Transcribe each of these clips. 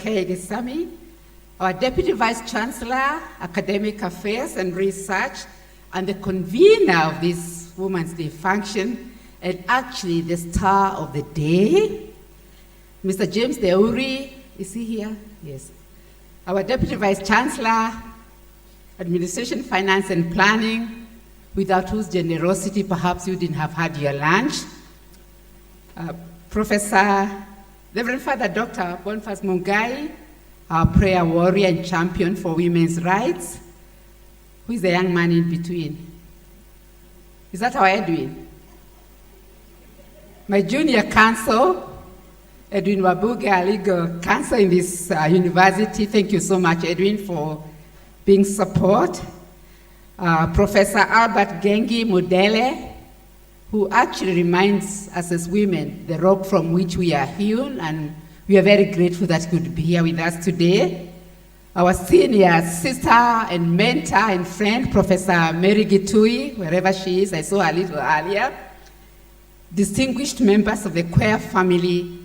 Gisami, our Deputy Vice Chancellor, Academic Affairs and Research, and the convener of this Women's Day function, and actually the star of the day, Mr. James Deuri. Is he here? Yes. Our Deputy Vice Chancellor, Administration, Finance and Planning, without whose generosity perhaps you didn't have had your lunch. Professor, Reverend Father Dr. Boniface Mungai, our prayer warrior and champion for women's rights. Who is the young man in between? Is that our Edwin? My junior counsel, Edwin Wabuga, legal counsel in this university. Thank you so much, Edwin, for being support. Professor Albert Gengi Mudele, who actually reminds us as women the rock from which we are hewn, and we are very grateful that he could be here with us today. Our senior sister and mentor and friend, Professor Mary Gitui, wherever she is, I saw her a little earlier. Distinguished members of the Queer family,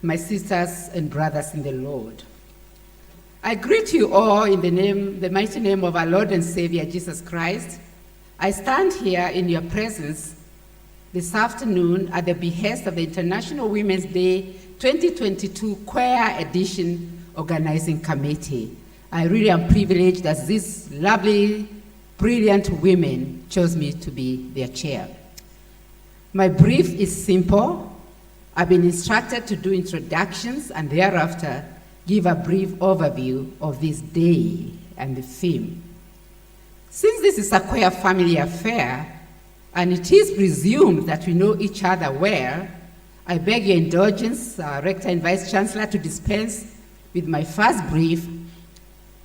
my sisters and brothers in the Lord. I greet you all in the mighty name of our Lord and Savior, Jesus Christ. I stand here in your presence this afternoon at the behest of the International Women's Day 2022 Queer Edition Organizing Committee. I really am privileged that these lovely, brilliant women chose me to be their chair. My brief is simple. I've been instructed to do introductions and thereafter give a brief overview of this day and the theme. Since this is a queer family affair, and it is presumed that we know each other well, I beg your indulgence, Rector and Vice Chancellor, to dispense with my first brief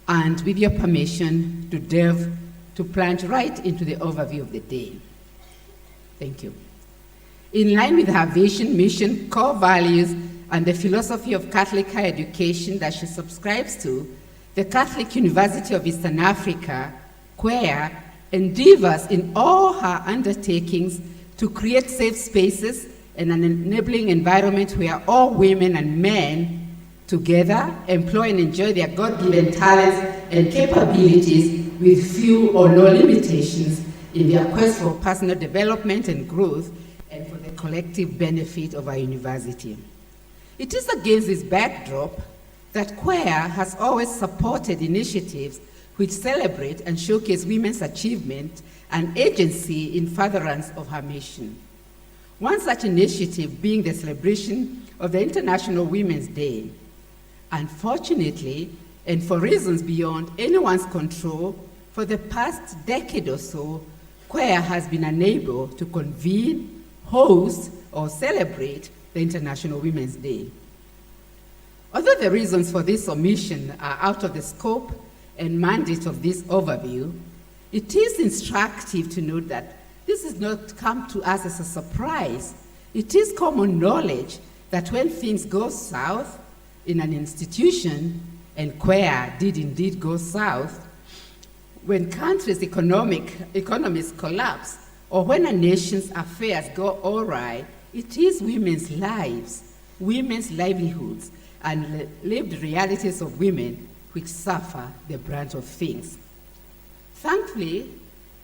and with your permission to plunge right into the overview of the day. Thank you. In line with her vision, mission, core values, and the philosophy of Catholic higher education that she subscribes to, the Catholic University of Eastern Africa, Queer, endeavors in all her undertakings to create safe spaces and an enabling environment where all women and men together employ and enjoy their God-given talents and capabilities with few or no limitations in their quest for personal development and growth and for the collective benefit of our university. It is against this backdrop that Queer has always supported initiatives which celebrate and showcase women's achievement and agency in furtherance of her mission. One such initiative being the celebration of the International Women's Day. Unfortunately, and for reasons beyond anyone's control, for the past decade or so, Queer has been unable to convene, host, or celebrate the International Women's Day. Although the reasons for this omission are out of the scope and mandate of this overview, it is instructive to note that this has not come to us as a surprise. It is common knowledge that when things go south in an institution, and Queer did indeed go south, when countries' economies collapse, or when a nation's affairs go awry, it is women's lives, women's livelihoods, and lived realities of women which suffer the brunt of things. Thankfully,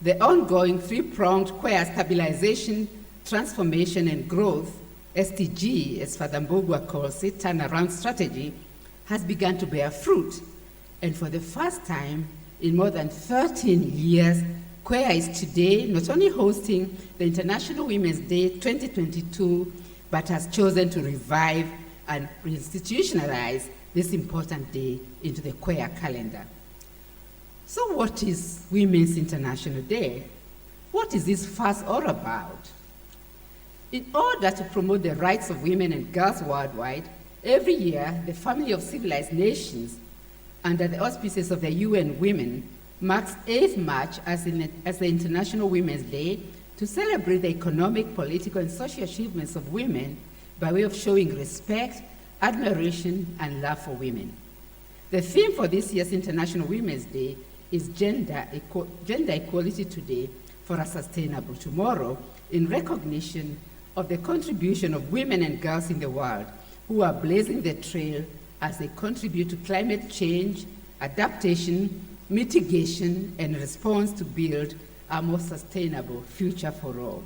the ongoing three-pronged Queer stabilization, transformation, and growth, STG, as Father Mbugua calls it, turnaround strategy, has begun to bear fruit. And for the first time in more than 13 years, Queer is today not only hosting the International Women's Day 2022, but has chosen to revive and reinstitutionalize this important day into the Queer calendar. So what is Women's International Day? What is this fuss all about? In order to promote the rights of women and girls worldwide, every year the Family of Civilized Nations, under the auspices of the UN Women, marks 8th March as the International Women's Day to celebrate the economic, political, and social achievements of women by way of showing respect, admiration, and love for women. The theme for this year's International Women's Day is Gender Equality Today for a Sustainable Tomorrow, in recognition of the contribution of women and girls in the world who are blazing the trail as they contribute to climate change, adaptation, mitigation, and response to build a more sustainable future for all.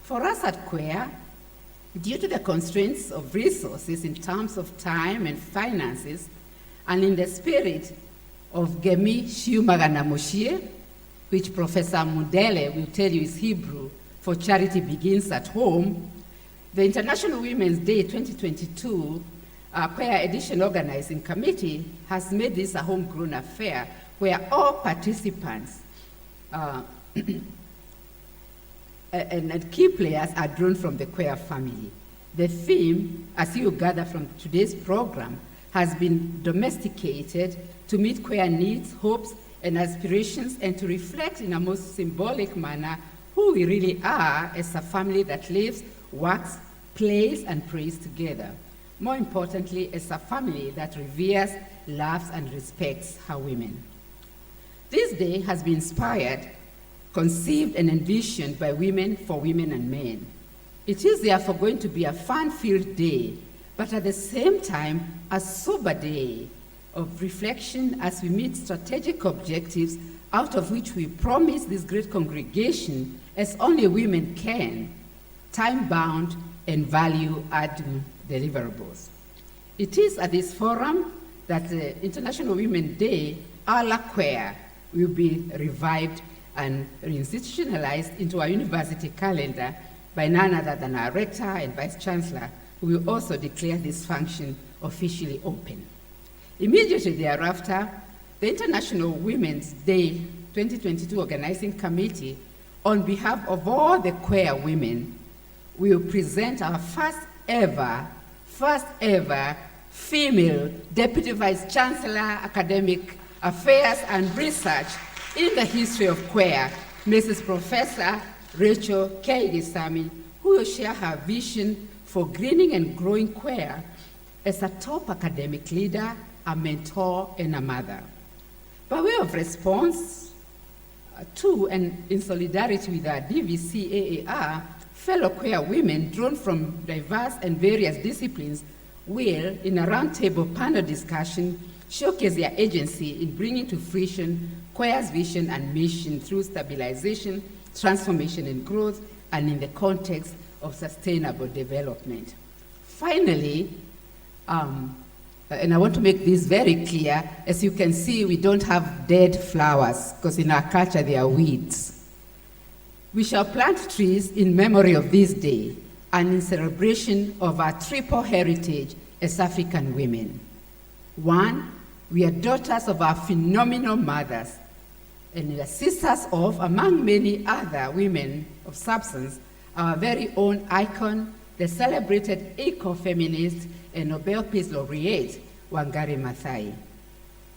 For us at Queer, due to the constraints of resources in terms of time and finances, and in the spirit of Gemi Shiumagana Moshie, which Professor Mudele will tell you is Hebrew for charity begins at home, the International Women's Day 2022 Queer Edition Organizing Committee has made this a homegrown affair where all participants and key players are drawn from the queer family. The theme, as you gather from today's program, has been domesticated to meet queer needs, hopes, and aspirations, and to reflect in a most symbolic manner who we really are as a family that lives, works, plays, and prays together. More importantly, as a family that reveres, loves, and respects her women. This day has been inspired, conceived, and envisioned by women for women and men. It is therefore going to be a fun-filled day, but at the same time, a sober day of reflection as we meet strategic objectives out of which we promise this great congregation, as only women can, time-bound and value-adding deliverables. It is at this forum that the International Women's Day, a la Queer, will be revived and reinstitutionalized into our university calendar by none other than our rector and vice chancellor, who will also declare this function officially open. Immediately thereafter, the International Women's Day 2022 Organizing Committee, on behalf of all the queer women, will present our first ever female Deputy Vice Chancellor, Academic Affairs and Research in the history of queer, Mrs. Professor Rachel K. Gisami, who will share her vision for greening and growing queer as a top academic leader, a mentor, and a mother. By way of response to and in solidarity with our DVC-AAR, fellow queer women drawn from diverse and various disciplines will, in a roundtable panel discussion, showcase their agency in bringing to fruition queer's vision and mission through stabilization, transformation, and growth, and in the context of sustainable development. Finally, and I want to make this very clear, as you can see, we don't have dead flowers, because in our culture they are weeds. We shall plant trees in memory of this day and in celebration of our triple heritage as African women. One, we are daughters of our phenomenal mothers, and we are sisters of, among many other women of substance, our very own icon, the celebrated eco-feminist and Nobel Peace Laureate, Wangari Maathai.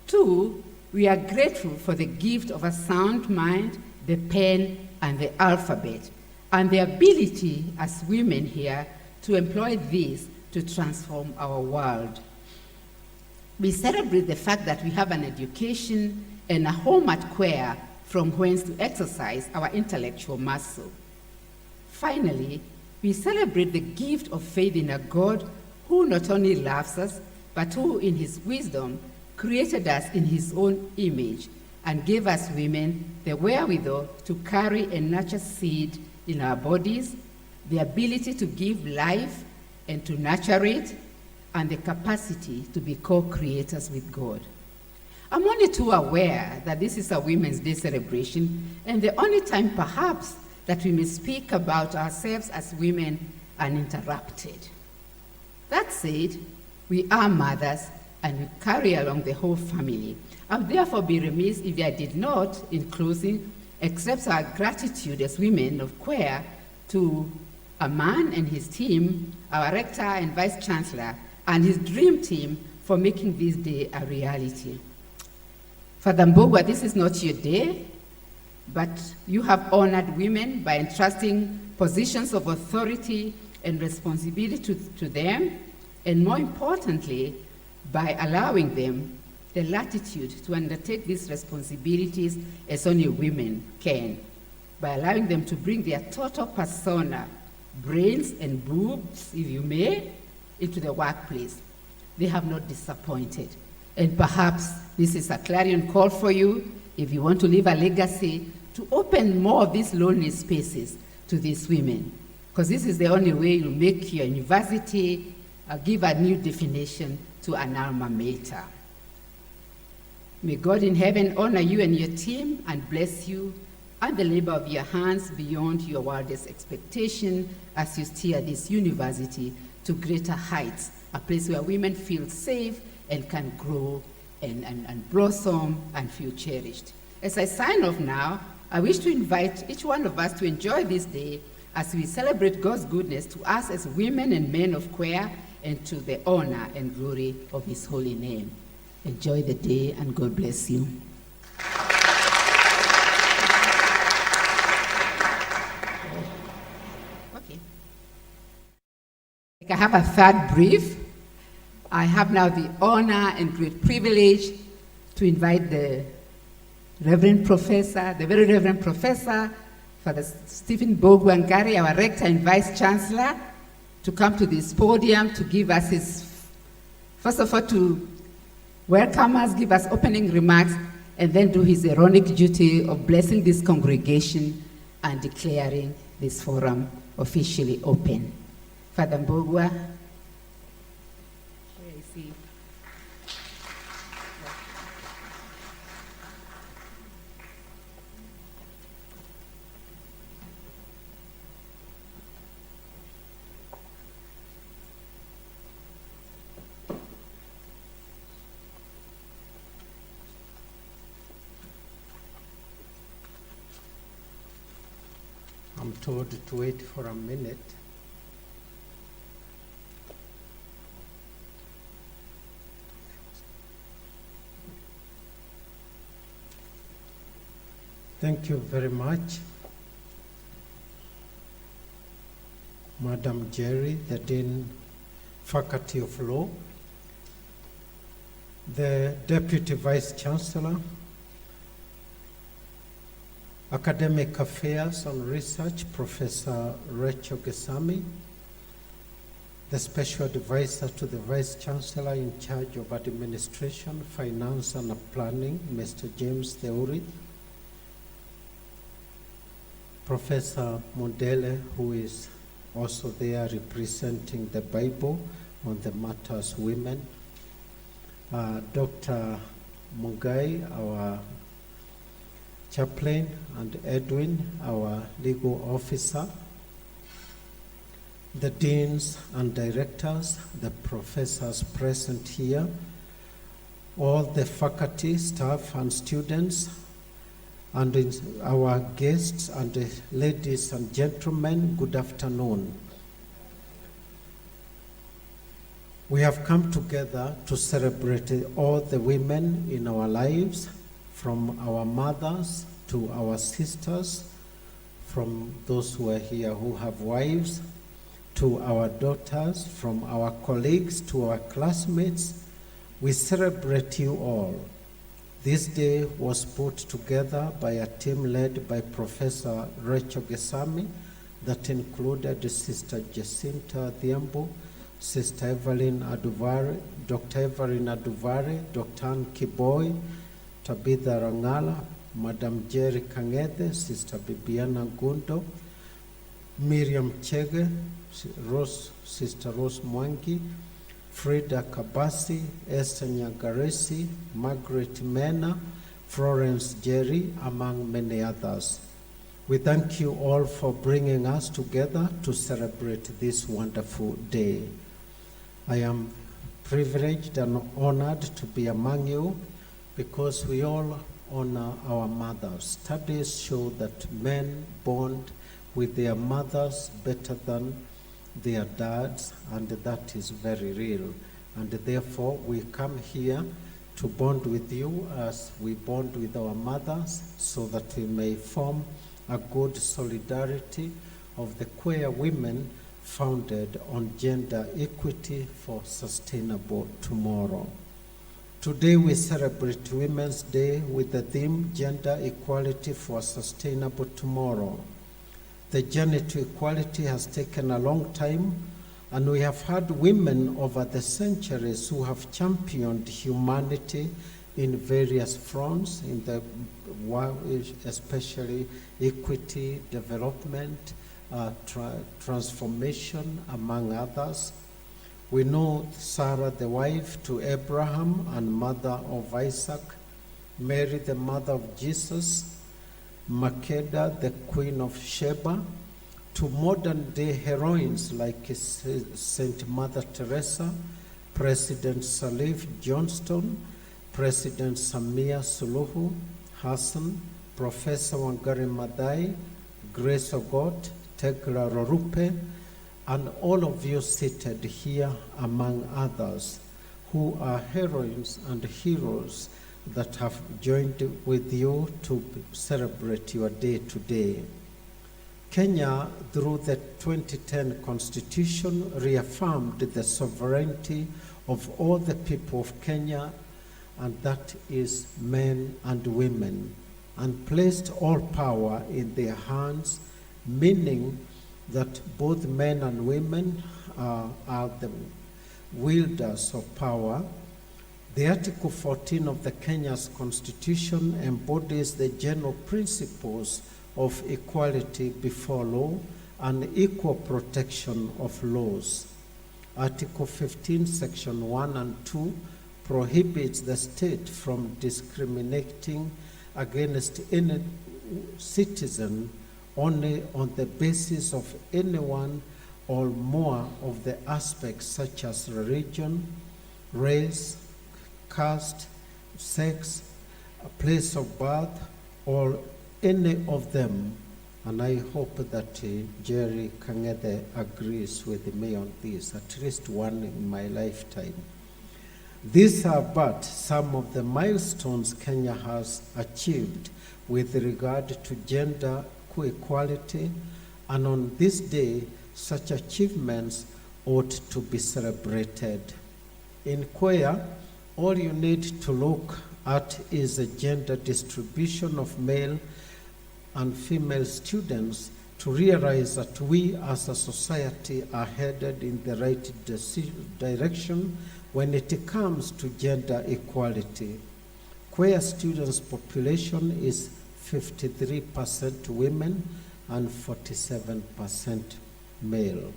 Two, we are grateful for the gift of a sound mind, the pen, and the alphabet, and the ability as women here to employ these to transform our world. We celebrate the fact that we have an education and a home at Queer from whence to exercise our intellectual muscle. Finally, we celebrate the gift of faith in a God who not only loves us, but who in his wisdom created us in his own image and gave us women the wherewithal to carry and nurture seed in our bodies, the ability to give life and to nurture it, and the capacity to be co-creators with God. I'm only too aware that this is a Women's Day celebration, and the only time perhaps that we may speak about ourselves as women uninterrupted. That said, we are mothers and we carry along the whole family. I would therefore be remiss if I did not, in closing, express our gratitude as women of Queer to a man and his team, our rector and vice chancellor, and his dream team for making this day a reality. Father Mbogwa, this is not your day, but you have honored women by entrusting positions of authority and responsibility to them, and more importantly, by allowing them the latitude to undertake these responsibilities as only women can, by allowing them to bring their total persona, brains and boobs, if you may, into the workplace. they have not disappointed. And perhaps this is a clarion call for you, if you want to leave a legacy, to open more of these lonely spaces to these women. Because this is the only way you make your university give a new definition to an alma mater. May God in heaven honor you and your team and bless you and the labor of your hands beyond your wildest expectation as you steer this university to greater heights, a place where women feel safe and can grow and blossom and feel cherished. As I sign off now, I wish to invite each one of us to enjoy this day as we celebrate God's goodness to us as women and men of Quair and to the honor and glory of his holy name. Enjoy the day and God bless you. Okay. I have a third brief. I have now the honor and great privilege to invite the Reverend Professor, the very Reverend Professor, Father Stephen Bogwangari, our Rector and Vice Chancellor, to come to this podium to give us his, first of all, to welcome us, give us opening remarks, and then do his ironic duty of blessing this congregation and declaring this forum officially open. Father Mbogwa, where is he? I'm told to wait for a minute. Thank you very much, Madam Jerry, the Dean Faculty of Law, the Deputy Vice Chancellor, Academic Affairs and Research, Professor Rachel Gisami, the Special Advisor to the Vice Chancellor in charge of Administration, Finance and Planning, Mr. James Theory, Professor Mondele, who is also there representing the Bible on the matters women, Dr. Mugai, our chaplain, and Edwin, our legal officer, the deans and directors, the professors present here, all the faculty, staff, and students, and our guests, and ladies and gentlemen, good afternoon. We have come together to celebrate all the women in our lives, from our mothers to our sisters, from those who are here who have wives, to our daughters, from our colleagues to our classmates. We celebrate you all. This day was put together by a team led by Professor Rachel Gisami that included Sister Jacinta Thiambo, Sister Evelyn Aduvare, Dr. Evelyn Aduvare, Dr. Ann Kiboy, Tabitha Rangala, Madam Jerry Kangede, Sister Bibiana Gundo, Miriam Chege, Sister Rose Mwangi, Frida Kabasi, Esther Nyagaresi, Margaret Mena, Florence Jerry, among many others. We thank you all for bringing us together to celebrate this wonderful day. I am privileged and honored to be among you because we all honor our mothers. Studies show that men bond with their mothers better than their dads, and that is very real. And therefore, we come here to bond with you as we bond with our mothers, so that we may form a good solidarity of the queer women founded on gender equity for sustainable tomorrow. Today we celebrate Women's Day with the theme Gender Equality for Sustainable Tomorrow. The journey to equality has taken a long time, And we have had women over the centuries who have championed humanity in various fronts, in the especially equity, development, transformation, among others. We know Sarah, the wife to Abraham and mother of Isaac, Mary, the mother of Jesus, Makeda, the queen of Sheba, to modern day heroines like Saint Mother Teresa, President Salif Johnston, President Samia Suluhu Hassan, Professor Wangari Maathai, Grace Ogot, Tegra Rorupe, and all of you seated here, among others, who are heroines and heroes that have joined with you to celebrate your day today. Kenya, through the 2010 Constitution, reaffirmed the sovereignty of all the people of Kenya, and that is men and women, and placed all power in their hands, meaning that both men and women are the wielders of power. The Article 14 of the Kenya's Constitution embodies the general principles of equality before law and equal protection of laws. Article 15, Section 1 and 2 prohibits the state from discriminating against any citizen only on the basis of any one or more of the aspects such as religion, race, caste, sex, a place of birth, or any of them. And I hope that Jerry Kangede agrees with me on this, at least one in my lifetime. These are but some of the milestones Kenya has achieved with regard to gender equality, and on this day, such achievements ought to be celebrated. In Kwea, all you need to look at is a gender distribution of male and female students to realize that we as a society are headed in the right direction when it comes to gender equality. Kwea students' population is 53% women and 47% male.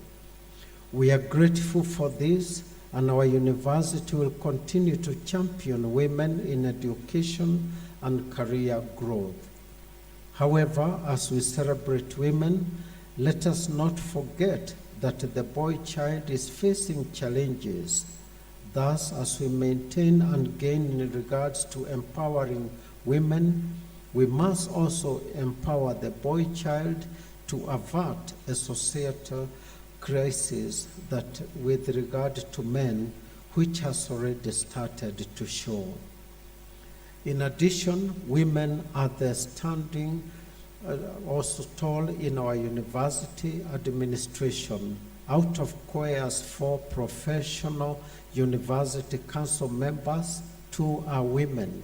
We are grateful for this, and our university will continue to champion women in education and career growth. However, as we celebrate women, let us not forget that the boy child is facing challenges. Thus, as we maintain and gain in regards to empowering women, we must also empower the boy child to avert a societal crisis that with regard to men, which has already started to show. In addition, women are the standing also tall in our university administration. Out of Kwea's 4 professional university council members, 2 are women.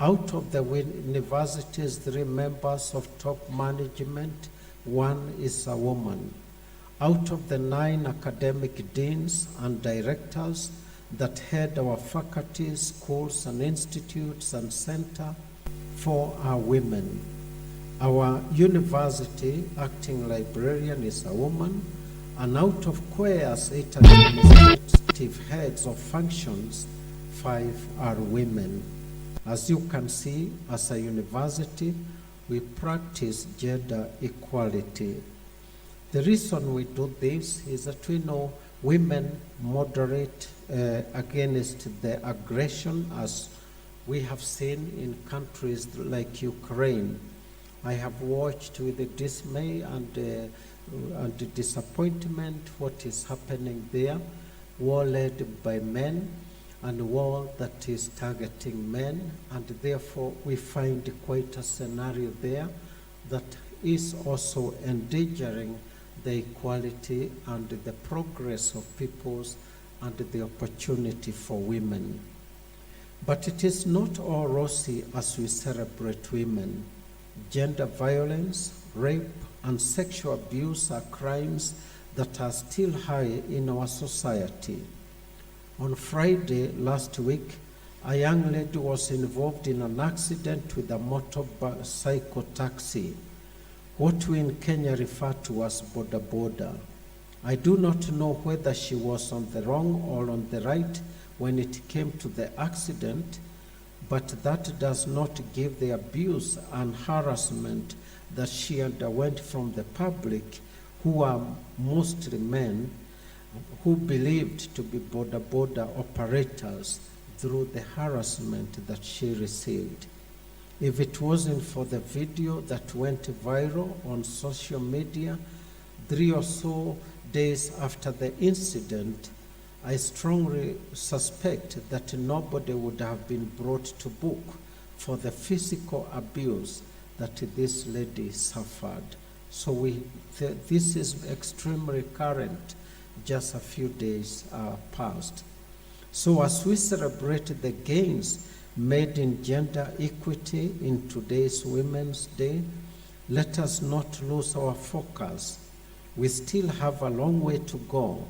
Out of the university's 3 members of top management, 1 is a woman. Out of the 9 academic deans and directors that head our faculties, schools, and institutes and center, 4 are women. Our university acting librarian is a woman, and out of Kwea's 8 administrative heads of functions, 5 are women. As you can see, as a university, we practice gender equality. The reason we do this is that we know women moderate against the aggression, as we have seen in countries like Ukraine. I have watched with dismay and disappointment what is happening there, war led by men, and war that is targeting men, and therefore we find quite a scenario there that is also endangering the equality and the progress of peoples and the opportunity for women. But it is not all rosy as we celebrate women. Gender violence, rape, and sexual abuse are crimes that are still high in our society. On Friday last week, a young lady was involved in an accident with a motorcycle taxi, what we in Kenya refer to as boda boda. I do not know whether she was on the wrong or on the right when it came to the accident, but that does not give the abuse and harassment that she underwent from the public, who are mostly men, who believed to be boda boda operators, through the harassment that she received. If it wasn't for the video that went viral on social media 3 or so days after the incident, I strongly suspect that nobody would have been brought to book for the physical abuse that this lady suffered. So this is extremely current, just a few days past. So as we celebrate the gains made in gender equity in today's Women's Day, let us not lose our focus. We still have a long way to go,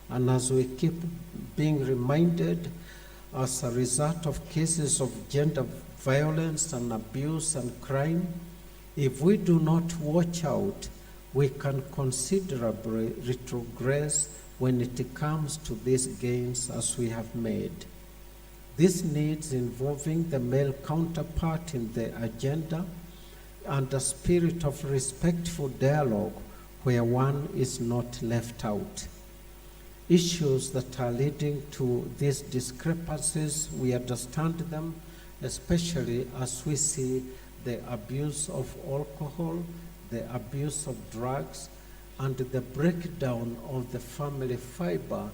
and as we keep being reminded as a result of cases of gender violence and abuse and crime, if we do not watch out, we can considerably retrogress when it comes to these gains as we have made. This needs involving the male counterpart in the agenda and a spirit of respectful dialogue where one is not left out. Issues that are leading to these discrepancies, we understand them, especially as we see the abuse of alcohol, the abuse of drugs, and the breakdown of the family fiber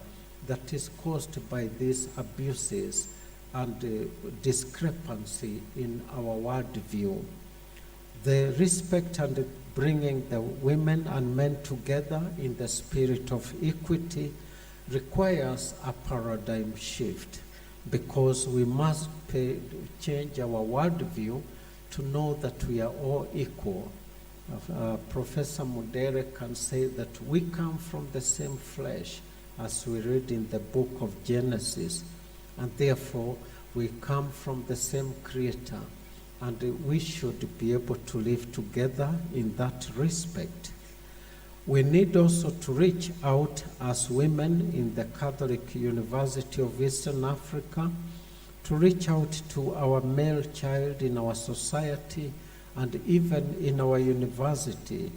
that is caused by these abuses and discrepancy in our worldview. The respect and bringing the women and men together in the spirit of equity requires a paradigm shift, because we must change our worldview to know that we are all equal. Professor Mudere can say that we come from the same flesh, as we read in the book of Genesis, and therefore we come from the same Creator, and we should be able to live together in that respect. We need also to reach out as women in the Catholic University of Eastern Africa, to reach out to our male child in our society and even in our university,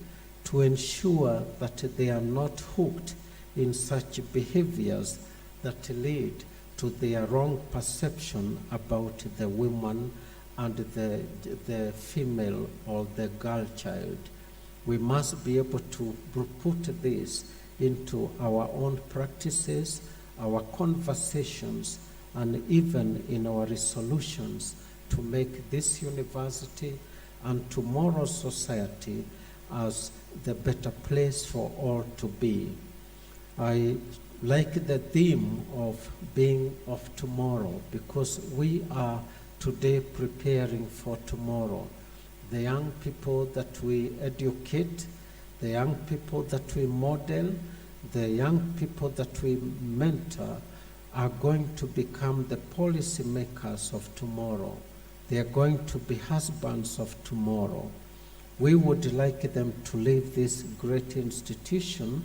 to ensure that they are not hooked in such behaviors that lead to their wrong perception about the woman and the female or the girl child. We must be able to put this into our own practices, our conversations, and even in our resolutions to make this university and tomorrow's society as the better place for all to be. I like the theme of being of tomorrow, because we are today preparing for tomorrow. The young people that we educate, the young people that we model, the young people that we mentor are going to become the policy makers of tomorrow. They are going to be husbands of tomorrow. We would like them to leave this great institution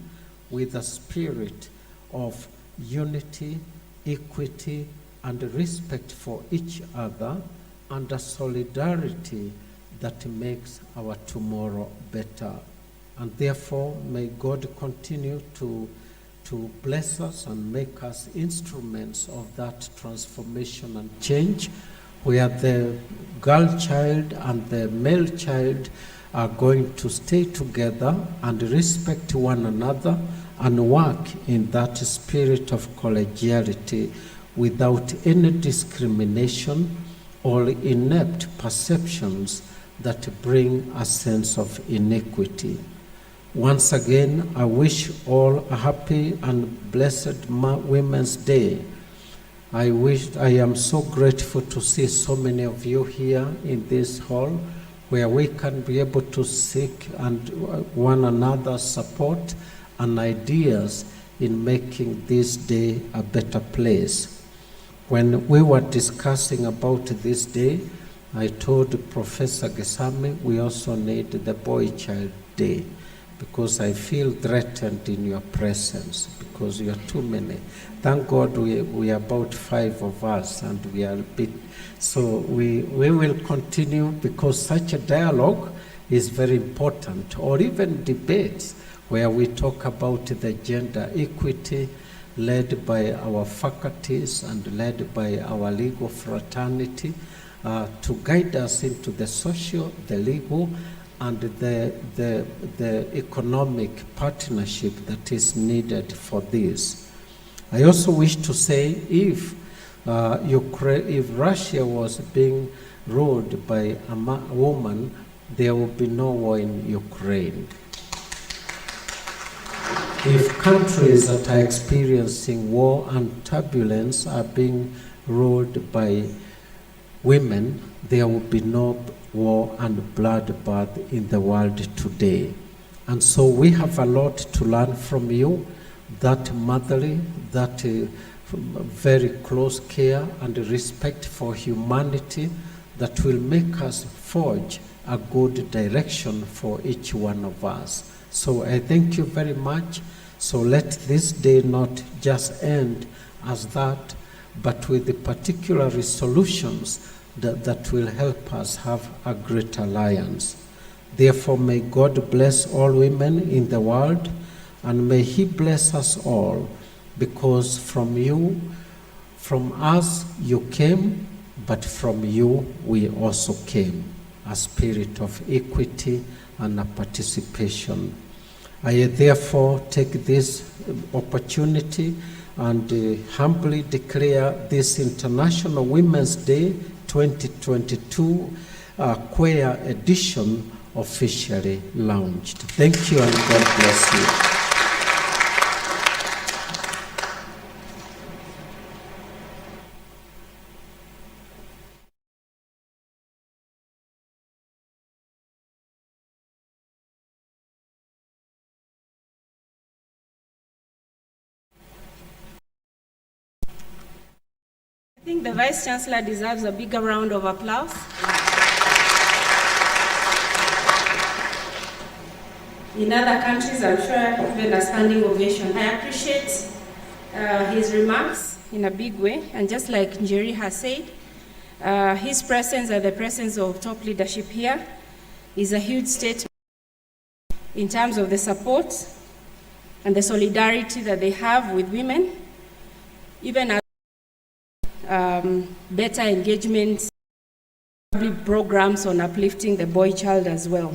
with a spirit of unity, equity, and respect for each other, and a solidarity that makes our tomorrow better. And therefore, may God continue to bless us and make us instruments of that transformation and change, where the girl child and the male child are going to stay together and respect one another and work in that spirit of collegiality without any discrimination or inept perceptions that bring a sense of inequity. Once again, I wish all a happy and blessed Women's Day. I am so grateful to see so many of you here in this hall, where we can be able to seek and one another's support and ideas in making this day a better place. When we were discussing about this day, I told Professor Gisami we also need the Boy Child Day, because I feel threatened in your presence, because you are too many. Thank God we are about 5 of us, and we are a bit. So we will continue, because such a dialogue is very important, or even debates where we talk about the gender equity, led by our faculties and led by our legal fraternity, to guide us into the social, the legal, and the economic partnership that is needed for this. I also wish to say, if Russia was being ruled by a woman, there would be no war in Ukraine. If countries that are experiencing war and turbulence are being ruled by women, there will be no war and bloodbath in the world today. And so we have a lot to learn from you, that motherly, that very close care and respect for humanity that will make us forge a good direction for each one of us. So I thank you very much. So let this day not just end as that, but with the particular resolutions that will help us have a great alliance. Therefore, may God bless all women in the world, and may He bless us all, because from us you came, but from you we also came, a spirit of equity and a participation. I therefore take this opportunity and humbly declare this International Women's Day 2022 queer edition officially launched. Thank you, and God bless you. I think the Vice Chancellor deserves a bigger round of applause. In other countries, I'm sure, even a standing ovation. I appreciate his remarks in a big way, and just like Njeri has said, his presence and the presence of top leadership here is a huge statement in terms of the support and the solidarity that they have with women, even as better engagement, programs on uplifting the boy child as well.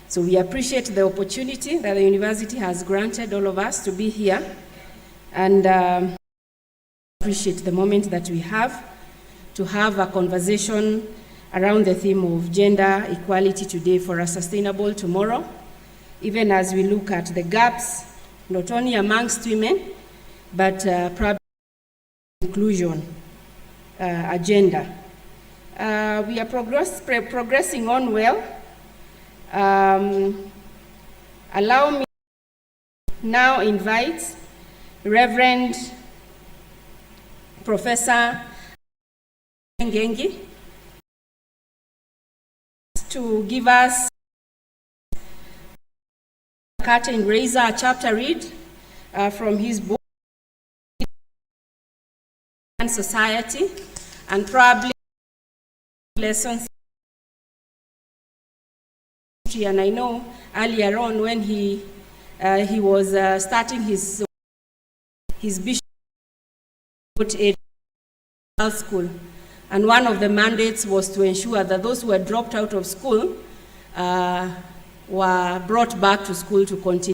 So we appreciate the opportunity that the university has granted all of us to be here, and appreciate the moment that we have to have a conversation around the theme of gender equality today for a sustainable tomorrow, even as we look at the gaps, not only amongst women, but probably inclusion agenda. We are progressing on well. Allow me now invite Reverend Professor Ngengi to give us a curtain raiser, a chapter read from his book, and Society, and probably lessons. And I know earlier on when he was starting his bishop school, and one of the mandates was to ensure that those who had dropped out of school were brought back to school to continue.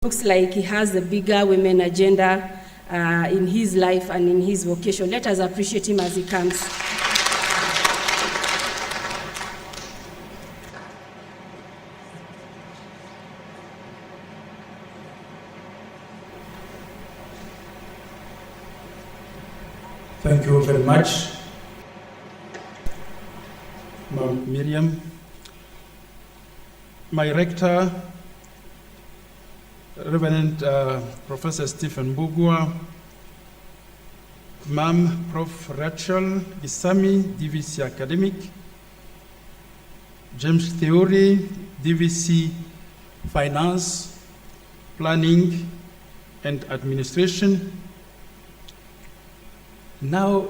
Looks like he has a bigger women agenda in his life and in his vocation. Let us appreciate him as he comes. Thank you very much, Ma'am Miriam. My rector, Reverend Professor Stephen Bugua, Ma'am Prof. Rachel Gisami, DVC Academic, James Theory, DVC Finance, Planning and Administration. Now,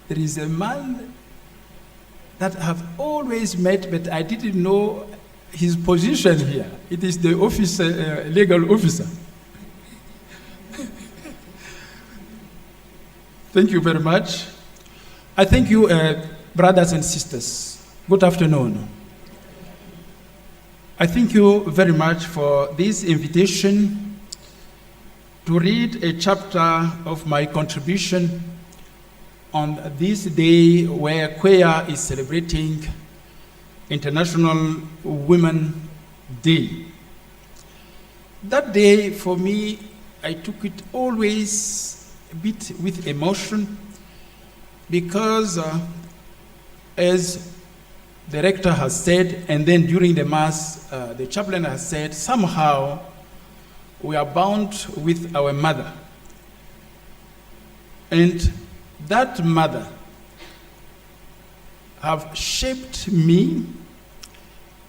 there is a man that I have always met, but I didn't know his position here. It is the officer, legal officer. Thank you very much. I thank you, brothers and sisters. Good afternoon. I thank you very much for this invitation to read a chapter of my contribution on this day where Queer is celebrating International Women's Day. That day, for me, I took it always a bit with emotion because, as the rector has said, and then during the Mass, the chaplain has said, somehow we are bound with our mother. And that mother have shaped me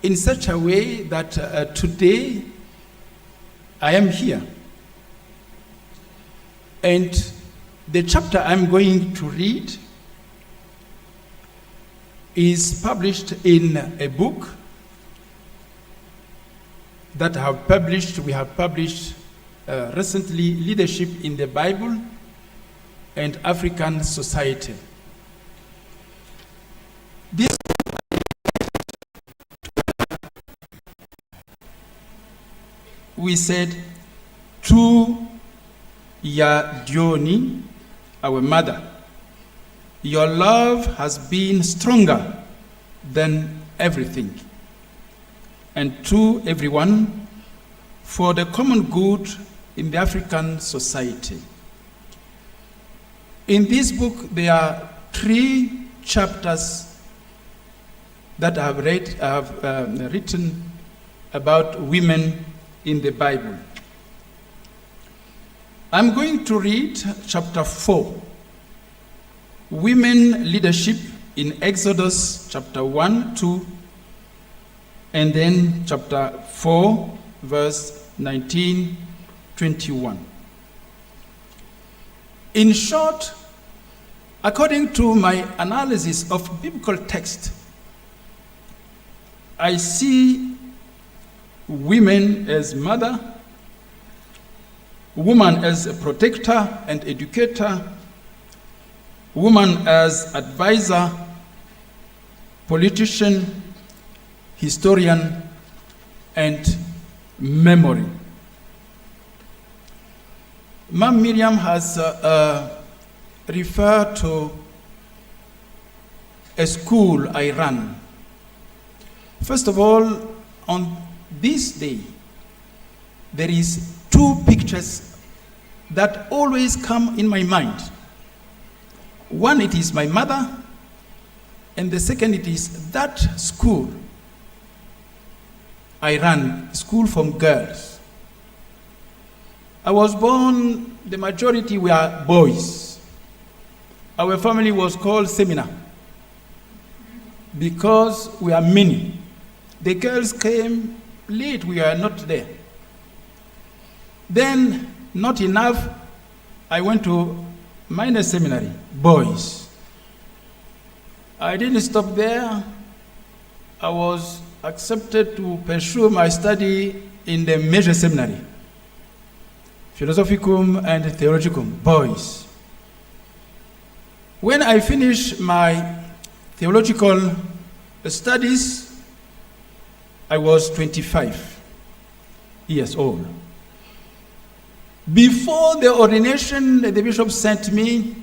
in such a way that today I am here. And the chapter I'm going to read is published in a book that we have published recently, Leadership in the Bible and African Society. This we said to Yadioni, our mother, your love has been stronger than everything, and to everyone for the common good in the African society. In this book, there are 3 chapters that I have written about women in the Bible. I'm going to read chapter 4, Women Leadership in Exodus, chapter 1, 2, and then chapter 4, verse 19, 21. In short, according to my analysis of biblical text, I see women as mother, woman as a protector and educator, woman as advisor, politician, historian, and memory. Ma'am Miriam has referred to a school I run. First of all, on this day, there is 2 pictures that always come in my mind. One, it is my mother, and the second, it is that school I ran, school from girls. I was born, the majority were boys. Our family was called Seminar because we are many. The girls came late, we are not there. Then, not enough, I went to minor seminary, boys. I didn't stop there. I was accepted to pursue my study in the major seminary, Philosophicum and Theologicum, boys. When I finished my theological studies, I was 25 years old. Before the ordination, the bishop sent me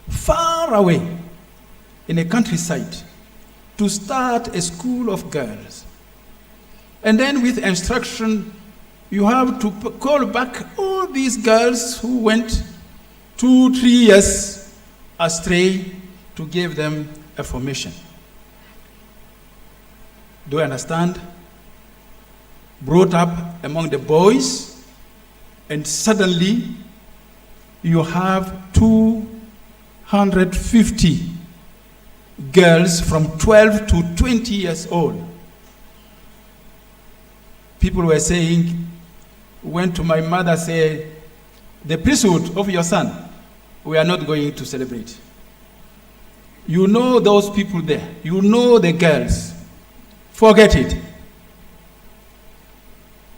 far away in a countryside to start a school of girls. And then with instruction, you have to call back all these girls who went 2-3 years astray to give them a formation. Do you understand? brought up among the boys, and suddenly you have 250 girls from 12 to 20 years old. People were saying, went to my mother, said, the priesthood of your son, we are not going to celebrate. You know those people there. You know the girls. Forget it.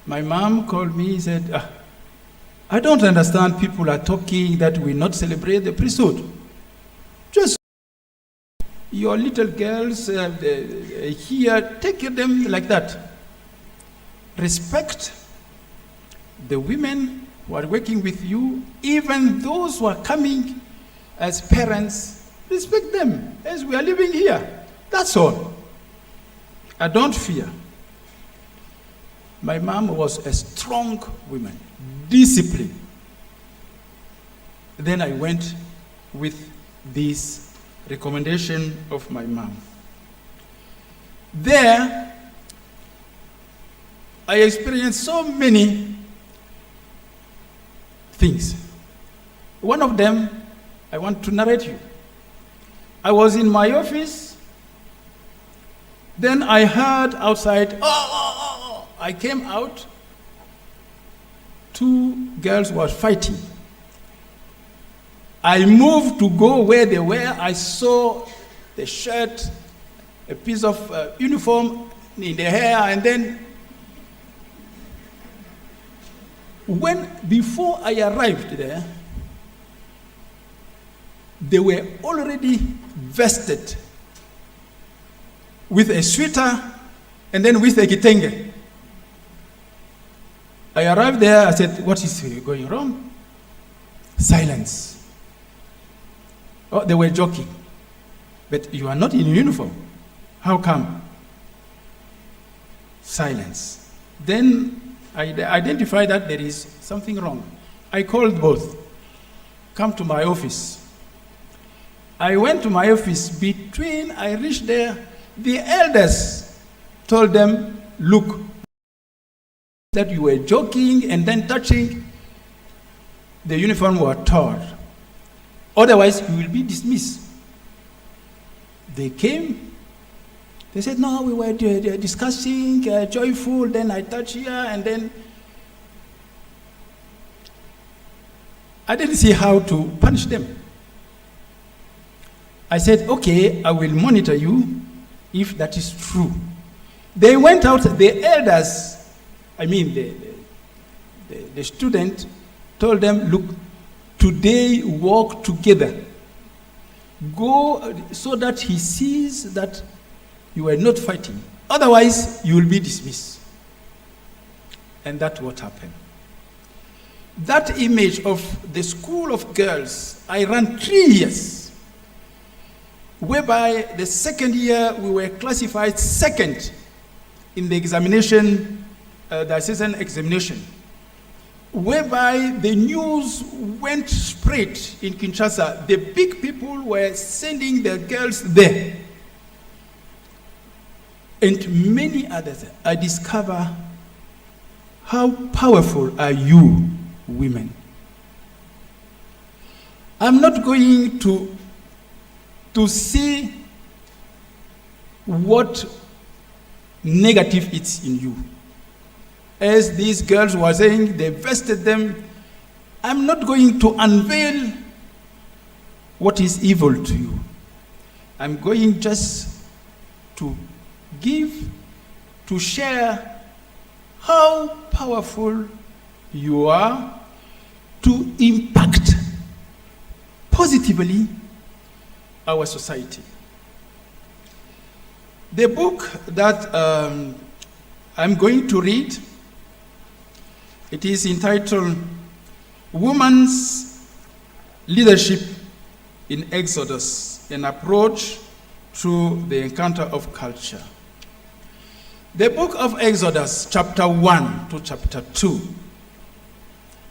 My mom called me and said, I don't understand people are talking that we not celebrate the priesthood. Just your little girls here, take them like that. Respect the women who are working with you, even those who are coming as parents, respect them as we are living here. That's all. I don't fear. My mom was a strong woman, disciplined. Then I went with this recommendation of my mom. There, I experienced so many things. One of them, I want to narrate you. I was in my office, then I heard outside, oh. I came out, 2 girls were fighting. I moved to go where they were. I saw the shirt, a piece of uniform in the hair, and then before I arrived there, they were already vested with a sweater and then with a kitenge. I arrived there, I said, what is going wrong? Silence. Oh, they were joking. But you are not in uniform. How come? Silence. Then I identified that there is something wrong. I called both. Come to my office. I went to my office. Between I reached there, the elders told them, look, that you were joking and then touching, the uniform were torn. Otherwise, you will be dismissed. They came. They said, no, we were discussing, joyful, then I touched here, and then I didn't see how to punish them. I said, okay, I will monitor you if that is true. They went out, the elders, the student told them, look, today walk together. Go so that he sees that you are not fighting. Otherwise, you will be dismissed. And that's what happened. That image of the school of girls, I ran 3 years, whereby the second year we were classified second in the examination, the assessment examination, whereby the news went spread in Kinshasa. The big people were sending their girls there. And many others. I discover how powerful are you, women. I'm not going to see what negative it's in you. As these girls were saying, they vested them. I'm not going to unveil what is evil to you. I'm going just to share how powerful you are to impact positively our society. The book that I'm going to read, it is entitled Women's Leadership in Exodus, an Approach to the Encounter of Culture. The book of Exodus, chapter 1 to chapter 2,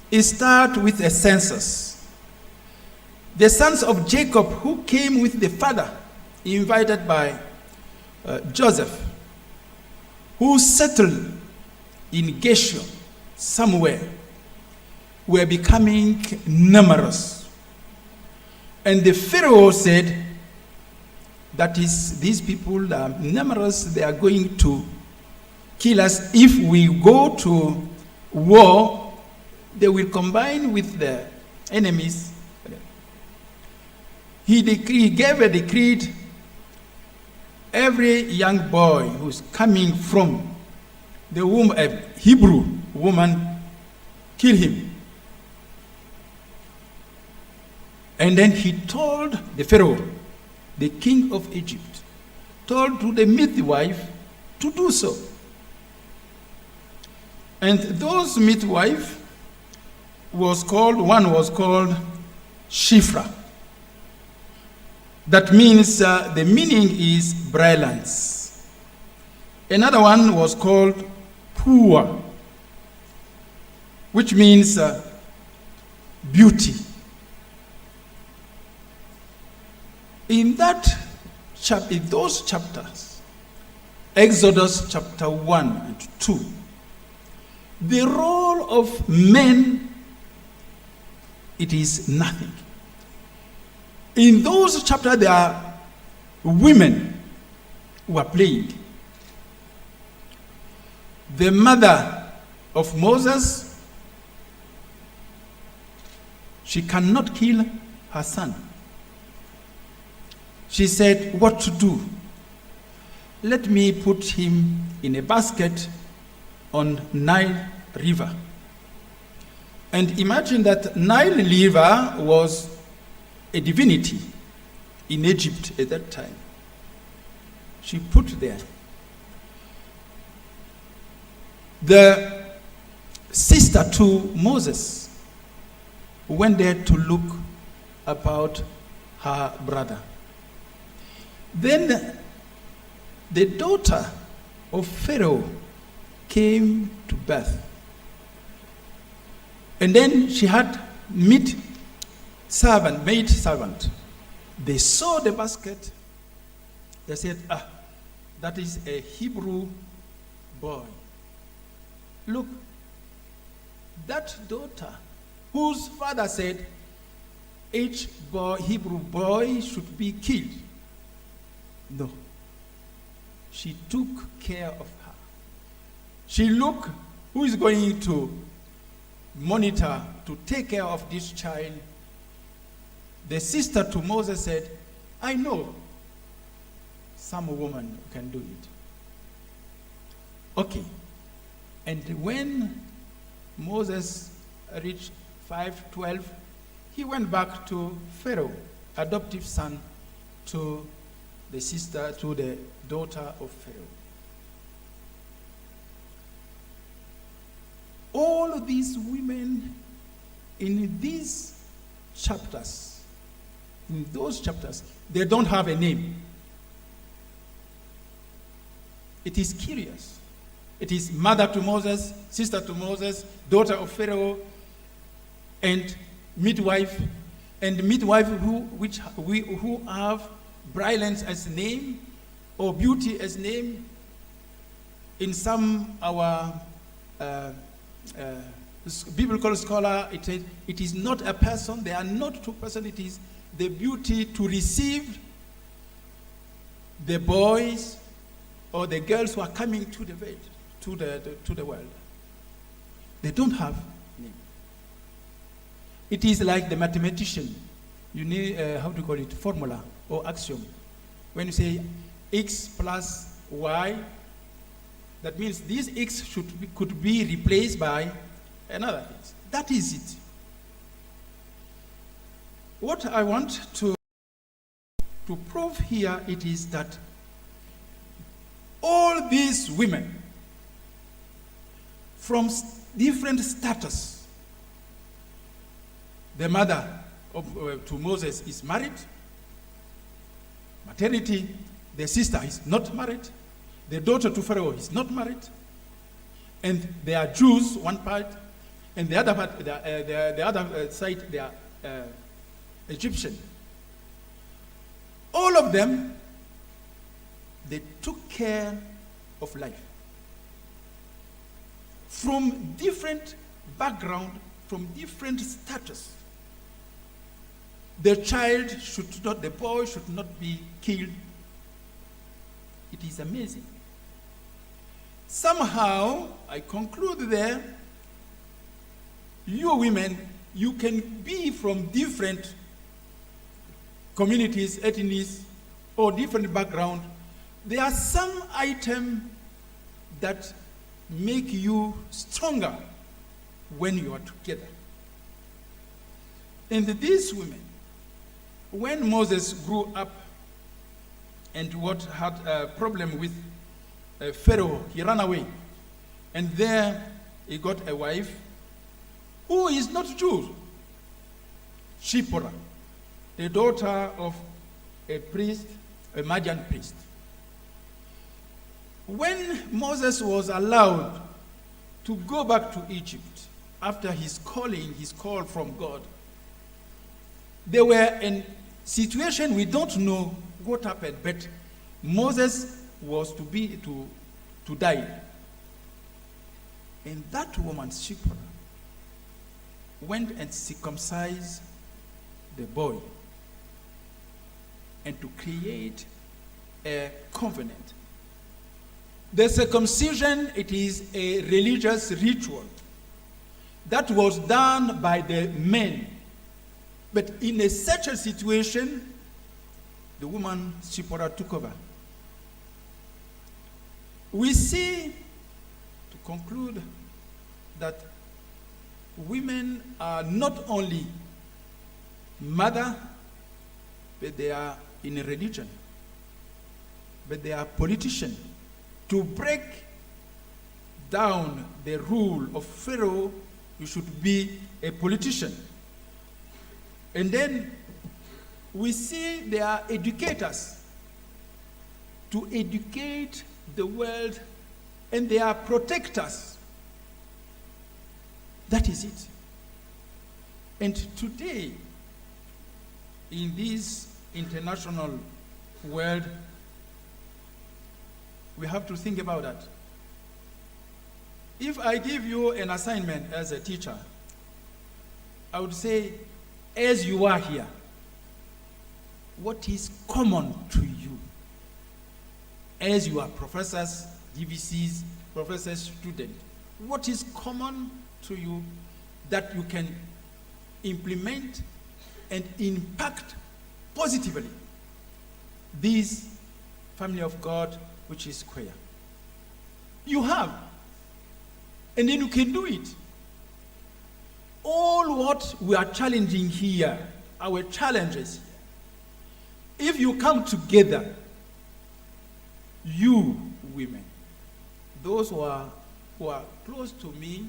it starts with a census. The sons of Jacob who came with the father, invited by Joseph, who settled in Geshur, somewhere, were becoming numerous. And the Pharaoh said, that is, these people are numerous, they are going to kill us. If we go to war, they will combine with the enemies. He gave a decree, every young boy who's coming from the womb, a Hebrew woman, kill him. And then he told the Pharaoh, the king of Egypt, told to the midwife to do so. And those midwife one was called Shifra. That means, the meaning is brilliance. Another one was called Pua, which means beauty. In those chapters, Exodus chapter 1 and 2, the role of men, it is nothing. In those chapters, there are women who are playing. The mother of Moses, she cannot kill her son. She said, what to do? Let me put him in a basket on Nile River. And imagine that Nile River was a divinity in Egypt at that time. She put there. The sister to Moses went there to look about her brother. Then the daughter of Pharaoh came to birth. And then she had maid servant. They saw the basket. They said, that is a Hebrew boy. Look, that daughter, whose father said, each Hebrew boy should be killed. No. She took care of her. She looked, who is going to monitor, to take care of this child? The sister to Moses said, I know some woman can do it. Okay. And when Moses reached 5:12, he went back to Pharaoh, adoptive son to the sister, to the daughter of Pharaoh. All of these women in these chapters, in those chapters, they don't have a name. It is curious. It is mother to Moses, sister to Moses, daughter of Pharaoh, and midwife who have brilliance as name or beauty as name. In some our biblical scholar, it is not a person. They are not two persons. It is the beauty to receive the boys or the girls who are coming to the world. They don't have name. It is like the mathematician. You need formula or axiom. When you say x plus y, that means this x could be replaced by another thing. That is it. What I want to prove here, it is that all these women from different status, the mother to Moses is married, maternity, the sister is not married, the daughter to Pharaoh is not married, and they are Jews, one part, and the other part, the other side, they are Egyptian. All of them, they took care of life. from different background, from different status. The boy should not be killed. It is amazing. Somehow, I conclude there, you women, you can be from different communities, ethnies, or different background. There are some items that make you stronger when you are together. And these women, when Moses grew up and had a problem with Pharaoh, he ran away. And there he got a wife who is not Jew, Shipporah, the daughter of a priest, a Madian priest. When Moses was allowed to go back to Egypt after his call from God, they were in situation we don't know what happened, but Moses was to die. And that woman, Shipporah, went and circumcised the boy and to create a covenant. The circumcision, it is a religious ritual that was done by the men. But in such a situation, the woman Shipporah took over. We see, to conclude, that women are not only mother, but they are in a religion, but they are politicians. To break down the rule of Pharaoh, you should be a politician. And then we see they are educators to educate the world, and they are protectors. That is it. And today, in this international world, we have to think about that. If I give you an assignment as a teacher, I would say, as you are here, what is common to you? As you are professors, DVCs, professors, students, what is common to you that you can implement and impact positively this family of God, which is queer? You have, and then you can do it. All what we are challenging here, our challenges, if you come together, you women, those who are close to me,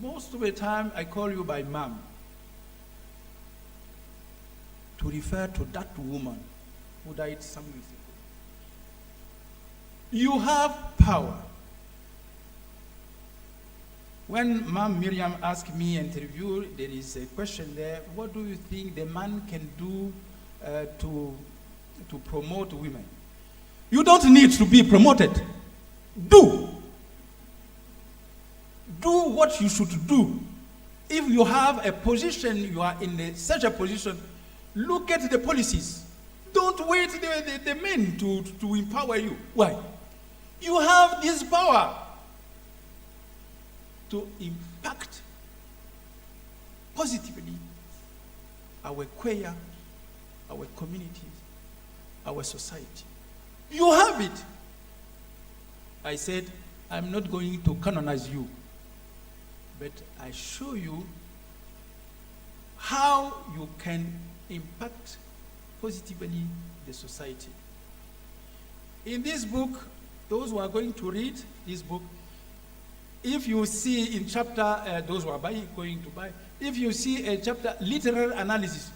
most of the time I call you by mom, to refer to that woman who died some weeks ago. You have power. When Mom Miriam asked me in interview, there is a question there, what do you think the man can do to promote women? You don't need to be promoted. Do what you should do. If you have a position, you are in such a position, look at the policies. Don't wait the men to empower you. Why? You have this power to impact positively our queer, our communities, our society. You have it. I said, I'm not going to canonize you, but I show you how you can impact positively the society. In this book, those who are going to read this book, if you see in chapter, those who are going to buy, if you see a chapter, literal analysis,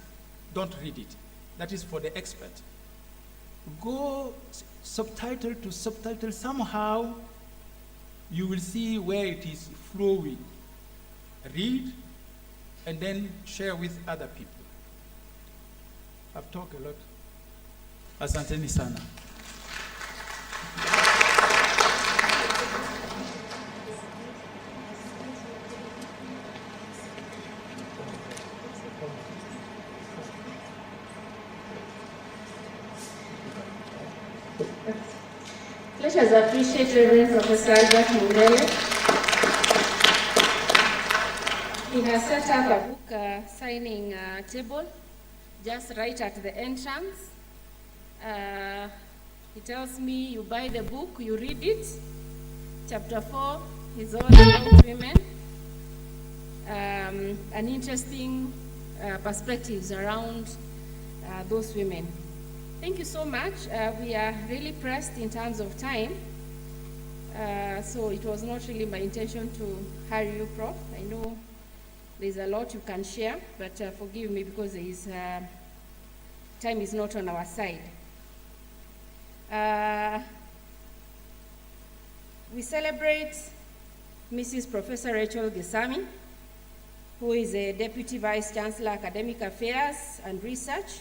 don't read it. That is for the expert. Go subtitle to subtitle. Somehow, you will see where it is flowing. Read, and then share with other people. I've talked a lot. Asanteni sana. Let us appreciate Reverend Professor Albert Mundele. He has set up a book signing table just right at the entrance. He tells me you buy the book, you read it. Chapter 4 is all about women. And interesting perspectives around those women. Thank you so much. We are really pressed in terms of time. So it was not really my intention to hurry you, Prof. I know there's a lot you can share, but forgive me because there is, time is not on our side. We celebrate Mrs. Professor Rachel Gisami, who is a Deputy Vice Chancellor, Academic Affairs and Research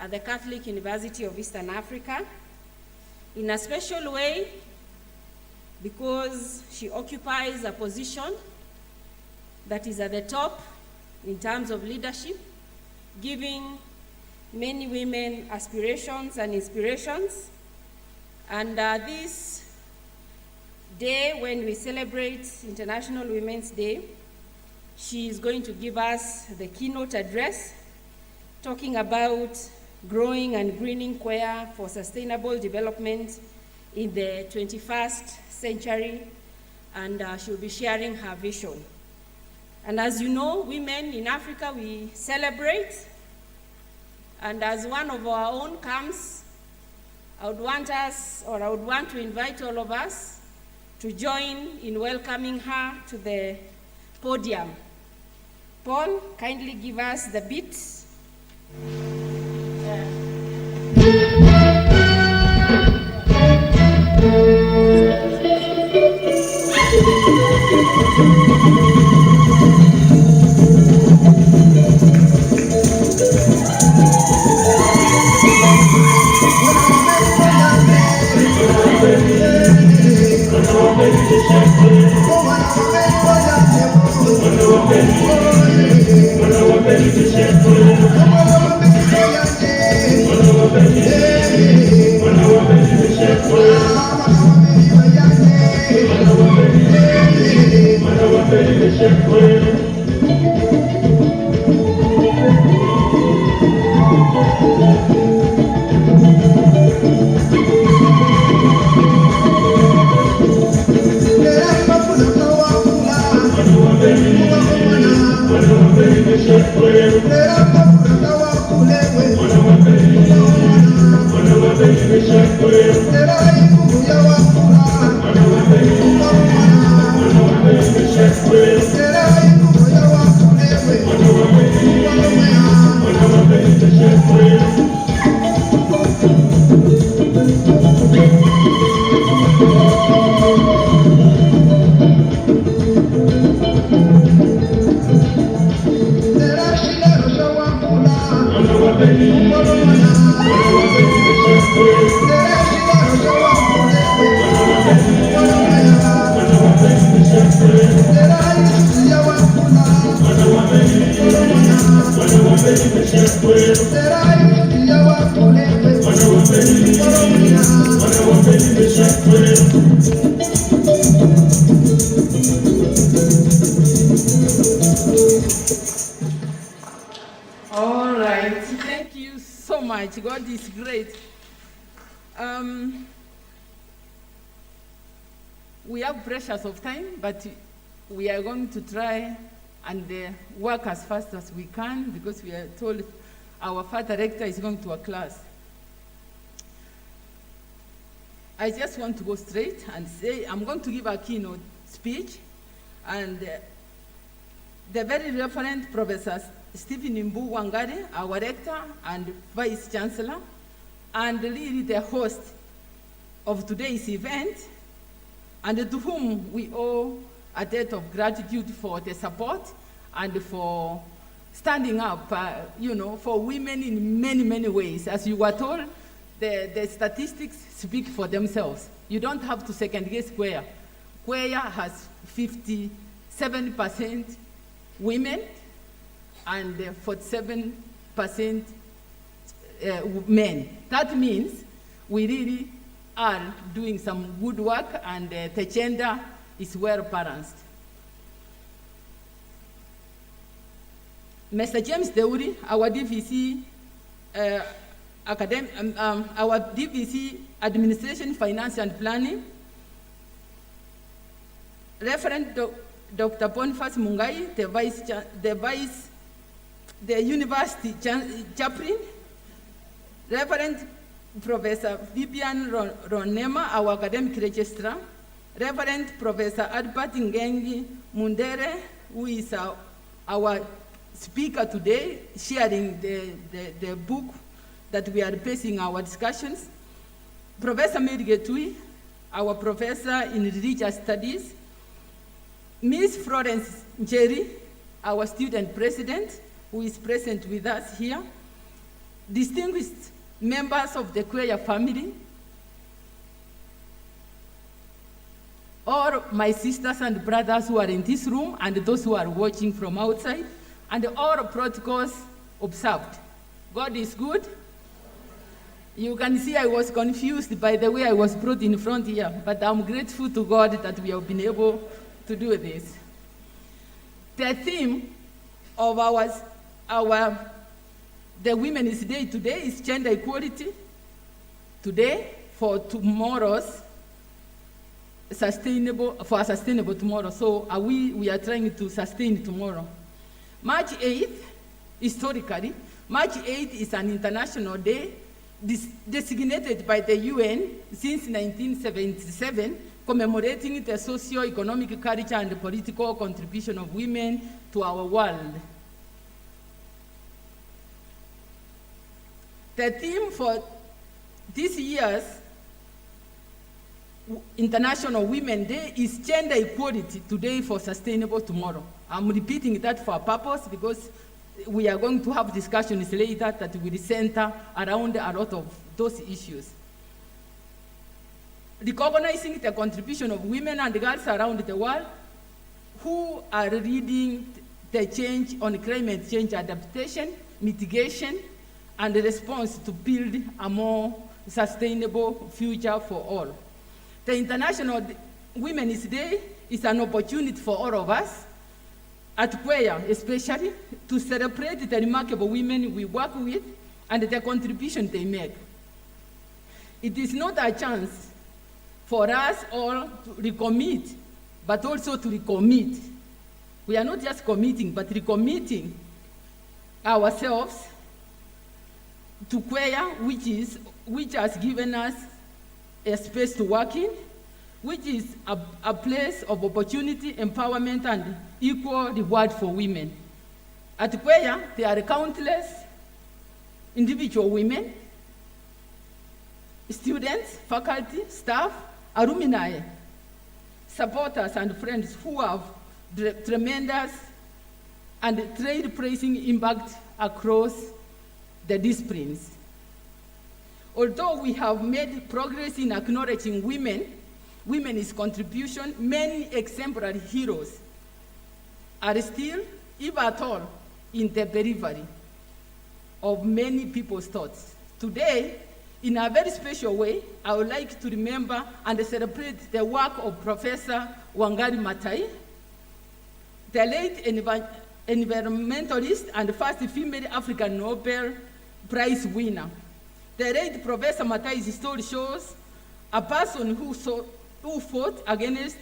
at the Catholic University of Eastern Africa, in a special way because she occupies a position that is at the top in terms of leadership, giving many women aspirations and inspirations. And this day, when we celebrate International Women's Day, she is going to give us the keynote address, talking about growing and greening queer for sustainable development in the 21st century, and she'll be sharing her vision. And as you know, women in Africa, we celebrate, and as one of our own comes, I would want to invite all of us to join in welcoming her to the podium. Paul, kindly give us the beat. All right, thank you so much. God is great. We have pressures of time, but we are going to try and work as fast as we can because we are told our father rector is going to a class. I just want to go straight and say I'm going to give a keynote speech, and the very reverend Professor Stephen Mbu Wangari, our rector and vice chancellor, and really the host of today's event, and to whom we owe a debt of gratitude for the support and for standing up, for women in many, many ways. As you were told, the statistics speak for themselves. You don't have to second guess Queer. Queer has 57% women and 47% men. That means we really are doing some good work, and the gender is well balanced. Mr. James Deuri, our DVC our DVC Administration, Finance and Planning, Reverend Dr. Boniface Mungai, the University Chaplain, Reverend Professor Vivian Ronema, our Academic Registrar, Reverend Professor Albert Ngengi Mundere, who is our speaker today, sharing the book that we are basing our discussions, Professor Mary Getui, our professor in religious studies, Ms. Florence Njeri, our student president, who is present with us here, distinguished members of the Queer family, all my sisters and brothers who are in this room and those who are watching from outside, and all protocols observed. God is good. You can see I was confused by the way I was brought in front here, but I'm grateful to God that we have been able to do this. The theme of the Women's Day today is gender equality today for tomorrow's sustainable tomorrow. So we are trying to sustain tomorrow. March 8th, historically, March 8th is an international day designated by the UN since 1977, commemorating the socio-economic, culture, and political contribution of women to our world. The theme for this year's International Women's Day is gender equality today for sustainable tomorrow. I'm repeating that for a purpose because we are going to have discussions later that will center around a lot of those issues. Recognizing the contribution of women and girls around the world who are leading the change on climate change adaptation, mitigation, and response to build a more sustainable future for all. The International Women's Day is an opportunity for all of us, at Queer especially, to celebrate the remarkable women we work with and the contribution they make. It is not a chance for us all to recommit, but also to recommit. We are not just committing, but recommitting ourselves to Queer, which has given us a space to work in, which is a place of opportunity, empowerment, and equal reward for women. At Queer, there are countless individual women, students, faculty, staff, alumni, supporters, and friends who have tremendous and trailblazing impact across the disciplines. Although we have made progress in acknowledging women's contribution, many exemplary heroes are still, if at all, in the periphery of many people's thoughts. Today, in a very special way, I would like to remember and celebrate the work of Professor Wangari Maathai, the late environmentalist and first female African Nobel Prize winner. The late Professor Maathai's story shows a person who fought against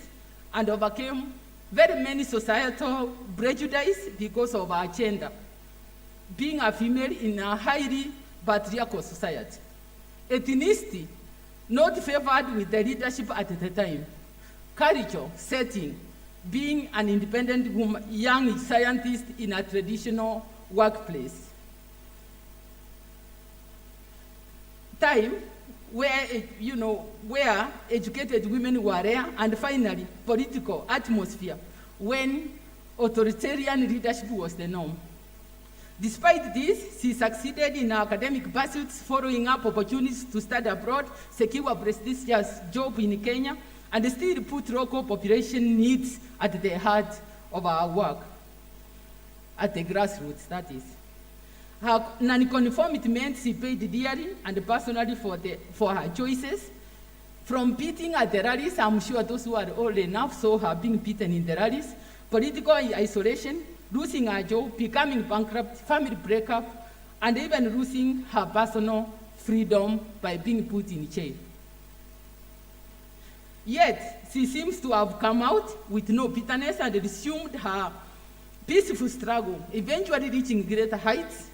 and overcame very many societal prejudice because of her gender, being a female in a highly patriarchal society. Ethnicity, not favored with the leadership at the time. Culture, setting, being an independent woman, young scientist in a traditional workplace. Time where educated women were rare, and finally, political atmosphere when authoritarian leadership was the norm. Despite this, she succeeded in her academic pursuits, following up opportunities to study abroad, secure a prestigious job in Kenya, and still put local population needs at the heart of our work, at the grassroots, that is. Her non-conformity meant she paid dearly and personally for her choices. From beating at the rallies, I'm sure those who are old enough saw her being beaten in the rallies, political isolation, losing her job, becoming bankrupt, family breakup, and even losing her personal freedom by being put in jail. Yet, she seems to have come out with no bitterness and resumed her peaceful struggle, eventually reaching greater heights,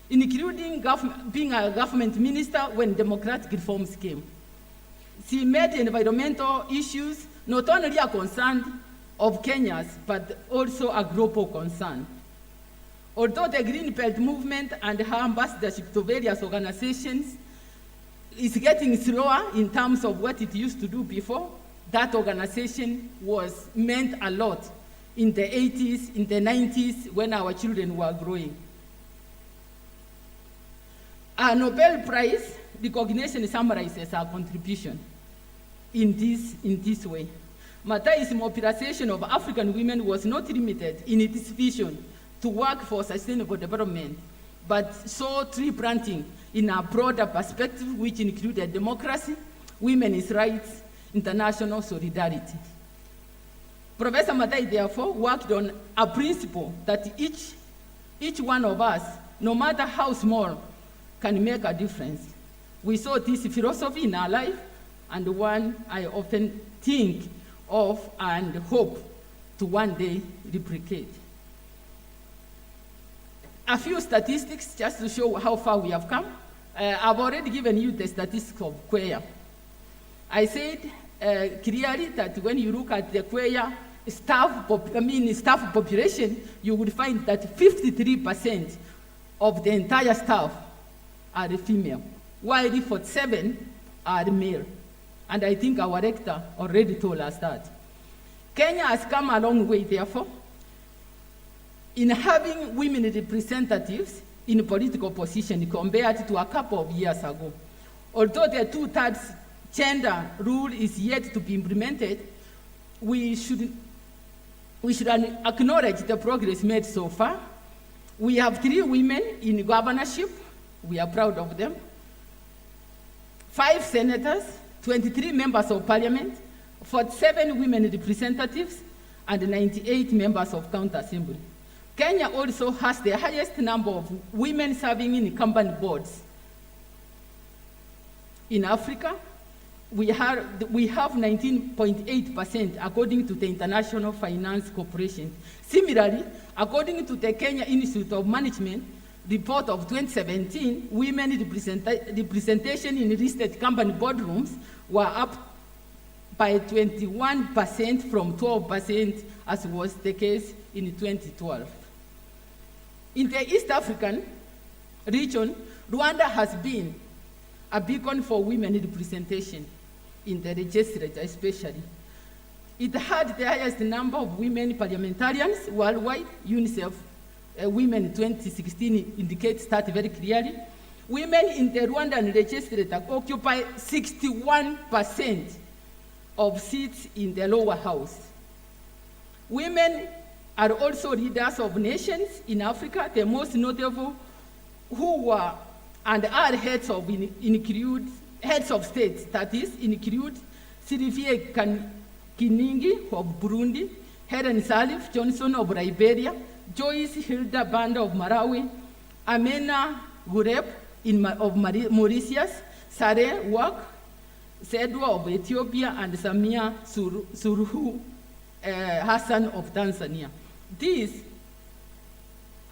including being a government minister when democratic reforms came. She made environmental issues not only a concern of Kenya's, but also a global concern. Although the Green Belt movement and her ambassadorship to various organizations is getting slower in terms of what it used to do before, that organization meant a lot in the 80s, in the 90s, when our children were growing. Our Nobel Prize recognition summarizes our contribution in this way. Matai's mobilization of African women was not limited in its vision to work for sustainable development, but saw tree planting in a broader perspective, which included democracy, women's rights, international solidarity. Professor Matai, therefore, worked on a principle that each one of us, no matter how small, can make a difference. We saw this philosophy in our life, and one I often think of and hope to one day replicate. A few statistics just to show how far we have come. I've already given you the statistics of Queer. I said clearly that when you look at the Queer staff population, you would find that 53% of the entire staff are female, while 47% are male. And I think our rector already told us that. Kenya has come a long way, therefore, in having women representatives in political position compared to a couple of years ago. Although the 2/3 gender rule is yet to be implemented, we should acknowledge the progress made so far. We have 3 women in governorship. We are proud of them. 5 senators, 23 members of parliament, 47 women representatives, and 98 members of county assembly. Kenya also has the highest number of women serving in company boards. In Africa, we have 19.8% according to the International Finance Corporation. Similarly, according to the Kenya Institute of Management report of 2017, women representation in listed company boardrooms were up by 21% from 12% as was the case in 2012. In the East African region, Rwanda has been a beacon for women representation in the legislature especially. It had the highest number of women parliamentarians worldwide. UNICEF Women 2016 indicates that very clearly. Women in the Rwandan legislature occupy 61% of seats in the lower house. Women are also leaders of nations in Africa. The most notable who were and are heads of states, that is, include Sylvie Kiningi of Burundi, Helen Salif Johnson of Liberia, Joyce Hilda Banda of Malawi, Amena Gureb of Mauritius, Sare Wak Sedwa of Ethiopia, and Samia Suruhu Hassan of Tanzania. These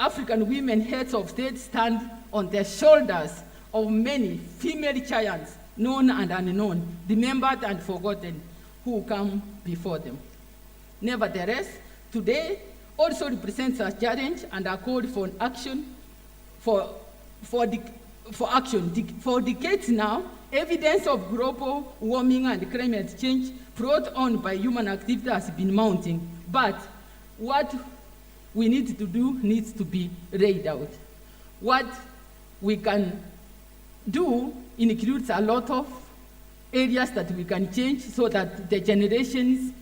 African women heads of state stand on the shoulders of many female giants, known and unknown, remembered and forgotten, who come before them. Nevertheless, today also represents a challenge and a call for action. For decades now, evidence of global warming and climate change brought on by human activity has been mounting, but what we need to do needs to be laid out. What we can do includes a lot of areas that we can change so that the generations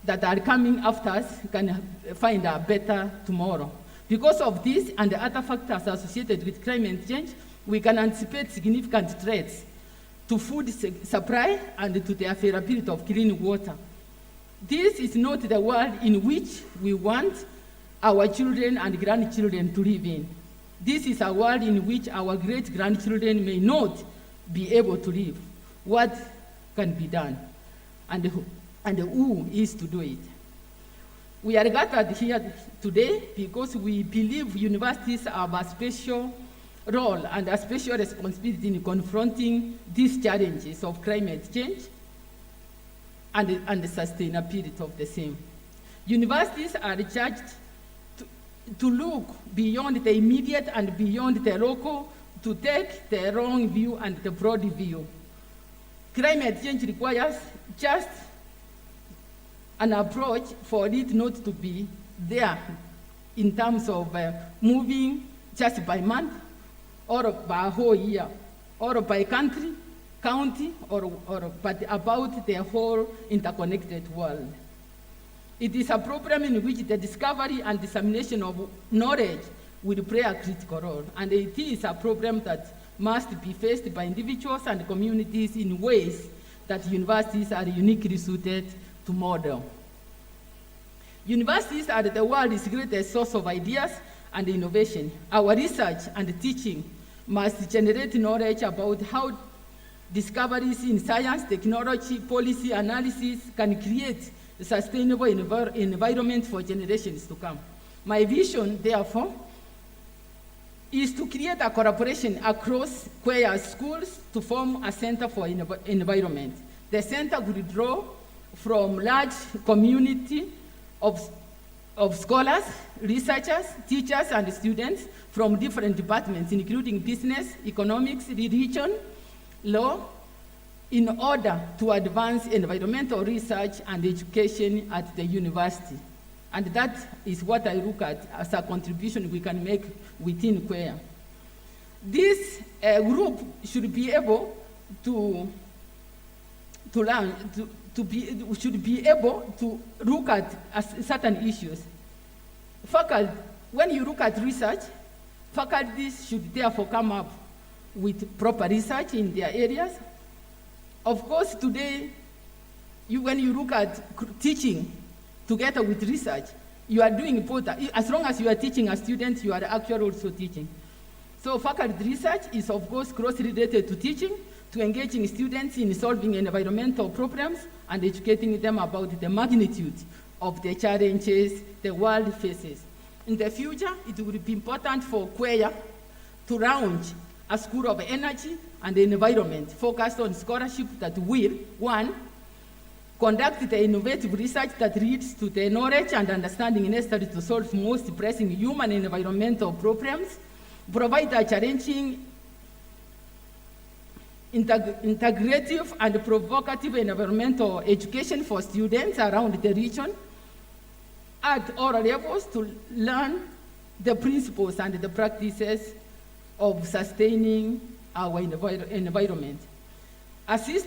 that are coming after us can find a better tomorrow. Because of this and the other factors associated with climate change, we can anticipate significant threats to food supply and to the availability of clean water. This is not the world in which we want our children and grandchildren to live in. This is a world in which our great-grandchildren may not be able to live. What can be done? And who is to do it? We are gathered here today because we believe universities have a special role and a special responsibility in confronting these challenges of climate change and the sustainability of the same. Universities are charged to look beyond the immediate and beyond the local, to take the long view and the broad view. Climate change requires just an approach for it not to be there in terms of moving just by month or by a whole year or by country, county, but about the whole interconnected world. It is a problem in which the discovery and dissemination of knowledge will play a critical role, and it is a problem that must be faced by individuals and communities in ways that universities are uniquely suited to model. Universities are the world's greatest source of ideas and innovation. Our research and teaching must generate knowledge about how discoveries in science, technology, policy, analysis can create a sustainable environment for generations to come. My vision, therefore, is to create a collaboration across Kwea schools to form a center for environment. The center will draw from large community of scholars, researchers, teachers, and students from different departments, including business, economics, religion, law, in order to advance environmental research and education at the university. And that is what I look at as a contribution we can make within Kwea. This group should be able to learn, should be able to look at certain issues. Faculty, when you look at research, faculties should therefore come up with proper research in their areas. Of course, today, when you look at teaching together with research, you are doing both. As long as you are teaching a student, you are actually also teaching. So faculty research is, of course, closely related to teaching, to engaging students in solving environmental problems and educating them about the magnitude of the challenges the world faces. In the future, it will be important for Kwea to launch a school of energy and environment focused on scholarship that will, one, conduct the innovative research that leads to the knowledge and understanding necessary to solve most pressing human and environmental problems, provide a challenging, integrative, and provocative environmental education for students around the region at all levels to learn the principles and the practices of sustaining our environment. Assist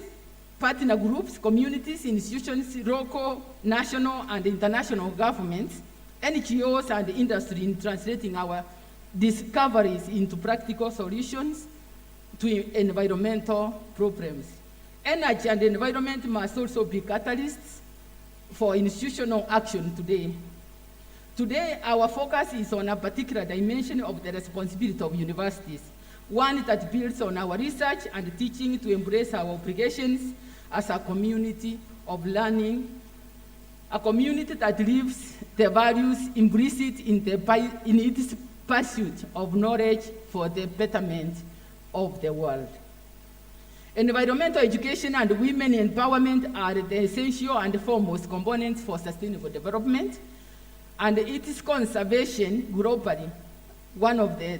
partner groups, communities, institutions, local, national, and international governments, NGOs, and industry in translating our discoveries into practical solutions to environmental problems. Energy and environment must also be catalysts for institutional action today. Today, our focus is on a particular dimension of the responsibility of universities, one that builds on our research and teaching to embrace our obligations as a community of learning, a community that lives the values implicit in its pursuit of knowledge for the betterment of the world. Environmental education and women empowerment are the essential and foremost components for sustainable development, and its conservation globally. One of the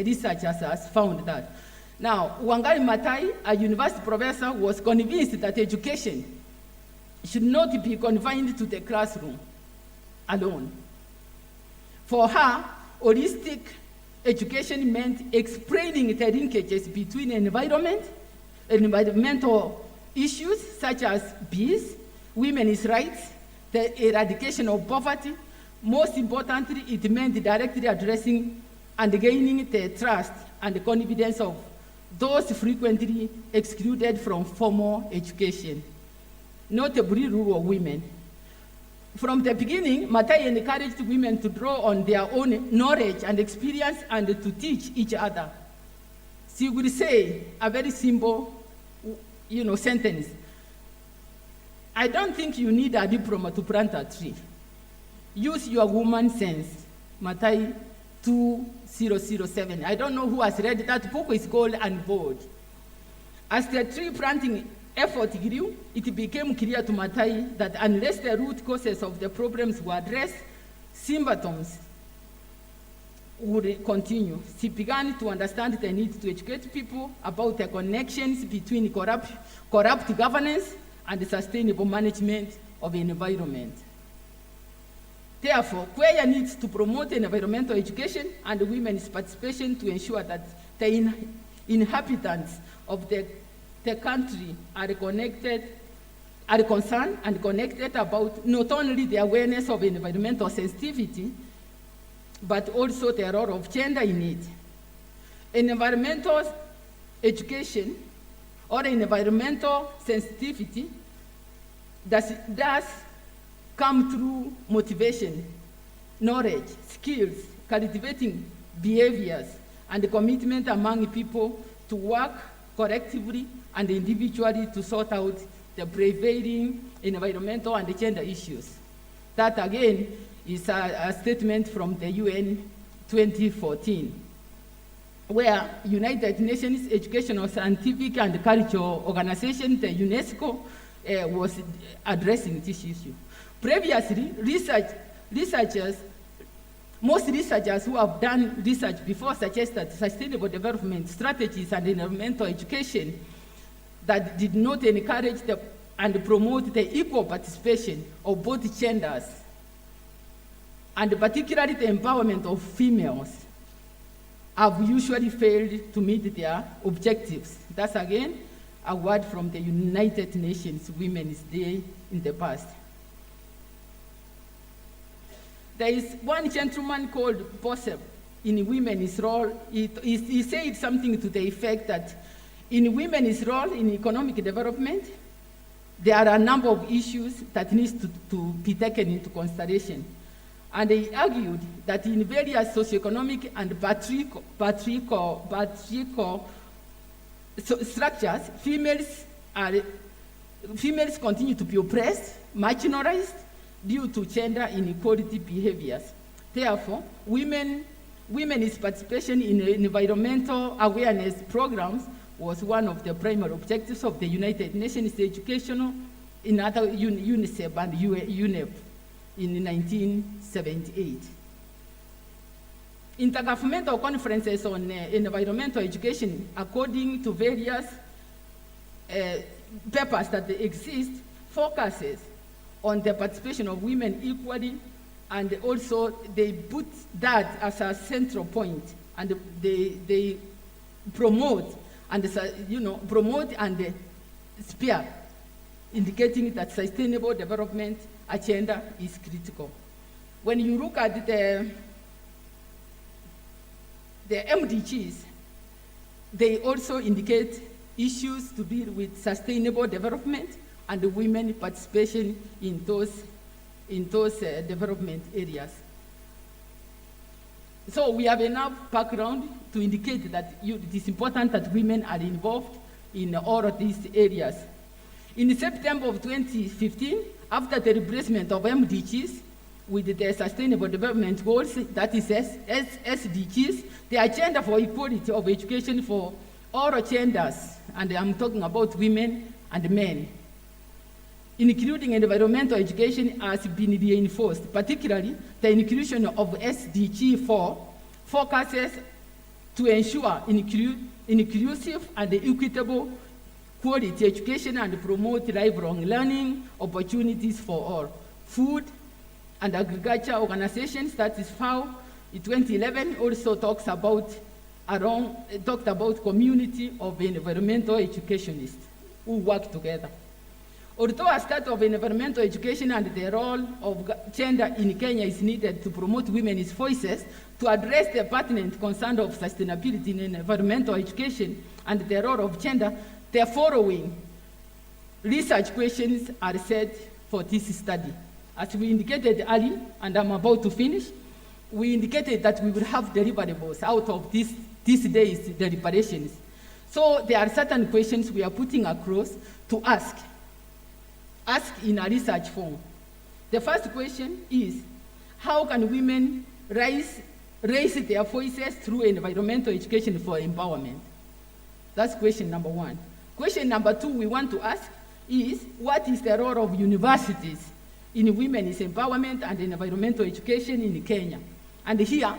researchers has found that. Now, Wangari Maathai, a university professor, was convinced that education should not be confined to the classroom alone. For her, holistic education meant explaining the linkages between environmental issues such as peace, women's rights, the eradication of poverty, Most importantly, it meant directly addressing and gaining the trust and confidence of those frequently excluded from formal education, notably rural women. From the beginning, Matai encouraged women to draw on their own knowledge and experience and to teach each other. She would say a very simple, sentence. I don't think you need a diploma to plant a tree. Use your woman sense. Matai 2007. I don't know who has read that book. It's called Unboard. As the tree planting effort grew, it became clear to Matai that unless the root causes of the problems were addressed, symptoms would continue. She began to understand the need to educate people about the connections between corrupt governance and sustainable management of the environment. Therefore, Kweya needs to promote environmental education and women's participation to ensure that the inhabitants of the country are concerned and connected about not only the awareness of environmental sensitivity, but also the role of gender in it. Environmental education or environmental sensitivity does come through motivation, knowledge, skills, cultivating behaviors, and commitment among people to work collectively and individually to sort out the prevailing environmental and gender issues. That again is a statement from the UN 2014, where United Nations Educational, Scientific and Cultural Organization, the UNESCO, was addressing this issue. Previously, most researchers who have done research before suggested sustainable development strategies and environmental education that did not encourage and promote the equal participation of both genders, and particularly the empowerment of females, have usually failed to meet their objectives. That's again a word from the United Nations Women's Day in the past. There is one gentleman called Bosep in women's role. He said something to the effect that in women's role in economic development, there are a number of issues that need to be taken into consideration. And he argued that in various socioeconomic and patriarchal structures, females continue to be oppressed, marginalized, due to gender inequality behaviors. Therefore, women's participation in environmental awareness programs was one of the primary objectives of the United Nations Educational, in other UNICEF and UNEP in 1978. Intergovernmental conferences on environmental education, according to various papers that exist, focuses on the participation of women equally, and also they put that as a central point, and they promote and spear, indicating that sustainable development agenda is critical. When you look at the MDGs, they also indicate issues to deal with sustainable development and women participation in those development areas. So we have enough background to indicate that it is important that women are involved in all of these areas. In September of 2015, after the replacement of MDGs with the Sustainable Development Goals, that is SDGs, the agenda for equality of education for all genders, and I'm talking about women and men, including environmental education, has been reinforced. Particularly, the inclusion of SDG 4 focuses to ensure inclusive and equitable quality education and promote lifelong learning opportunities for all. Food and agriculture organizations, that is FAO, in 2011 also talked about community of environmental educationists who work together. Although a study of environmental education and the role of gender in Kenya is needed to promote women's voices, to address the pertinent concern of sustainability in environmental education and the role of gender, the following research questions are set for this study. As we indicated earlier, and I'm about to finish, we indicated that we will have deliverables out of this day's deliberations. So there are certain questions we are putting across to ask in a research form. The first question is, how can women raise their voices through environmental education for empowerment? That's question number one. Question number two we want to ask is, what is the role of universities in women's empowerment and environmental education in Kenya? And here,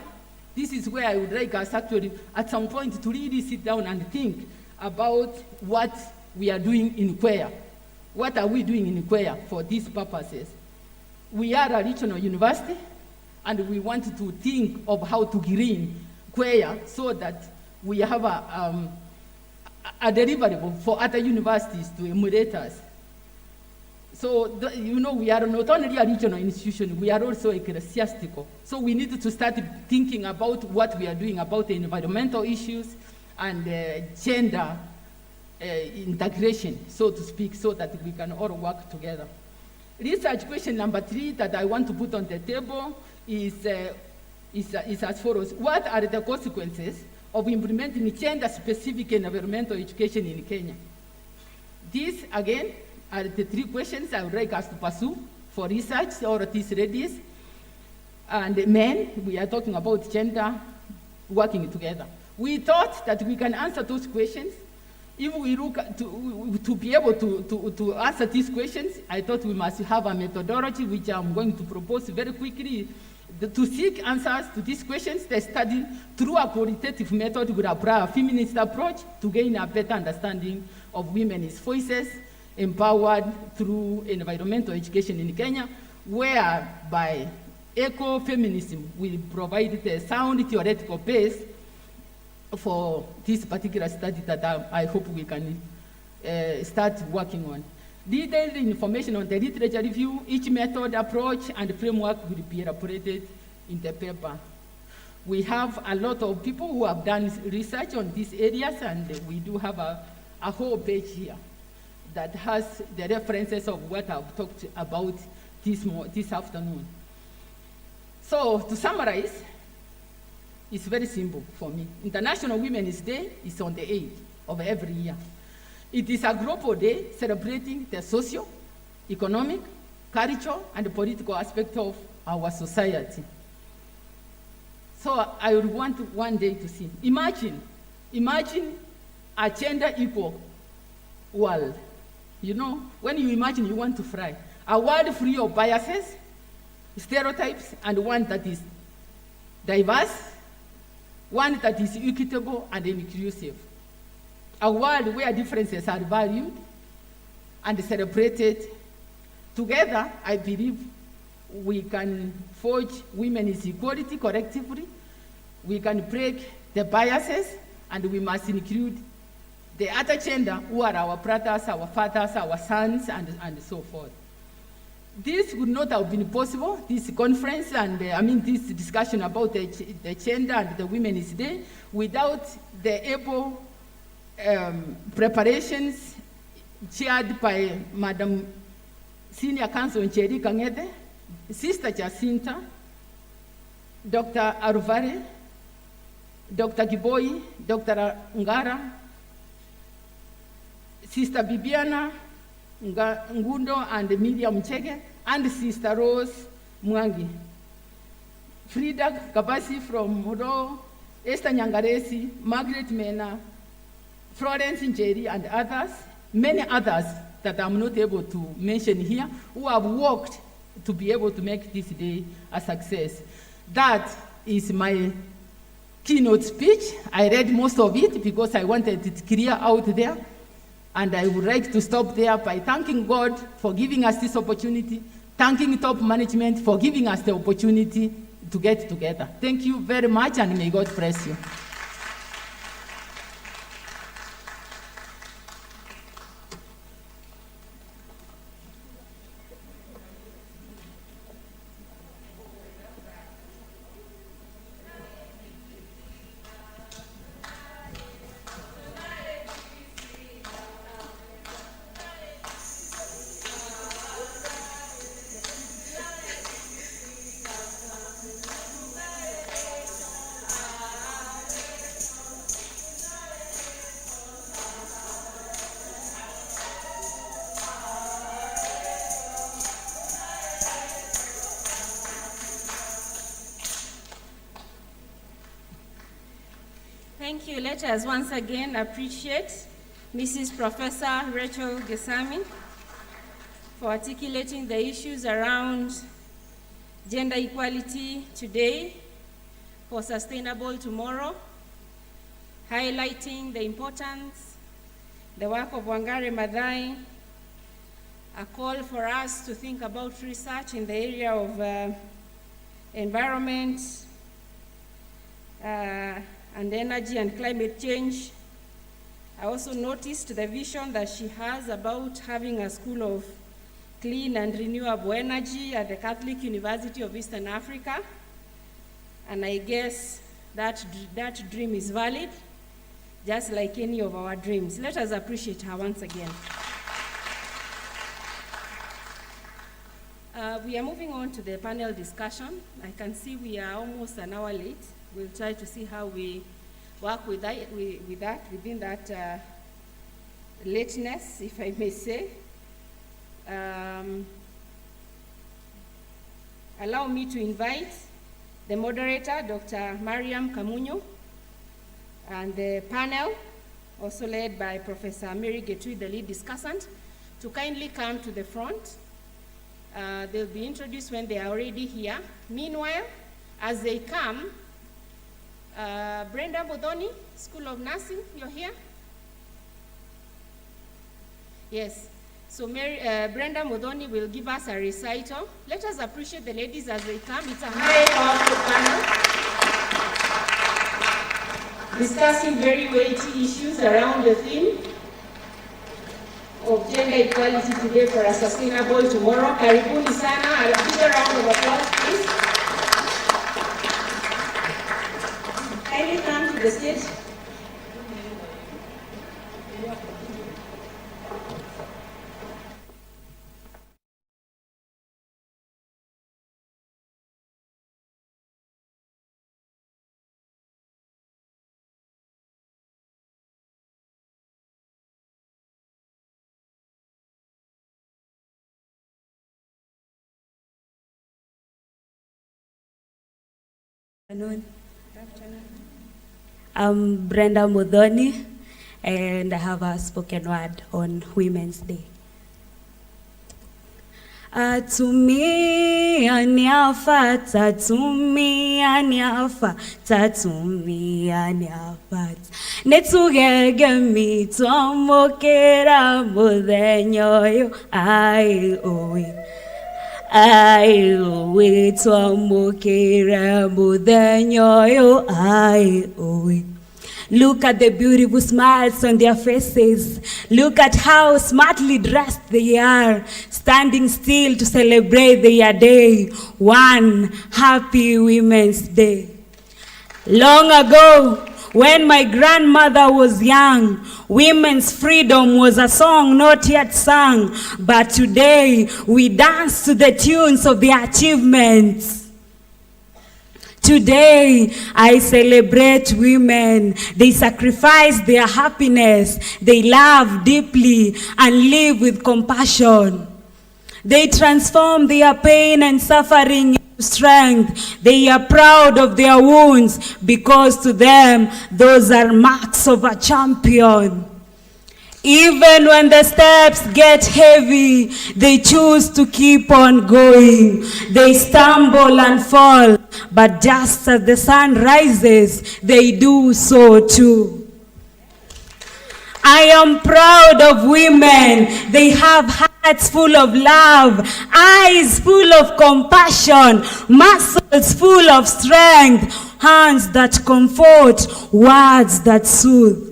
this is where I would like us actually at some point to really sit down and think about what we are doing in Kwea. What are we doing in Kwea for these purposes? We are a regional university, and we want to think of how to green Kwea so that we have a deliverable for other universities to emulate us. So, we are not only a regional institution, we are also ecclesiastical. So we need to start thinking about what we are doing about the environmental issues and gender integration, so to speak, so that we can all work together. Research question number 3 that I want to put on the table is as follows. What are the consequences of implementing gender-specific environmental education in Kenya? These, again, are the 3 questions I would like us to pursue for research or these ladies. And men, we are talking about gender working together. We thought that we can answer those questions. If we look to be able to answer these questions, I thought we must have a methodology, which I'm going to propose very quickly. To seek answers to these questions, the study through a qualitative method would apply a feminist approach to gain a better understanding of women's voices empowered through environmental education in Kenya, whereby ecofeminism will provide the sound theoretical base for this particular study that I hope we can start working on. Detailed information on the literature review, each method, approach, and framework will be elaborated in the paper. We have a lot of people who have done research on these areas, and we do have a whole page here that has the references of what I've talked about this afternoon. So to summarize, it's very simple for me. International Women's Day is on the 8th of every year. It is a global day celebrating the social, economic, cultural, and political aspect of our society. So I would want one day to see. Imagine a gender equal world. You know, when you imagine, you want to fly. A world free of biases, stereotypes, and one that is diverse, one that is equitable and inclusive. A world where differences are valued and celebrated. Together, I believe we can forge women's equality collectively. We can break the biases, and we must include the other gender who are our brothers, our fathers, our sons, and so forth. This would not have been possible, this conference, and this discussion about the gender and the Women's Day, without the able preparations chaired by Madam Senior Counsel Njeri Kangede, Sister Jacinta, Dr. Aruvare, Dr. Giboi, Dr. Ngara, Sister Bibiana Ngundo and Miriam Chege, and Sister Rose Mwangi. Frida Kabasi from Muro, Esther Nyangaresi, Margaret Mena, Florence Njeri, and others, many others that I'm not able to mention here, who have worked to be able to make this day a success. That is my keynote speech. I read most of it because I wanted it clear out there. And I would like to stop there by thanking God for giving us this opportunity, thanking top management for giving us the opportunity to get together. Thank you very much, and may God bless you. you. Let us once again appreciate Mrs. Professor Rachel Gisami for articulating the issues around gender equality today for sustainable tomorrow, highlighting the importance, the work of Wangari Maathai, a call for us to think about research in the area of environment and energy and climate change. I also noticed the vision that she has about having a school of clean and renewable energy at the Catholic University of Eastern Africa. And I guess that dream is valid, just like any of our dreams. Let us appreciate her once again. We are moving on to the panel discussion. I can see we are almost an hour late. We'll try to see how we work with that within that lateness, if I may say. Allow me to invite the moderator, Dr. Mariam Kamunyo, and the panel, also led by Professor Mary Getui, the lead discussant, to kindly come to the front. They'll be introduced when they are already here. Meanwhile, as they come, Brenda Modoni, School of Nursing, you're here? Yes. So Brenda Modoni will give us a recital. Let us appreciate the ladies as they come. It's a very powerful panel discussing very weighty issues around the theme of gender equality today for a sustainable tomorrow. Karibuni sana. A big round of applause, please. Kindly come to the stage. Good afternoon. I'm Brenda Modoni, and I have a spoken word on Women's Day. Tatumia niafa, netugege tomokera mudenyoyo ai oe. I wait to Look at the beautiful smiles on their faces. Look at how smartly dressed they are, standing still to celebrate their day. One happy Women's Day. Long ago, when my grandmother was young, women's freedom was a song not yet sung, but today we dance to the tunes of their achievements. Today, I celebrate women. They sacrifice their happiness, they love deeply and live with compassion. They transform their pain and suffering into strength. They are proud of their wounds because to them, those are marks of a champion. Even when the steps get heavy, they choose to keep on going. They stumble and fall, but just as the sun rises, they do so too. I am proud of women. They have hearts full of love, eyes full of compassion, muscles full of strength, hands that comfort, words that soothe.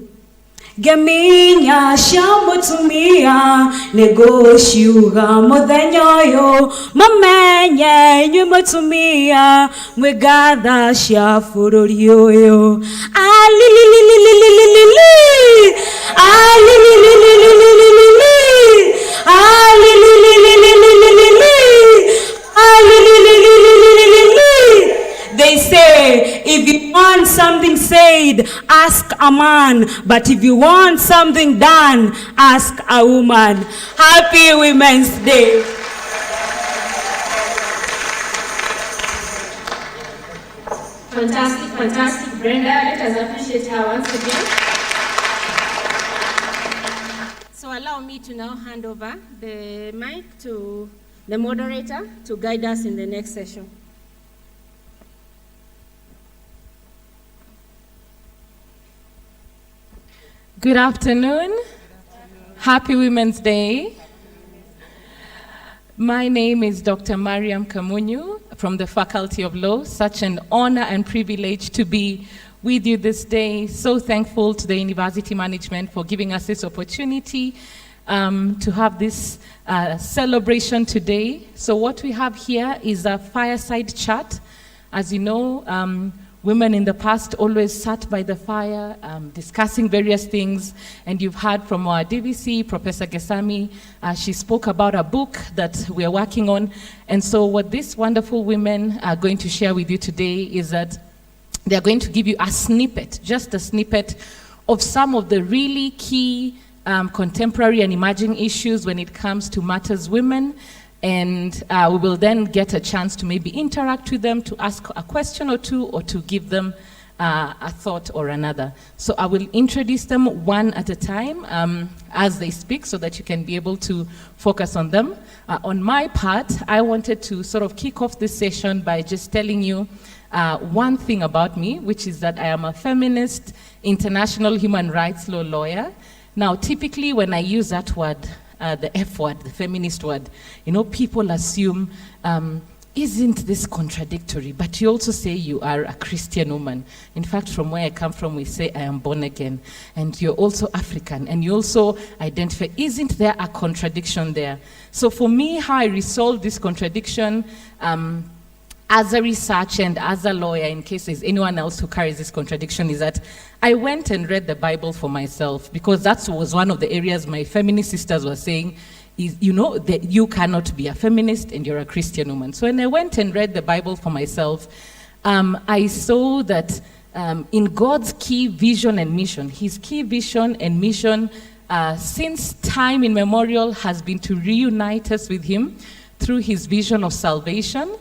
Geminya shamutumia negoshiuga modhenyoyo mamenye nyumutumia mwegatha shafurorioyo alilililililili alilililililili alilililililili alilililililili. They say, if you want something said, ask a man. But if you want something done, ask a woman. Happy Women's Day. Fantastic, fantastic. Brenda, let us appreciate her once again. So allow me to now hand over the mic to the moderator to guide us in the next session. Good afternoon. Happy Women's Day. My name is Dr. Mariam Kamunyu from the Faculty of Law. Such an honor and privilege to be with you this day. So thankful to the university management for giving us this opportunity to have this celebration today. So what we have here is a fireside chat. As you know, women in the past always sat by the fire, discussing various things, and you've heard from our DVC, Professor Gisami. She spoke about a book that we are working on, and so what these wonderful women are going to share with you today is that they're going to give you a snippet, just a snippet of some of the really key contemporary and emerging issues when it comes to matters women. And we will then get a chance to maybe interact with them, to ask a question or two, or to give them a thought or another. So I will introduce them one at a time as they speak so that you can be able to focus on them. On my part, I wanted to sort of kick off this session by just telling you one thing about me, which is that I am a feminist, international human rights law lawyer. Now, typically when I use that word, the F word, the feminist word, you know, people assume, isn't this contradictory? But you also say you are a Christian woman. In fact, from where I come from, we say I am born again. And you're also African, and you also identify. Isn't there a contradiction there? So for me, how I resolve this contradiction, as a researcher and as a lawyer, in case there's anyone else who carries this contradiction, is that I went and read the Bible for myself, because that was one of the areas my feminist sisters were saying, is, you know, that you cannot be a feminist and you're a Christian woman. So when I went and read the Bible for myself, I saw that in God's key vision and mission, his key vision and mission since time immemorial has been to reunite us with him through his vision of salvation.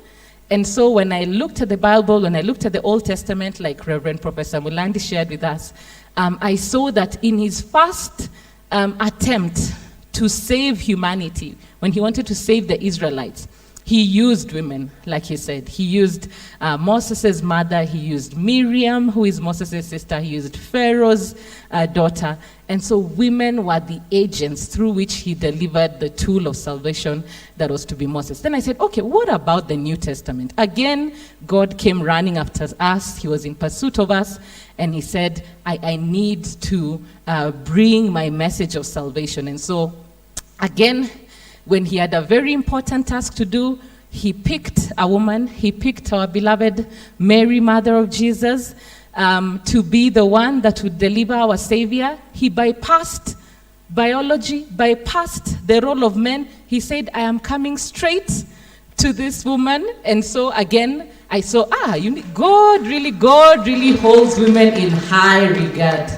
And so when I looked at the Bible, when I looked at the Old Testament, like Reverend Professor Mulandi shared with us, I saw that in his first attempt to save humanity, when he wanted to save the Israelites, he used women, like he said. He used Moses' mother, he used Miriam, who is Moses' sister, he used Pharaoh's daughter. And so women were the agents through which he delivered the tool of salvation that was to be Moses. Then I said, okay, what about the New Testament? Again, God came running after us. He was in pursuit of us. And he said, I need to bring my message of salvation. And so, again, when he had a very important task to do, he picked a woman. He picked our beloved Mary, Mother of Jesus, to be the one that would deliver our Savior. He bypassed biology, bypassed the role of men. He said, I am coming straight to this woman. And so again, I saw, God really holds women in high regard.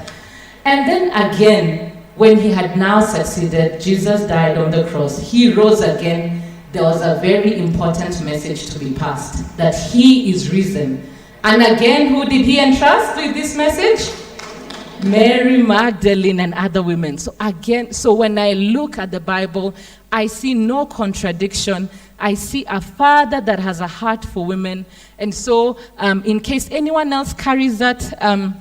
And then again, when he had now succeeded, Jesus died on the cross, he rose again. There was a very important message to be passed, that he is risen. And again, who did he entrust with this message? Mary Magdalene and other women. So when I look at the Bible, I see no contradiction. I see a father that has a heart for women. And so in case anyone else carries that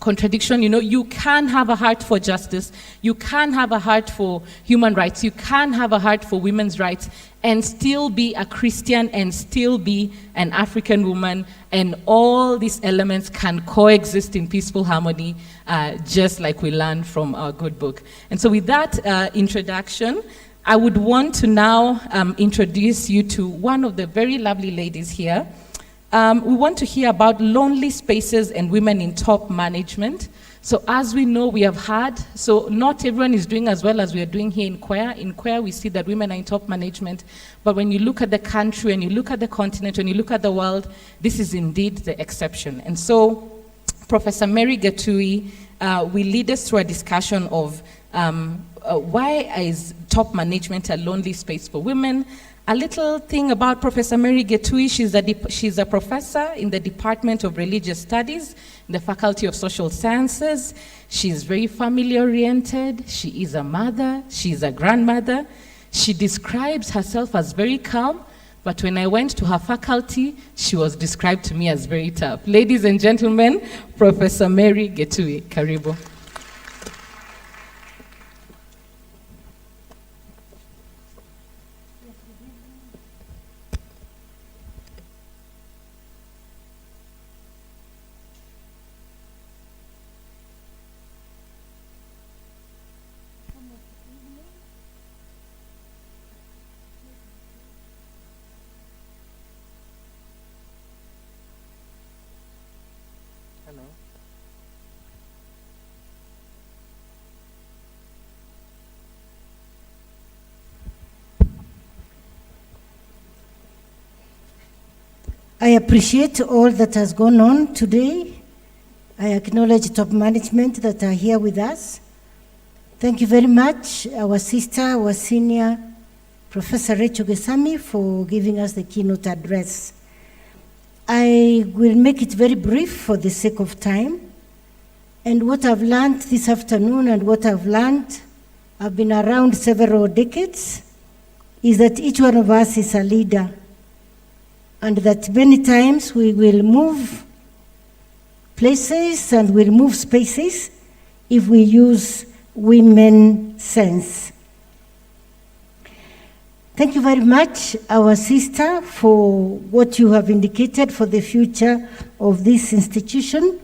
contradiction, you know, you can have a heart for justice, you can have a heart for human rights, you can have a heart for women's rights, and still be a Christian and still be an African woman, and all these elements can coexist in peaceful harmony, just like we learned from our good book. And so with that introduction, I would want to now introduce you to one of the very lovely ladies here. We want to hear about lonely spaces and women in top management. So as we know, we have had, so not everyone is doing as well as we are doing here in Queer. In Queer, we see that women are in top management. But when you look at the country, and you look at the continent, when you look at the world, this is indeed the exception. And so Professor Mary Gatui will lead us through a discussion of why is top top management, a lonely space for women. A little thing about Professor Mary Getui, she's a professor in the Department of Religious Studies, in the Faculty of Social Sciences. She's very family-oriented. She is a mother. She's a grandmother. She describes herself as very calm, but when I went to her faculty, she was described to me as very tough. Ladies and gentlemen, Professor Mary Getui, karibu. I appreciate all that has gone on today. I acknowledge top management that are here with us. Thank you very much, our sister, our senior, Professor Rachel Gisami, for giving us the keynote address. I will make it very brief for the sake of time. And what I've learned this afternoon and what I've learned, I've been around several decades, is that each one of us is a leader. And that many times we will move places and we'll move spaces if we use women sense. Thank you very much, our sister, for what you have indicated for the future of this institution,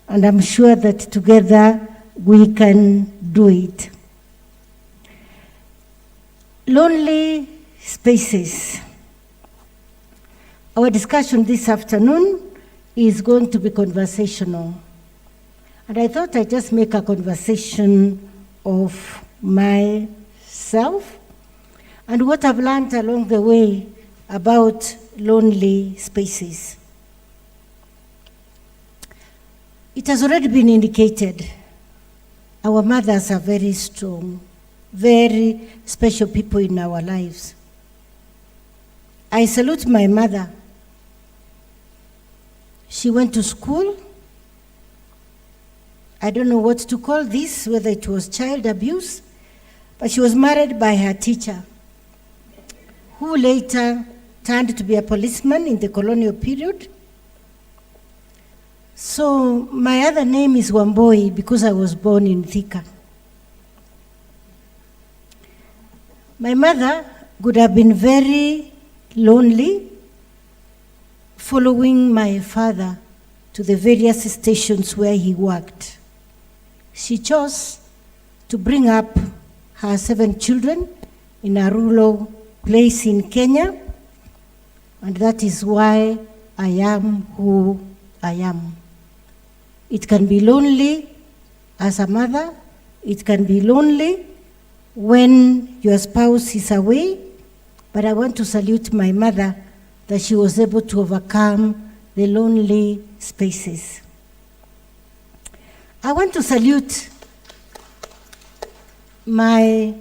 and I'm sure that together we can do it. Lonely spaces. Our discussion this afternoon is going to be conversational. And I thought I'd just make a conversation of myself and what I've learned along the way about lonely spaces. It has already been indicated, our mothers are very strong, very special people in our lives. I salute my mother. She went to school. I don't know what to call this, whether it was child abuse, but she was married by her teacher, who later turned to be a policeman in the colonial period. So my other name is Wamboi because I was born in Thika. My mother would have been very lonely following my father to the various stations where he worked. She chose to bring up her 7 children in a rural place in Kenya, and that is why I am who I am. It can be lonely as a mother. It can be lonely when your spouse is away, but I want to salute my mother that she was able to overcome the lonely spaces. I want to salute my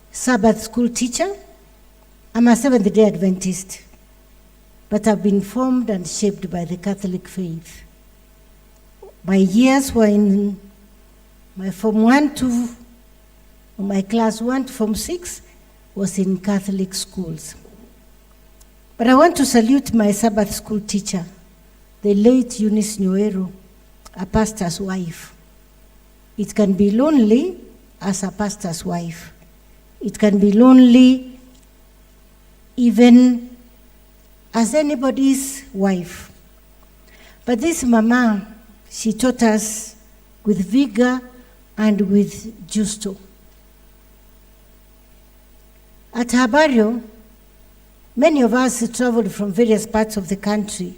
Sabbath school teacher. I'm a Seventh-day Adventist, but I've been formed and shaped by the Catholic faith. My years were in my Form 1 to my class 1 to Form 6 was in Catholic schools. But I want to salute my Sabbath school teacher, the late Eunice Nyoero, a pastor's wife. It can be lonely as a pastor's wife. It can be lonely even as anybody's wife. But this mama, she taught us with vigor and with gusto. At her burial, many of us traveled from various parts of the country,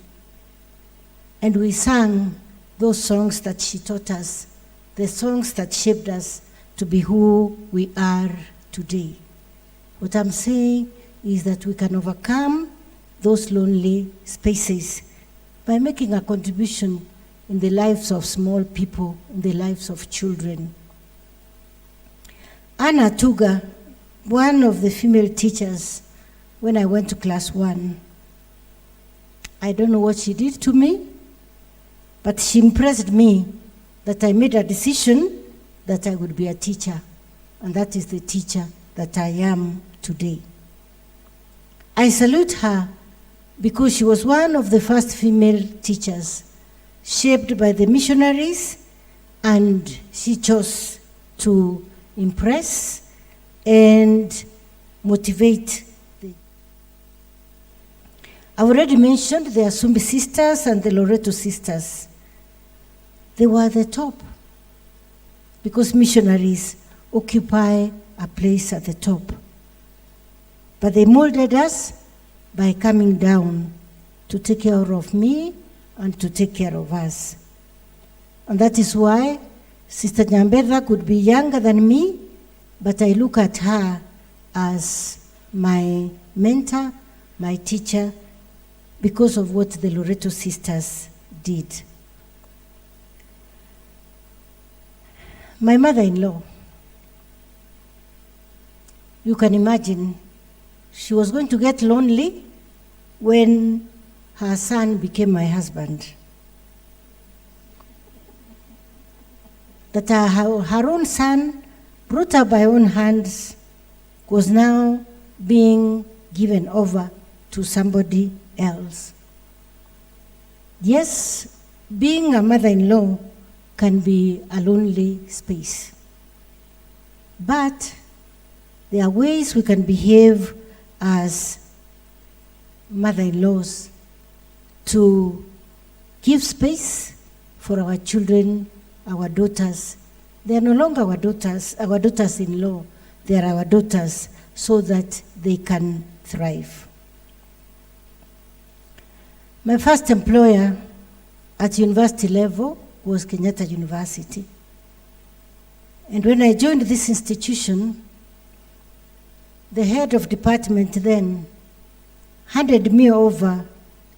and we sang those songs that she taught us, the songs that shaped us to be who we are today. What I'm saying is that we can overcome those lonely spaces by making a contribution in the lives of small people, in the lives of children. Anna Tuga one of the female teachers when I went to class 1. I don't know what she did to me, but she impressed me that I made a decision that I would be a teacher, and that is the teacher that I am today. I salute her because she was one of the first female teachers shaped by the missionaries, and she chose to impress and motivate. I already mentioned the Asumbi sisters and the Loreto sisters. They were at the top because missionaries occupy a place at the top. But they molded us by coming down to take care of me and to take care of us. And that is why Sister Nyambedha could be younger than me, but I look at her as my mentor, my teacher, because of what the Loreto sisters did. My mother-in-law, you can imagine, she was going to get lonely when her son became my husband. That her own son, brought up by her own hands, was now being given over to somebody else. Yes, being a mother-in-law can be a lonely space. But there are ways we can behave as mother-in-laws to give space for our children, our daughters. They are no longer our daughters-in-law. They are our daughters so that they can thrive. My first employer at university level was Kenyatta University. And when I joined this institution, the head of department then handed me over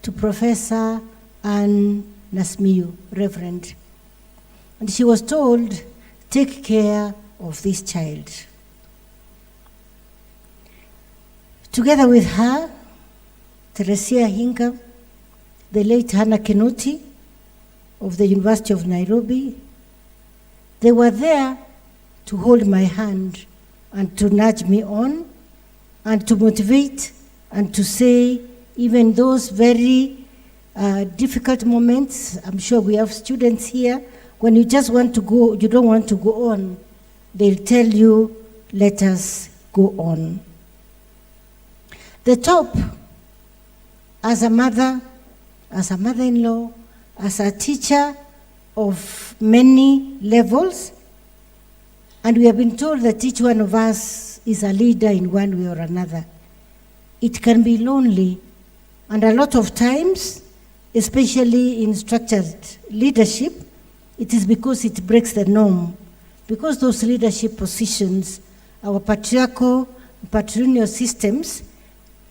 to Professor Ann Nasmiu, Reverend. And she was told, take care of this child. Together with her, Teresa Hinga, the late Hannah Kinoti of the University of Nairobi, they were there to hold my hand and to nudge me on and to motivate and to say, even those very difficult moments, I'm sure we have students here, when you just want to go, you don't want to go on, they'll tell you, let us go on. The top, as a mother, as a mother-in-law, as a teacher of many levels, and we have been told that each one of us is a leader in one way or another. It can be lonely, and a lot of times, especially in structured leadership, it is because it breaks the norm. Because those leadership positions, our patriarchal, patrilineal systems,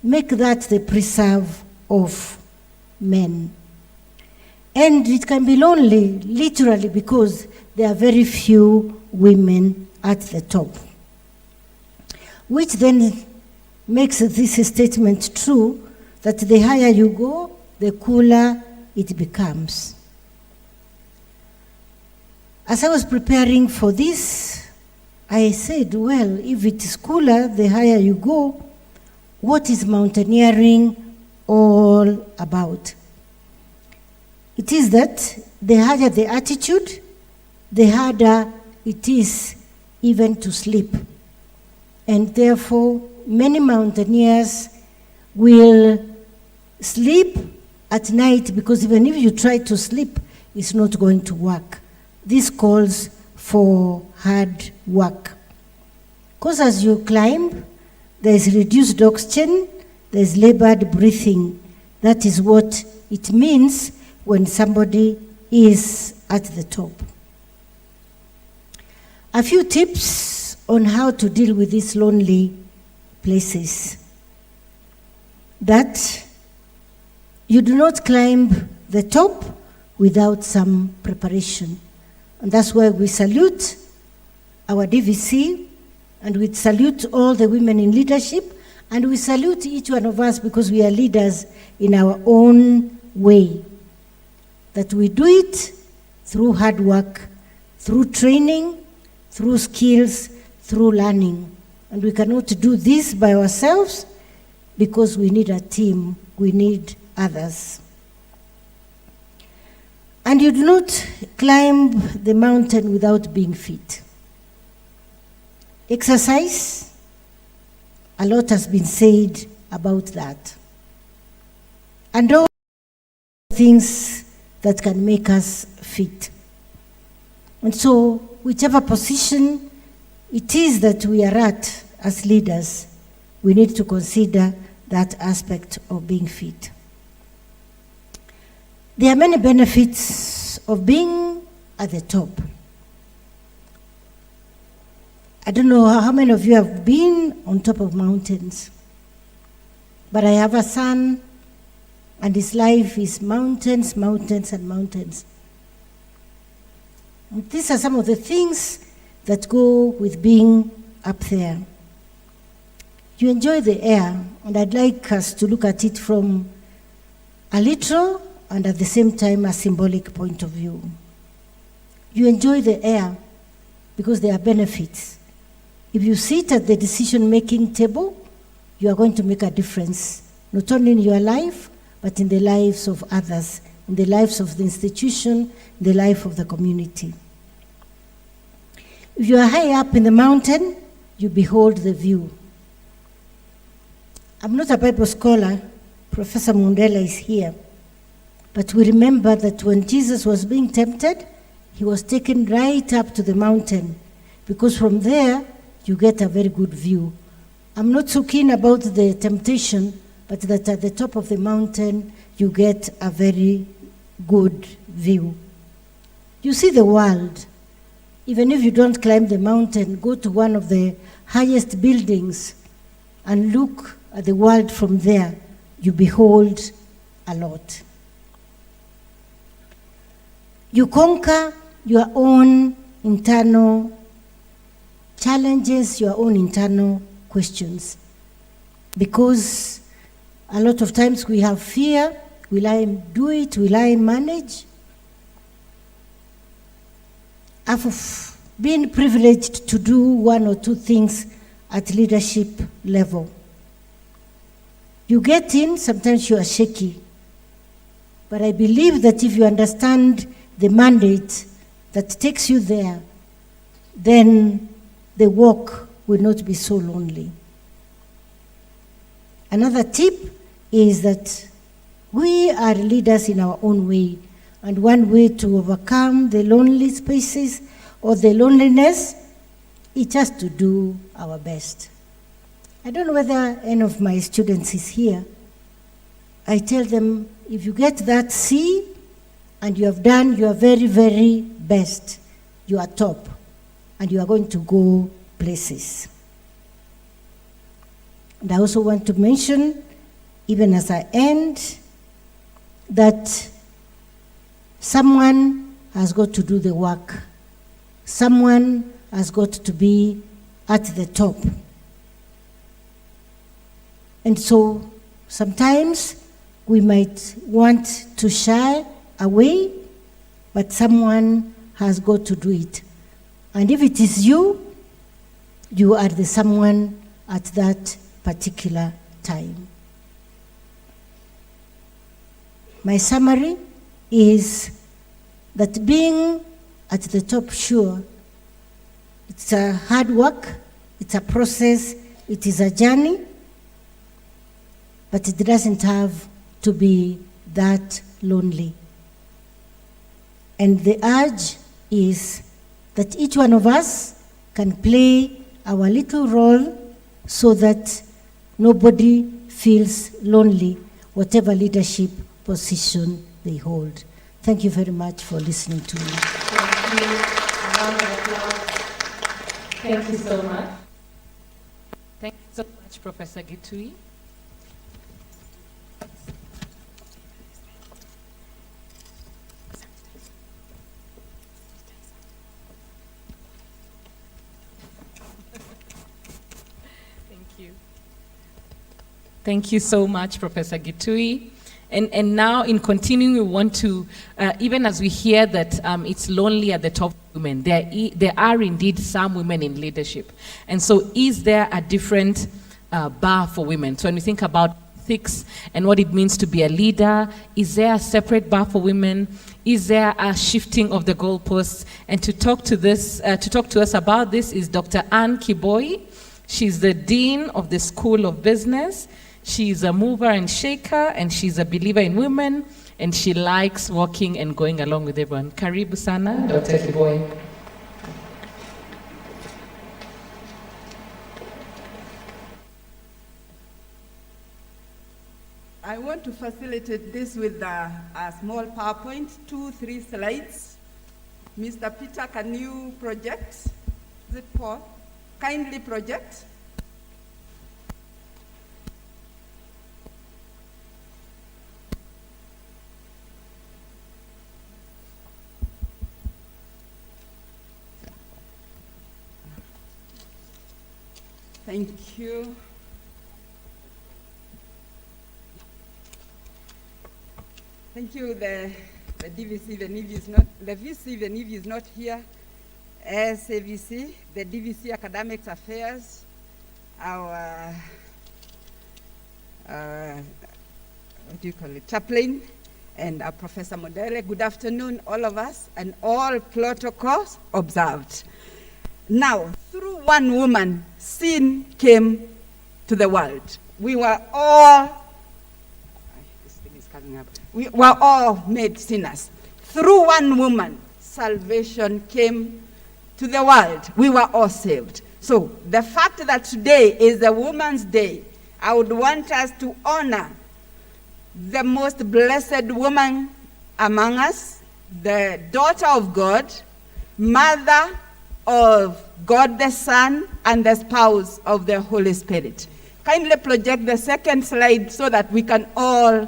make that the preserve of men. And it can be lonely, literally, because there are very few women at the top. Which then makes this statement true, that the higher you go, the cooler it becomes. As I was preparing for this, I said, well, if it is cooler, the higher you go, what is mountaineering all about? It is that the higher the altitude, the harder it is even to sleep. And therefore, many mountaineers will sleep at night because even if you try to sleep, it's not going to work. This calls for hard work. Because as you climb, there is reduced oxygen, there is labored breathing. That is what it means when somebody is at the top. A few tips on how to deal with these lonely places. That you do not climb the top without some preparation. And that's why we salute our DVC And we salute all the women in leadership, and we salute each one of us because we are leaders in our own way. That we do it through hard work, through training, through skills, through learning. And we cannot do this by ourselves because we need a team, we need others. And you do not climb the mountain without being fit. Exercise, a lot has been said about that. And all things that can make us fit. And so, whichever position it is that we are at as leaders, we need to consider that aspect of being fit. There are many benefits of being at the top. I don't know how many of you have been on top of mountains, but I have a son, and his life is mountains, mountains, and mountains. And these are some of the things that go with being up there. You enjoy the air, and I'd like us to look at it from a literal and at the same time a symbolic point of view. You enjoy the air because there are benefits. If you sit at the decision-making table, you are going to make a difference, not only in your life, but in the lives of others, in the lives of the institution, in the life of the community. If you are high up in the mountain, you behold the view. I'm not a Bible scholar, Professor Mundela is here, but we remember that when Jesus was being tempted, he was taken right up to the mountain, because from there, you get a very good view. I'm not so keen about the temptation, but that at the top of the mountain, you get a very good view. You see the world. Even if you don't climb the mountain, go to one of the highest buildings and look at the world from there. You behold a lot. You conquer your own internal challenges, your own internal questions. Because a lot of times we have fear. Will I do it? Will I manage? I've been privileged to do one or two things at leadership level. You get in, sometimes you are shaky. But I believe that if you understand the mandate that takes you there, then the walk will not be so lonely. Another tip is that we are leaders in our own way, and one way to overcome the lonely spaces or the loneliness is just to do our best. I don't know whether any of my students is here. I tell them, if you get that C and you have done your very, very best, you are top, and you are going to go places. And I also want to mention, even as I end, that someone has got to do the work. Someone has got to be at the top. And so sometimes we might want to shy away, but someone has got to do it. And if it is you, you are the someone at that particular time. My summary is that being at the top, sure, it's a hard work, it's a process, it is a journey, but it doesn't have to be that lonely. And the urge is that each one of us can play our little role so that nobody feels lonely, whatever leadership position they hold. Thank you very much for listening to me. Thank you. Thank you so much. Thank you so much, Professor Gitui. Thank you so much, Professor Gitui. And now, in continuing, we want to, even as we hear that it's lonely at the top of women, there are indeed some women in leadership. And so is there a different bar for women? So when we think about ethics and what it means to be a leader, is there a separate bar for women? Is there a shifting of the goalposts? And to talk to us about this is Dr. Anne Kiboi. She's the Dean of the School of Business. She's a mover and shaker, and she's a believer in women, and she likes walking and going along with everyone. Karibu sana, Dr. Kiboi. I want to facilitate this with a small PowerPoint, 2-3 slides. Mr. Peter, can you project? Is it Paul? Kindly project. Thank you. Thank you. The DVC, even if he's not, the VC, even if he's not here, SAVC, the DVC Academic Affairs, our what do you call it, chaplain, and our Professor Modele. Good afternoon, all of us, and all protocols observed. Now, through one woman, sin came to the world. We were all, this thing is coming up. We were all made sinners. Through one woman, salvation came to the world. We were all saved. So the fact that today is a Women's Day, I would want us to honor the most blessed woman among us, the daughter of God, mother of God the Son, and the spouse of the Holy Spirit. Kindly project the second slide so that we can all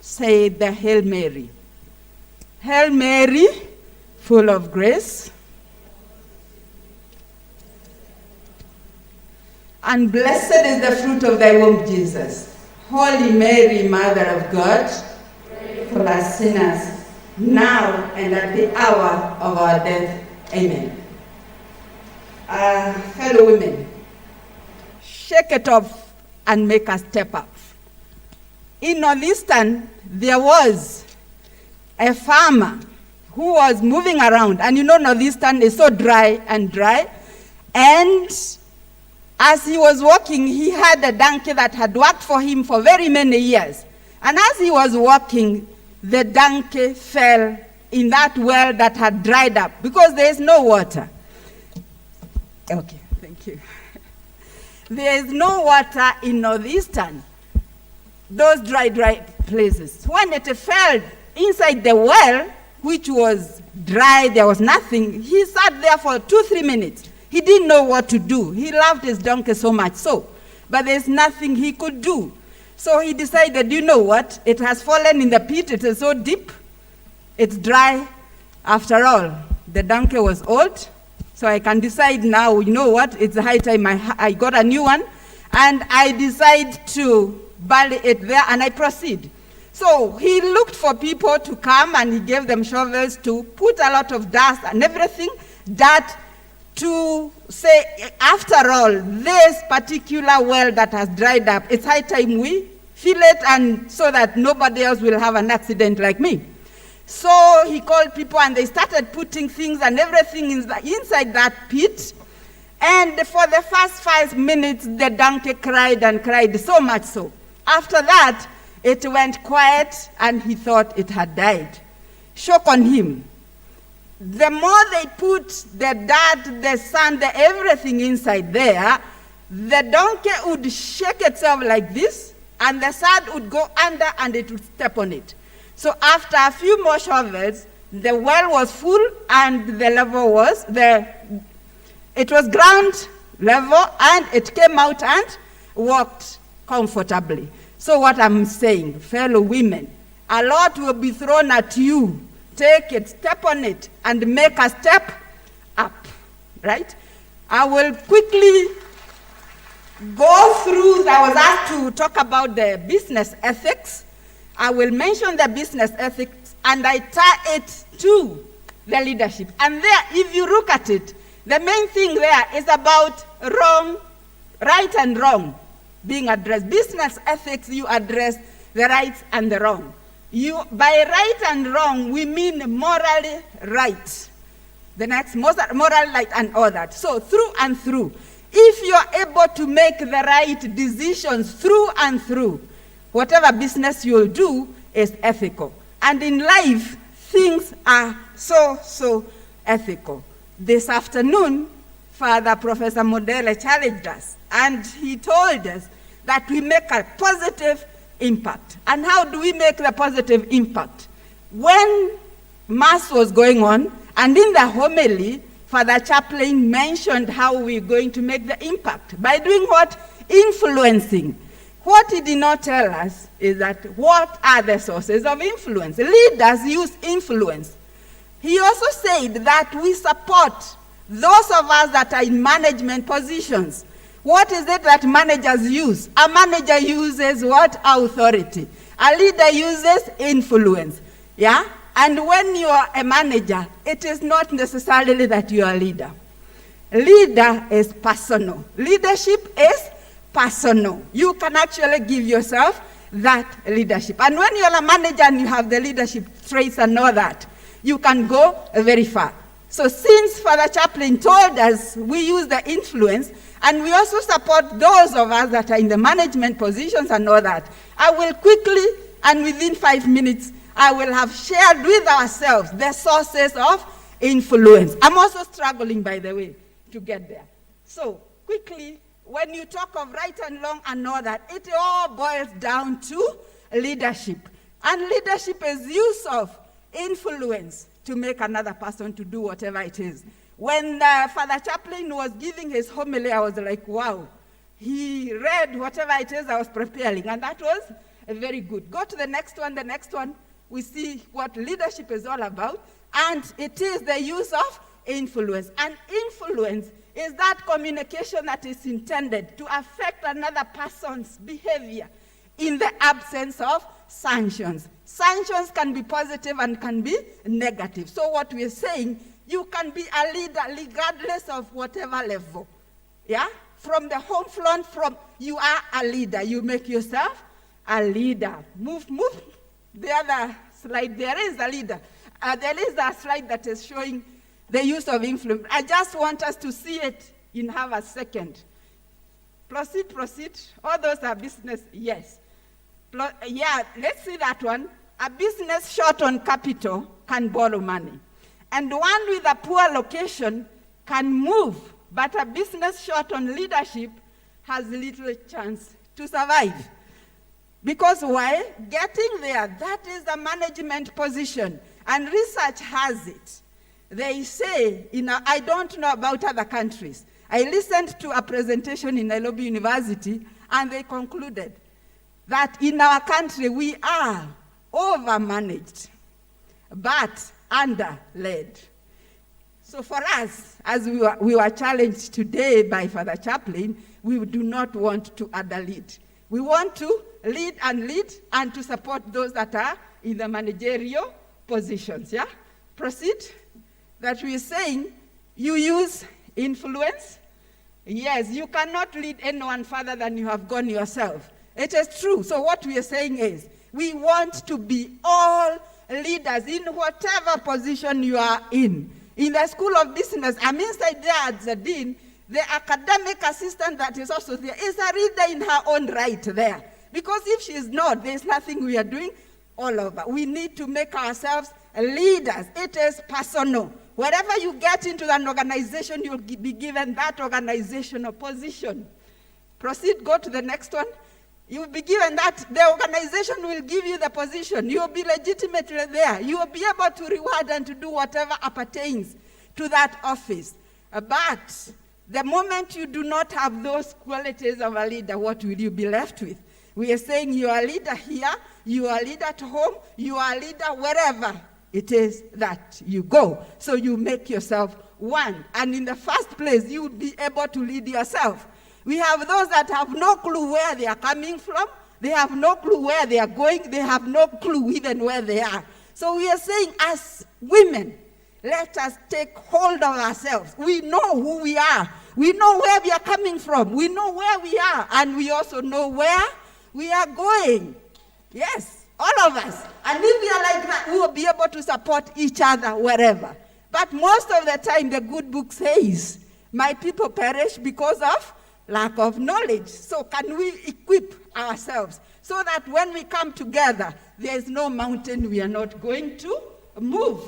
say the Hail Mary. Hail Mary, full of grace, and blessed is the fruit of thy womb, Jesus. Holy Mary, Mother of God, pray for us sinners, now and at the hour of our death. Amen. Fellow women, shake it off and make a step up. In Northeastern, there was a farmer who was moving around, and you know Northeastern is so dry, and as he was walking, he had a donkey that had worked for him for very many years. And as he was walking, the donkey fell in that well that had dried up because there is no water. Okay, thank you. There is no water in Northeastern, those dry places. When it fell inside the well, which was dry, there was nothing, he sat there for 2-3 minutes. He didn't know what to do. He loved his donkey so much so, but there's nothing he could do. So he decided, you know what? It has fallen in the pit. It is so deep. It's dry. After all, the donkey was old. So I can decide now, you know what? It's high time I got a new one. And I decide to bury it there, and I proceed. So he looked for people to come, and he gave them shovels to put a lot of dust and everything, that to say, after all, this particular well that has dried up, it's high time we fill it, and so that nobody else will have an accident like me. So he called people, and they started putting things and everything inside that pit. And for the first 5 minutes, the donkey cried and cried, so much so. After that, it went quiet, and he thought it had died. Shock on him. The more they put the dirt, the sand, everything inside there, the donkey would shake itself like this, and the sand would go under, and it would step on it. So after a few more shovels, the well was full, and the level was there. It was ground level, and it came out and walked comfortably. So what I'm saying, fellow women, a lot will be thrown at you. Take it, step on it, and make a step up, right? I will quickly go through, I was asked to talk about the business ethics. I will mention the business ethics and I tie it to the leadership. And there, if you look at it, the main thing there is about right and wrong being addressed. Business ethics, you address the rights and the wrong. By right and wrong, we mean morally right. The next, moral right and all that. So through and through. If you're able to make the right decisions through and through, whatever business you'll do is ethical. And in life, things are so ethical. This afternoon, Father Professor Modele challenged us, and he told us that we make a positive impact. And how do we make the positive impact? When Mass was going on, and in the homily, Father Chaplain mentioned how we're going to make the impact. By doing what? Influencing. What he did not tell us is that what are the sources of influence? Leaders use influence. He also said that we support those of us that are in management positions. What is it that managers use? A manager uses what? Authority. A leader uses influence. Yeah? And when you are a manager, it is not necessarily that you are a leader. Leader is personal. Leadership is personal. You can actually give yourself that leadership. And when you're a manager and you have the leadership traits and all that, you can go very far. So since Father Chaplain told us we use the influence, and we also support those of us that are in the management positions and all that, I will quickly, and within 5 minutes, I will have shared with ourselves the sources of influence. I'm also struggling, by the way, to get there. So, quickly, when you talk of right and wrong and all that, it all boils down to leadership. And leadership is use of influence to make another person to do whatever it is. When Father Chaplain was giving his homily, I was like, wow. He read whatever it is I was preparing, and that was very good. Go to the next one. The next one, we see what leadership is all about, and it is the use of influence. And influence is that communication that is intended to affect another person's behavior in the absence of sanctions. Sanctions can be positive and can be negative. So what we're saying, you can be a leader regardless of whatever level. Yeah? From the home front, you are a leader. You make yourself a leader. Move. The other slide, there is a leader. There is a slide that is showing the use of influence. I just want us to see it in half a second. Proceed. All those are business, yes. Yeah, let's see that one. A business short on capital can borrow money. And one with a poor location can move, but a business short on leadership has little chance to survive. Because why? Getting there, that is a management position. And research has it. They say, I don't know about other countries. I listened to a presentation in Nairobi University, and they concluded that in our country we are overmanaged, but under-led. So for us, as we were challenged today by Father Chaplain, we do not want to under-lead. We want to lead and to support those that are in the managerial positions. Yeah? Proceed. That we are saying, you use influence. Yes, you cannot lead anyone further than you have gone yourself. It is true. So what we are saying is, we want to be all leaders in whatever position you are in. In the School of Business, I'm inside there as the dean. The academic assistant that is also there is a leader in her own right there. Because if she is not, there's nothing we are doing all over. We need to make ourselves leaders. It is personal. Wherever you get into an organization, you'll be given that organizational position. Proceed, go to the next one. You'll be given that. The organization will give you the position. You'll be legitimately there. You will be able to reward and to do whatever appertains to that office. But the moment you do not have those qualities of a leader, what will you be left with? We are saying you are a leader here, you are a leader at home, you are a leader wherever it is that you go. So you make yourself one. And in the first place, you will be able to lead yourself. We have those that have no clue where they are coming from. They have no clue where they are going. They have no clue even where they are. So we are saying, as women, let us take hold of ourselves. We know who we are. We know where we are coming from. We know where we are. And we also know where we are going. Yes, all of us. And if we are like that, we will be able to support each other wherever. But most of the time, the good book says, my people perish because of lack of knowledge. So can we equip ourselves so that when we come together, there is no mountain we are not going to move?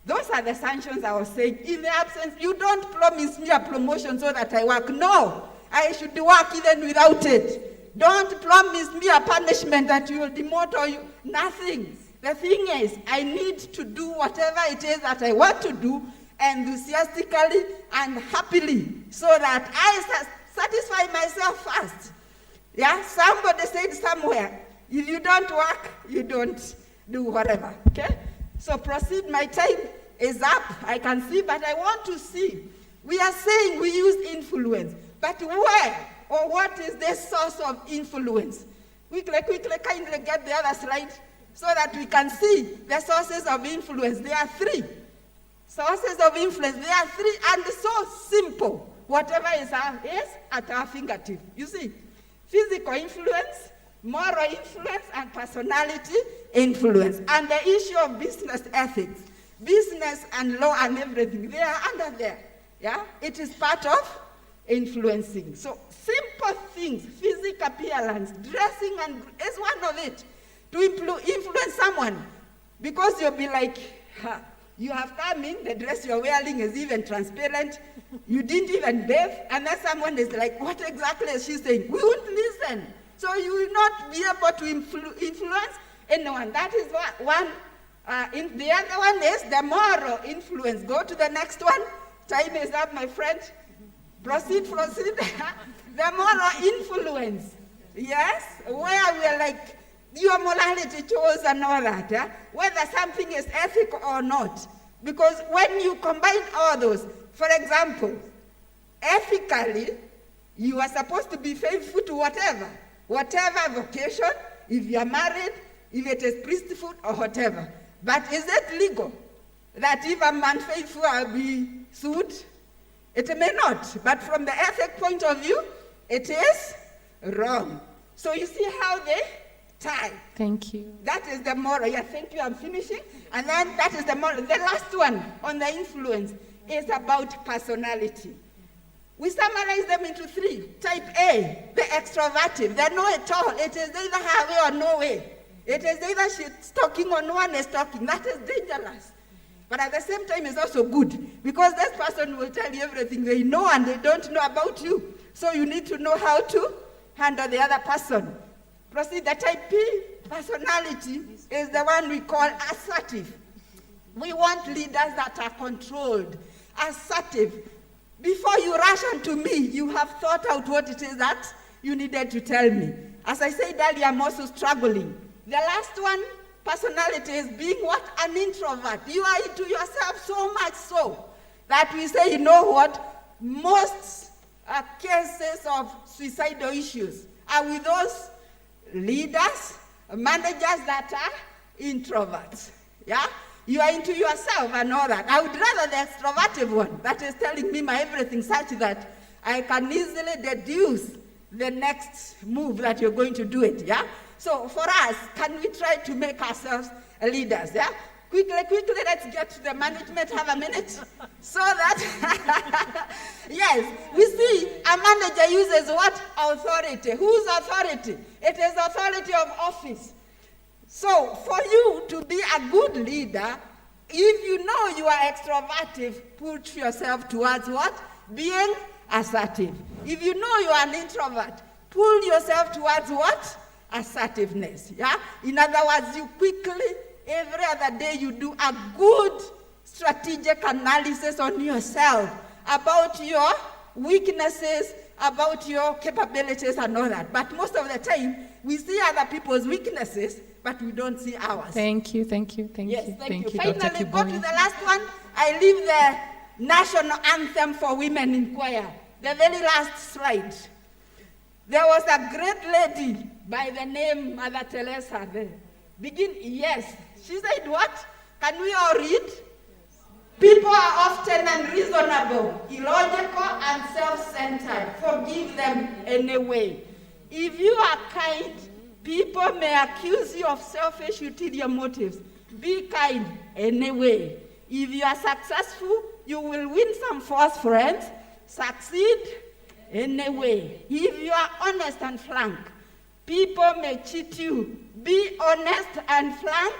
Those are the sanctions I was saying. In the absence, you don't promise me a promotion so that I work. No, I should work even without it. Don't promise me a punishment that you will demote or you, nothing. The thing is, I need to do whatever it is that I want to do enthusiastically and happily so that I satisfy myself first. Yeah, somebody said somewhere, if you don't work, you don't do whatever, okay? So proceed, my time is up. I can see, but I want to see. We are saying we use influence, but where or what is the source of influence? Quickly, kindly get the other slide so that we can see the sources of influence. There are three sources of influence. There are three, and so simple. Whatever is at our fingertip. You see, physical influence, moral influence, and personality influence. And the issue of business ethics, business and law and everything, they are under there. Yeah, it is part of influencing. So simple things, physical appearance, dressing, and is one of it. To influence someone, because you'll be like, you have come in, the dress you're wearing is even transparent, you didn't even bathe, and then someone is like, what exactly is she saying? We won't listen. So you will not be able to influence anyone. That is one. The other one is the moral influence. Go to the next one. Time is up, my friend. Proceed. The moral influence. Yes, where we are like, your morality chose and all that, whether something is ethical or not. Because when you combine all those, for example, ethically, you are supposed to be faithful to whatever vocation, if you are married, if it is priesthood or whatever. But is it legal that if a man faithful will be sued? It may not, but from the ethic point of view, it is wrong. So you see how they tie. Thank you. That is the moral. Yeah, thank you. I'm finishing. And then that is the moral. The last one on the influence is about personality. We summarize them into three. Type A, the extroverted, the know-it-all. It is either her way or no way. It is either she's talking or no one is talking. That is dangerous. But at the same time, it's also good, because this person will tell you everything they know and they don't know about you. So you need to know how to handle the other person. Proceed. The type P personality is the one we call assertive. We want leaders that are controlled, assertive. Before you rush onto me, you have thought out what it is that you needed to tell me. As I said earlier, I'm also struggling. The last one, personality, is being what? An introvert. You are into yourself so much so that we say, you know what? Most cases of suicidal issues are with those leaders, managers that are introverts. Yeah? You are into yourself and all that. I would rather the extroverted one that is telling me my everything, such that I can easily deduce the next move that you're going to do it. Yeah? So for us, can we try to make ourselves leaders? Yeah? Quickly, let's get to the management. Have a minute. So that, yes, we see a manager uses what? Authority. Whose authority? It is authority of office. So for you to be a good leader, if you know you are extroverted, put yourself towards what? Being assertive. If you know you are an introvert, pull yourself towards what? Assertiveness. Yeah? In other words, you quickly, every other day, you do a good strategic analysis on yourself about your weaknesses, about your capabilities and all that. But most of the time, we see other people's weaknesses, but we don't see ours. Thank you. Yes, thank you. Dr. Finally, go to the last one. I leave the national anthem for women in choir. The very last slide. There was a great lady by the name Mother Teresa there. Yes. She said, what? Can we all read? People are often unreasonable, illogical, and self-centered. Forgive them anyway. If you are kind, people may accuse you of selfish, ulterior motives. Be kind anyway. If you are successful, you will win some false friends. Succeed anyway. If you are honest and frank, people may cheat you. Be honest and frank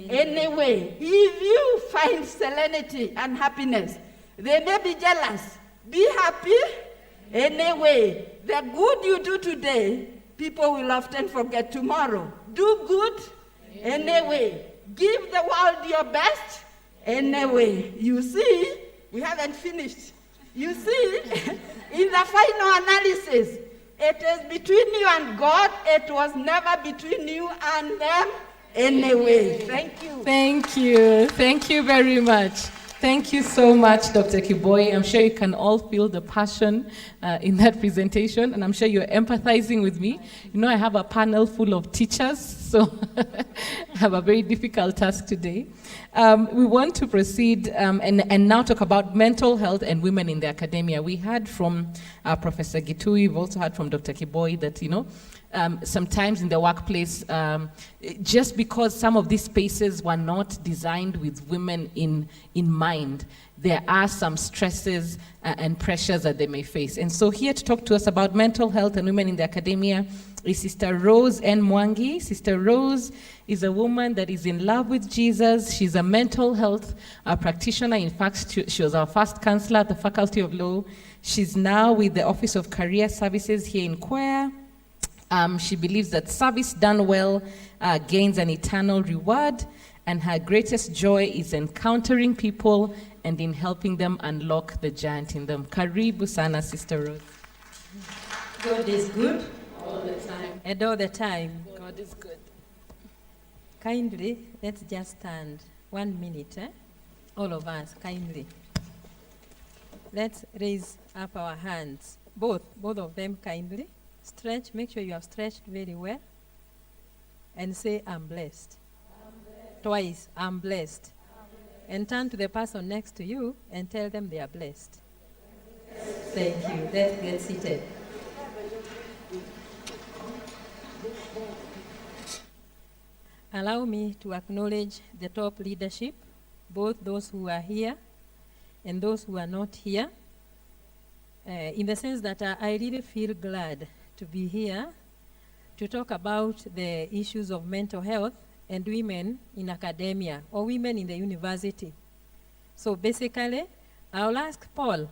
anyway. If you find serenity and happiness, they may be jealous. Be happy anyway. The good you do today, people will often forget tomorrow. Do good anyway. Give the world your best anyway. You see, we haven't finished. You see, in the final analysis, it is between you and God. It was never between you and them anyway. Thank you. Thank you. Thank you very much. Thank you so much, Dr. Kiboi. I'm sure you can all feel the passion in that presentation, and I'm sure you're empathizing with me. You know, I have a panel full of teachers, so I have a very difficult task today. We want to proceed and now talk about mental health and women in the academia. We heard from Professor Gitu, we've also heard from Dr. Kiboi that, you know, sometimes in the workplace, just because some of these spaces were not designed with women in mind, there are some stresses and pressures that they may face. And so here to talk to us about mental health and women in the academia is Sister Rose N. Mwangi. Sister Rose is a woman that is in love with Jesus. She's a mental health practitioner. In fact, she was our first counselor at the Faculty of Law. She's now with the Office of Career Services here in Kwea. She believes that service done well gains an eternal reward, and her greatest joy is encountering people and in helping them unlock the giant in them. Karibu sana, Sister Rose. God is good. All the time. And all the time. God is good. Kindly, let's just stand 1 minute, all of us, kindly. Let's raise up our hands, both of them kindly. Stretch, make sure you have stretched very well. And say, I'm blessed. I'm blessed. Twice, I'm blessed. And turn to the person next to you and tell them they are blessed. Thank you. Let's get seated. Allow me to acknowledge the top leadership, both those who are here and those who are not here, in the sense that I really feel glad to be here to talk about the issues of mental health and women in academia or women in the university. So basically, I'll ask Paul,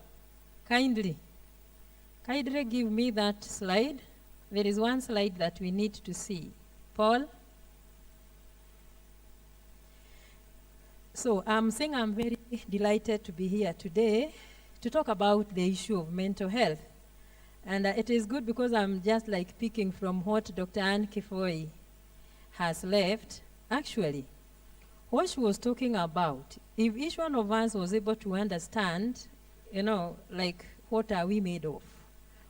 kindly give me that slide. There is one slide that we need to see. Paul? So I'm saying I'm very delighted to be here today to talk about the issue of mental health. And it is good because I'm just like picking from what Dr. Ann Kifoi has left. Actually, what she was talking about, if each one of us was able to understand, you know, like what are we made of?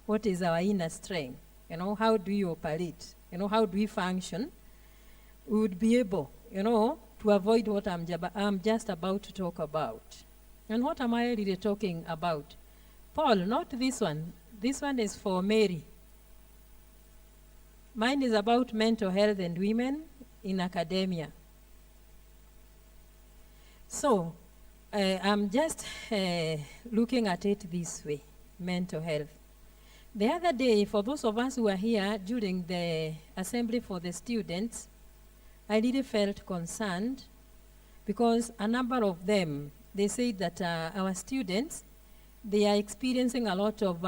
What is our inner strength? You know, how do we operate? You know, how do we function? We would be able, you know, to avoid what I'm just about to talk about. And what am I really talking about? Paul, not this one. This one is for Mary. Mine is about mental health and women in academia. So, I'm just looking at it this way, mental health. The other day, for those of us who are here during the assembly for the students, I really felt concerned because a number of them, they said that our students, they are experiencing a lot of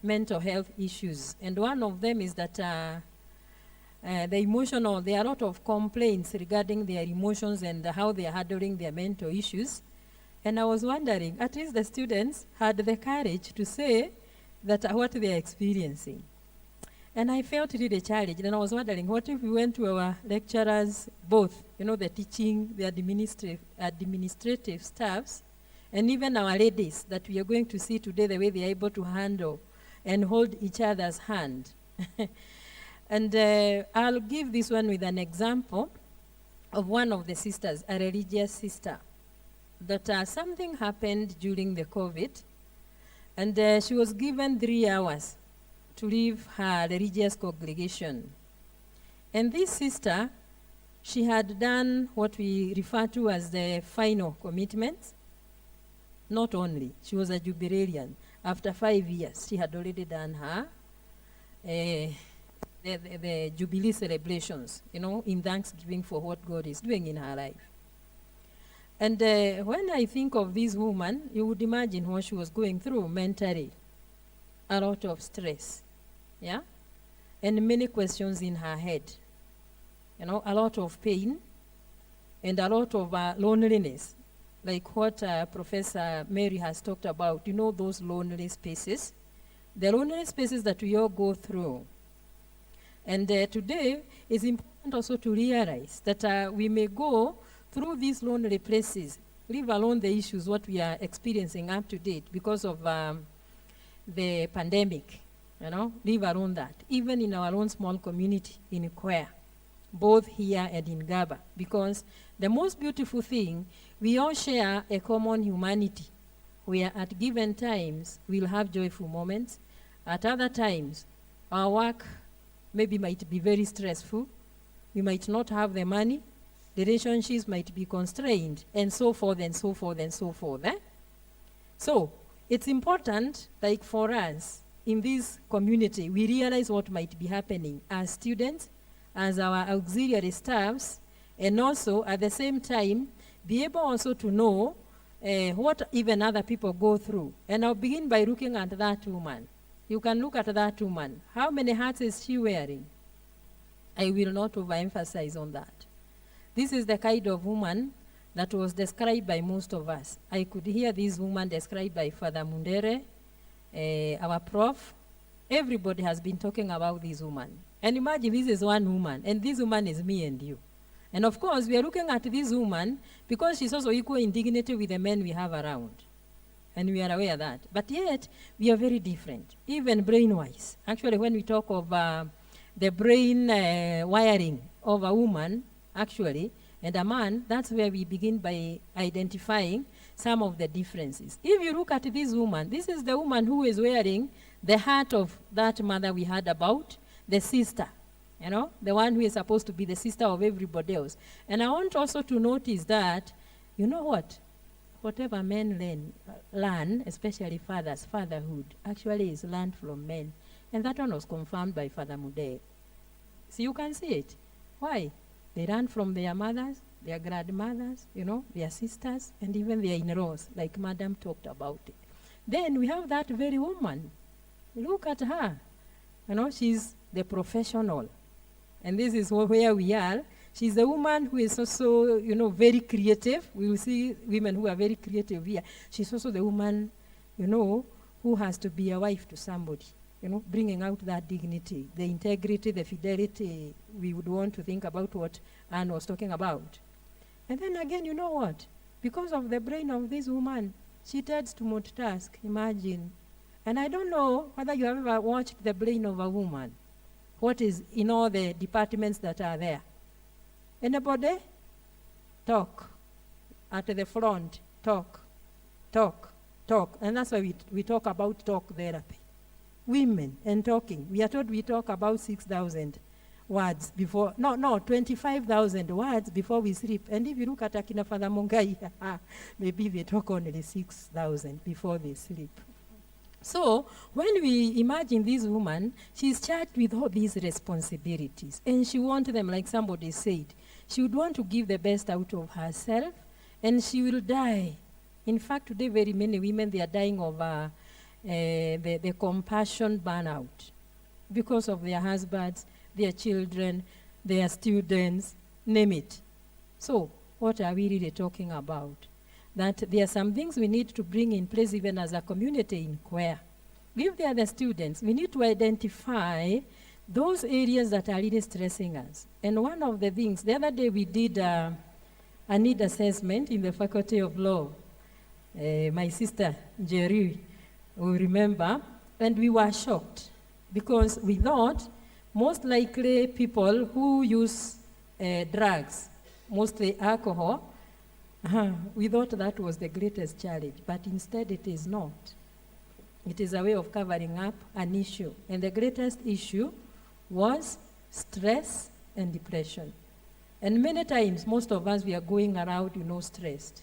mental health issues. And one of them is that there are a lot of complaints regarding their emotions and how they are handling their mental issues. And I was wondering, at least the students had the courage to say that what they are experiencing. And I felt really challenged, and I was wondering, what if we went to our lecturers, both, you know, the teaching, the administrative staffs, and even our ladies that we are going to see today, the way they are able to handle and hold each other's hand. And I'll give this one with an example of one of the sisters, a religious sister, that something happened during the COVID, and she was given 3 hours to leave her religious congregation. And this sister, she had done what we refer to as the final commitment. Not only, she was a jubilarian. After 5 years, she had already done her the Jubilee celebrations, in thanksgiving for what God is doing in her life. And when I think of this woman, you would imagine what she was going through mentally. A lot of stress, yeah? And many questions in her head. A lot of pain and a lot of loneliness. Like what Professor Mary has talked about, those lonely spaces. The lonely spaces that we all go through. And today, it's important also to realize that we may go through these lonely places, leave alone the issues, what we are experiencing up to date because of the pandemic, leave alone that. Even in our own small community in Kwea, both here and in Gaba, because the most beautiful thing, we all share a common humanity, where at given times, we'll have joyful moments. At other times, our work maybe might be very stressful. We might not have the money. The relationships might be constrained, and so forth, and so forth, and so forth. So, it's important, like for us, in this community, we realize what might be happening as students, as our auxiliary staffs, and also, at the same time, be able also to know what even other people go through. And I'll begin by looking at that woman. You can look at that woman. How many hats is she wearing? I will not overemphasize on that. This is the kind of woman that was described by most of us. I could hear this woman described by Father Mundere, our prof. Everybody has been talking about this woman. And imagine this is one woman, and this woman is me and you. And of course, we are looking at this woman because she's also equal in dignity with the men we have around. And we are aware of that. But yet, we are very different, even brain-wise. Actually, when we talk of the brain wiring of a woman, actually, and a man, that's where we begin by identifying some of the differences. If you look at this woman, this is the woman who is wearing the hat of that mother we heard about, the sister, the one who is supposed to be the sister of everybody else. And I want also to notice that, whatever men learn, especially fathers, fatherhood, actually is learned from men. And that one was confirmed by Father Mudel. So you can see it. Why? They learn from their mothers, their grandmothers, their sisters, and even their in-laws, like Madam talked about it. Then we have that very woman. Look at her. She's the professional. And this is where we are. She's a woman who is also, very creative. We will see women who are very creative here. She's also the woman, who has to be a wife to somebody, bringing out that dignity, the integrity, the fidelity. We would want to think about what Anne was talking about. And then again, you know what? Because of the brain of this woman, she tends to multitask, imagine. And I don't know whether you have ever watched the brain of a woman. What is in all the departments that are there. Anybody? Talk. At the front, talk. And that's why we talk about talk therapy. Women and talking. We are told we talk about 6,000 words before, 25,000 words before we sleep. And if you look at Akina Father Mungai, maybe they talk only 6,000 before they sleep. So, when we imagine this woman, she's charged with all these responsibilities. And she wants them, like somebody said, she would want to give the best out of herself, and she will die. In fact, today very many women, they are dying of the compassion burnout because of their husbands, their children, their students, name it. So, what are we really talking about? That there are some things we need to bring in place even as a community in Kwea. If they are the students, we need to identify those areas that are really stressing us. And one of the things, the other day we did a need assessment in the Faculty of Law. My sister, Jerry, will remember, and we were shocked. because we thought most likely people who use drugs, mostly alcohol, we thought that was the greatest challenge, but instead it is not. It is a way of covering up an issue. And the greatest issue was stress and depression. And many times, most of us, we are going around, stressed.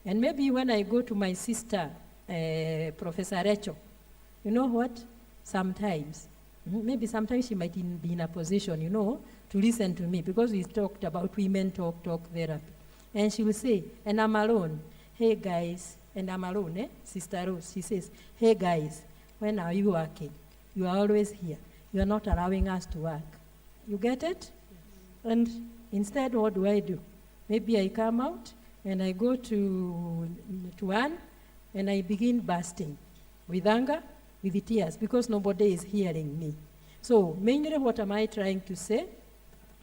And maybe when I go to my sister, Professor Rachel, you know what? Sometimes, maybe sometimes she might be in a position, to listen to me, because we talked about women talk therapy. And she will say, and I'm alone. Hey guys, and I'm alone, Sister Rose. She says, hey guys, when are you working? You are always here. You are not allowing us to work. You get it? And instead, what do? Maybe I come out and I go to Anne and I begin bursting with anger, with tears, because nobody is hearing me. So mainly what am I trying to say?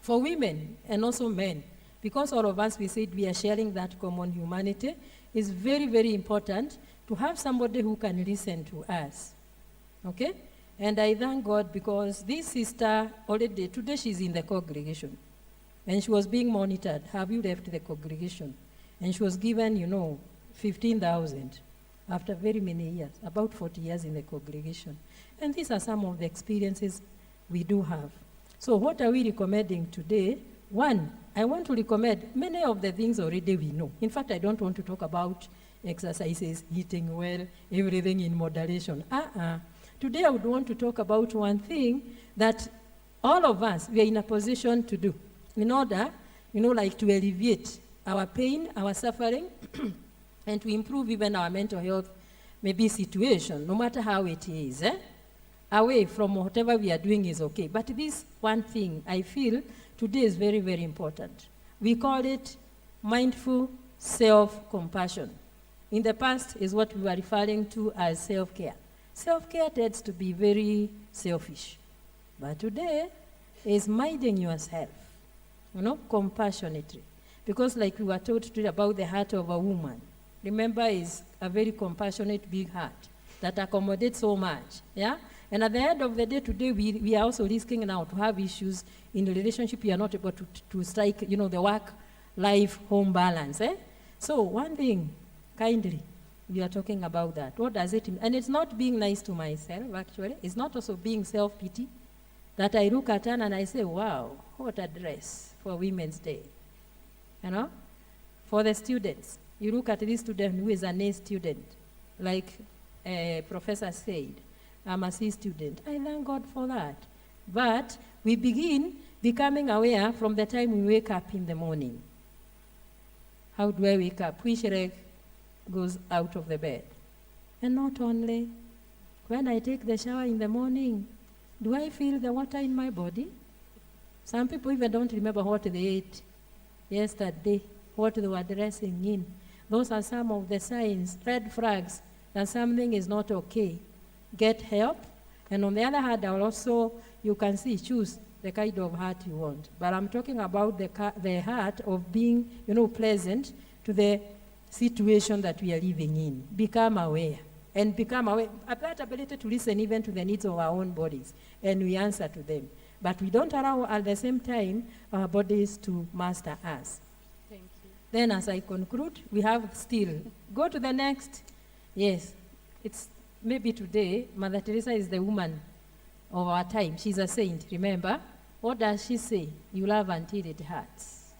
For women and also men, because all of us, we said we are sharing that common humanity, it's very, very important to have somebody who can listen to us. Okay? And I thank God because this sister already, today she's in the congregation. And she was being monitored. Have you left the congregation? And she was given, 15,000 after very many years, about 40 years in the congregation. And these are some of the experiences we do have. So what are we recommending today? One, I want to recommend many of the things already we know. In fact, I don't want to talk about exercises, eating well, everything in moderation. Today I would want to talk about one thing that all of us, we are in a position to do in order, like to alleviate our pain, our suffering, and to improve even our mental health, maybe situation, no matter how it is. Away from whatever we are doing is okay. But this one thing I feel today is very, very important. We call it mindful self-compassion. In the past is what we were referring to as self-care. Self-care tends to be very selfish. But today is minding yourself, compassionately. Because like we were told today about the heart of a woman, remember is a very compassionate big heart that accommodates so much, yeah? And at the end of the day today, we are also risking now to have issues in the relationship. We are not able to strike, the work-life-home balance, So one thing, kindly, we are talking about that. What does it mean? And it's not being nice to myself, actually. It's not also being self-pity, that I look at her and I say, wow, what a dress for Women's Day. For the students, you look at this student who is an A student, like Professor said, I'm a C student. I thank God for that. But we begin becoming aware from the time we wake up in the morning. How do I wake up? Which leg goes out of the bed? And not only, when I take the shower in the morning, do I feel the water in my body? Some people even don't remember what they ate yesterday, what they were dressing in. Those are some of the signs, red flags, that something is not okay. Get help. And on the other hand, you can choose the kind of heart you want. But I'm talking about the heart of being, pleasant to the situation that we are living in. Become aware. And become aware. That ability to listen even to the needs of our own bodies. And we answer to them. But we don't allow at the same time our bodies to master us. Thank you. Then as I conclude, we have still. Go to the next. Yes. It's maybe today, Mother Teresa is the woman of our time. She's a saint, remember? What does she say? You love until it hurts.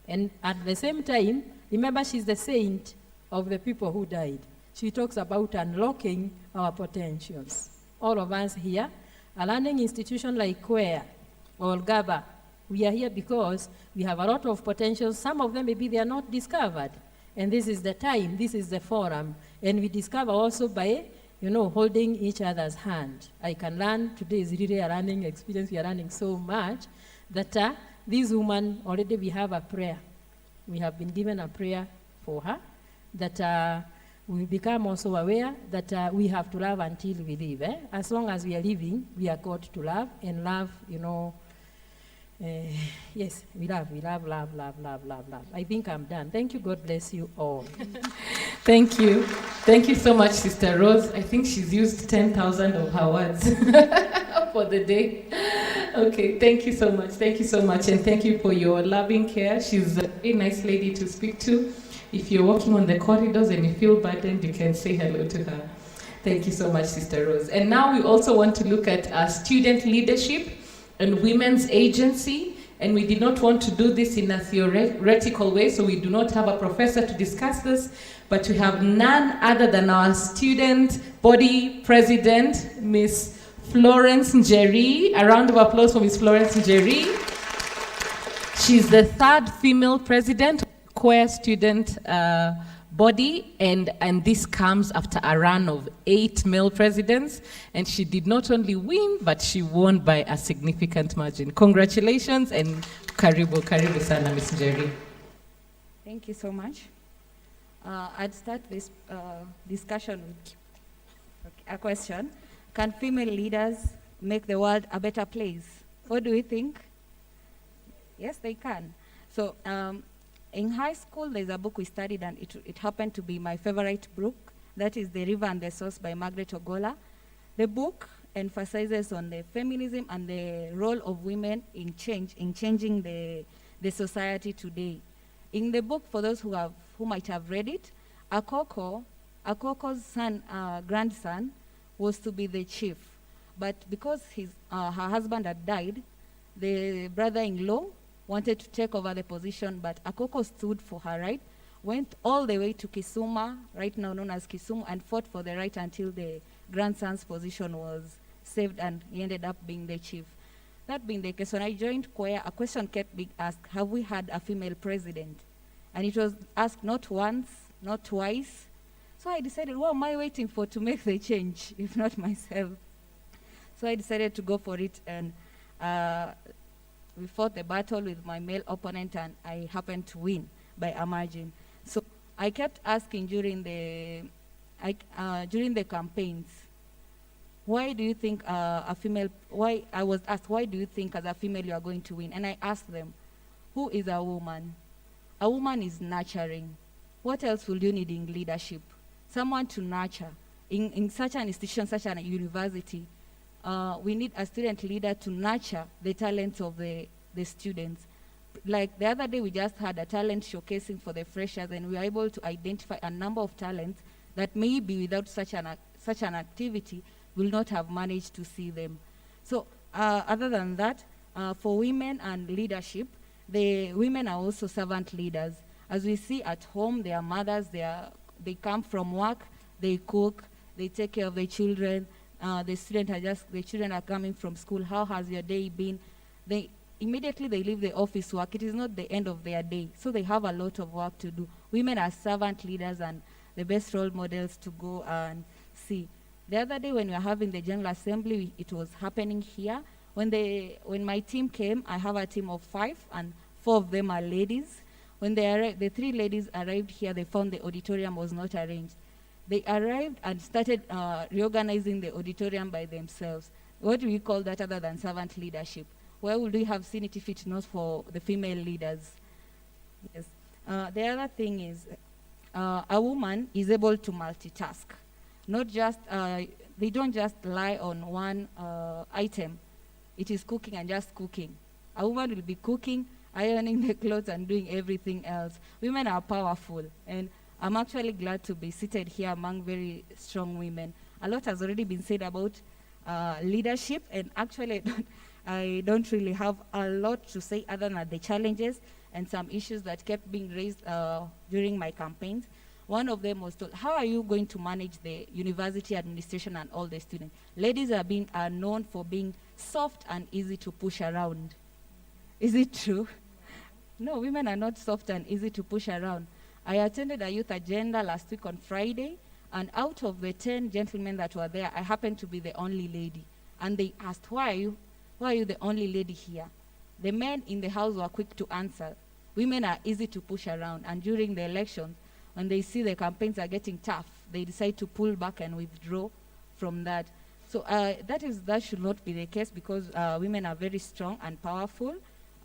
And at the same time, remember she's the saint of the people who died. She talks about unlocking our potentials. All of us here, a learning institution like Queer or GABA, we are here because we have a lot of potentials. Some of them maybe they are not discovered. And this is the time, this is the forum. And we discover also by, holding each other's hand. I can learn, today is really a learning experience. We are learning so much that this woman, already we have a prayer. We have been given a prayer for her that we become also aware that we have to love until we live. As long as we are living, we are called to love, and love, yes, we love. I think I'm done. Thank you. God bless you all. Thank you. Thank you so much, Sister Rose. I think she's used 10,000 of her words for the day. Okay, thank you so much. Thank you so much. And thank you for your loving care. She's a very nice lady to speak to. If you're walking on the corridors and you feel burdened, you can say hello to her. Thank you so much, Sister Rose. And now we also want to look at student leadership and women's agency. And we did not want to do this in a theoretical way, so we do not have a professor to discuss this, but we have none other than our student body president, Miss Florence Njeri. A round of applause for Miss Florence Njeri. She's the third female president of the Queer student body, and this comes after a run of 8 male presidents, and she did not only win, but she won by a significant margin. Congratulations, and karibu sana, Ms. Njeri. Thank you so much. I'd start this discussion with a question. Can female leaders make the world a better place? What do you think? Yes, they can. So, in high school, there's a book we studied, and it happened to be my favorite book. That is The River and the Source by Margaret Ogola. The book emphasizes on the feminism and the role of women in changing the society today. In the book, for those who might have read it, Akoko's grandson was to be the chief. But because her husband had died, the brother-in-law wanted to take over the position, but Akoko stood for her right, went all the way to Kisumu, right now known as Kisumu, and fought for the right until the grandson's position was saved, and he ended up being the chief. That being the case, when I joined Queer, a question kept being asked: have we had a female president? And it was asked not once, not twice. So I decided, what am I waiting for to make the change, if not myself? So I decided to go for it, and we fought the battle with my male opponent, and I happened to win by a margin. So I kept asking during the campaigns, why do you think I was asked, why do you think as a female you are going to win? And I asked them, who is a woman? A woman is nurturing. What else will you need in leadership? Someone to nurture. In such an institution, such a university, we need a student leader to nurture the talents of the students. Like the other day, we just had a talent showcasing for the freshers, and we were able to identify a number of talents that maybe without such an activity, will not have managed to see them. So other than that, for women and leadership, the women are also servant leaders. As we see at home, they are mothers, they come from work, they cook, they take care of the children. The children are coming from school. How has your day been? Immediately they leave the office work. It is not the end of their day. So they have a lot of work to do. Women are servant leaders and the best role models to go and see. The other day when we were having the General Assembly, it was happening here. When my team came, I have a team of 5, and 4 of them are ladies. When the 3 ladies arrived here, they found the auditorium was not arranged. They arrived and started reorganizing the auditorium by themselves. What do we call that other than servant leadership? Where would we have seen it if it's not for the female leaders? Yes. The other thing is, a woman is able to multitask. Not just, they don't just lie on one item. It is cooking and just cooking. A woman will be cooking, ironing the clothes, and doing everything else. Women are powerful, and I'm actually glad to be seated here among very strong women. A lot has already been said about leadership, and actually I don't really have a lot to say other than the challenges and some issues that kept being raised during my campaigns. One of them was told, how are you going to manage the university administration and all the students? Ladies are known for being soft and easy to push around. Is it true? No, women are not soft and easy to push around. I attended a youth agenda last week on Friday, and out of the 10 gentlemen that were there, I happened to be the only lady. And they asked, why are you the only lady here? The men in the house were quick to answer. Women are easy to push around, and during the elections, when they see the campaigns are getting tough, they decide to pull back and withdraw from that. So that should not be the case, because women are very strong and powerful.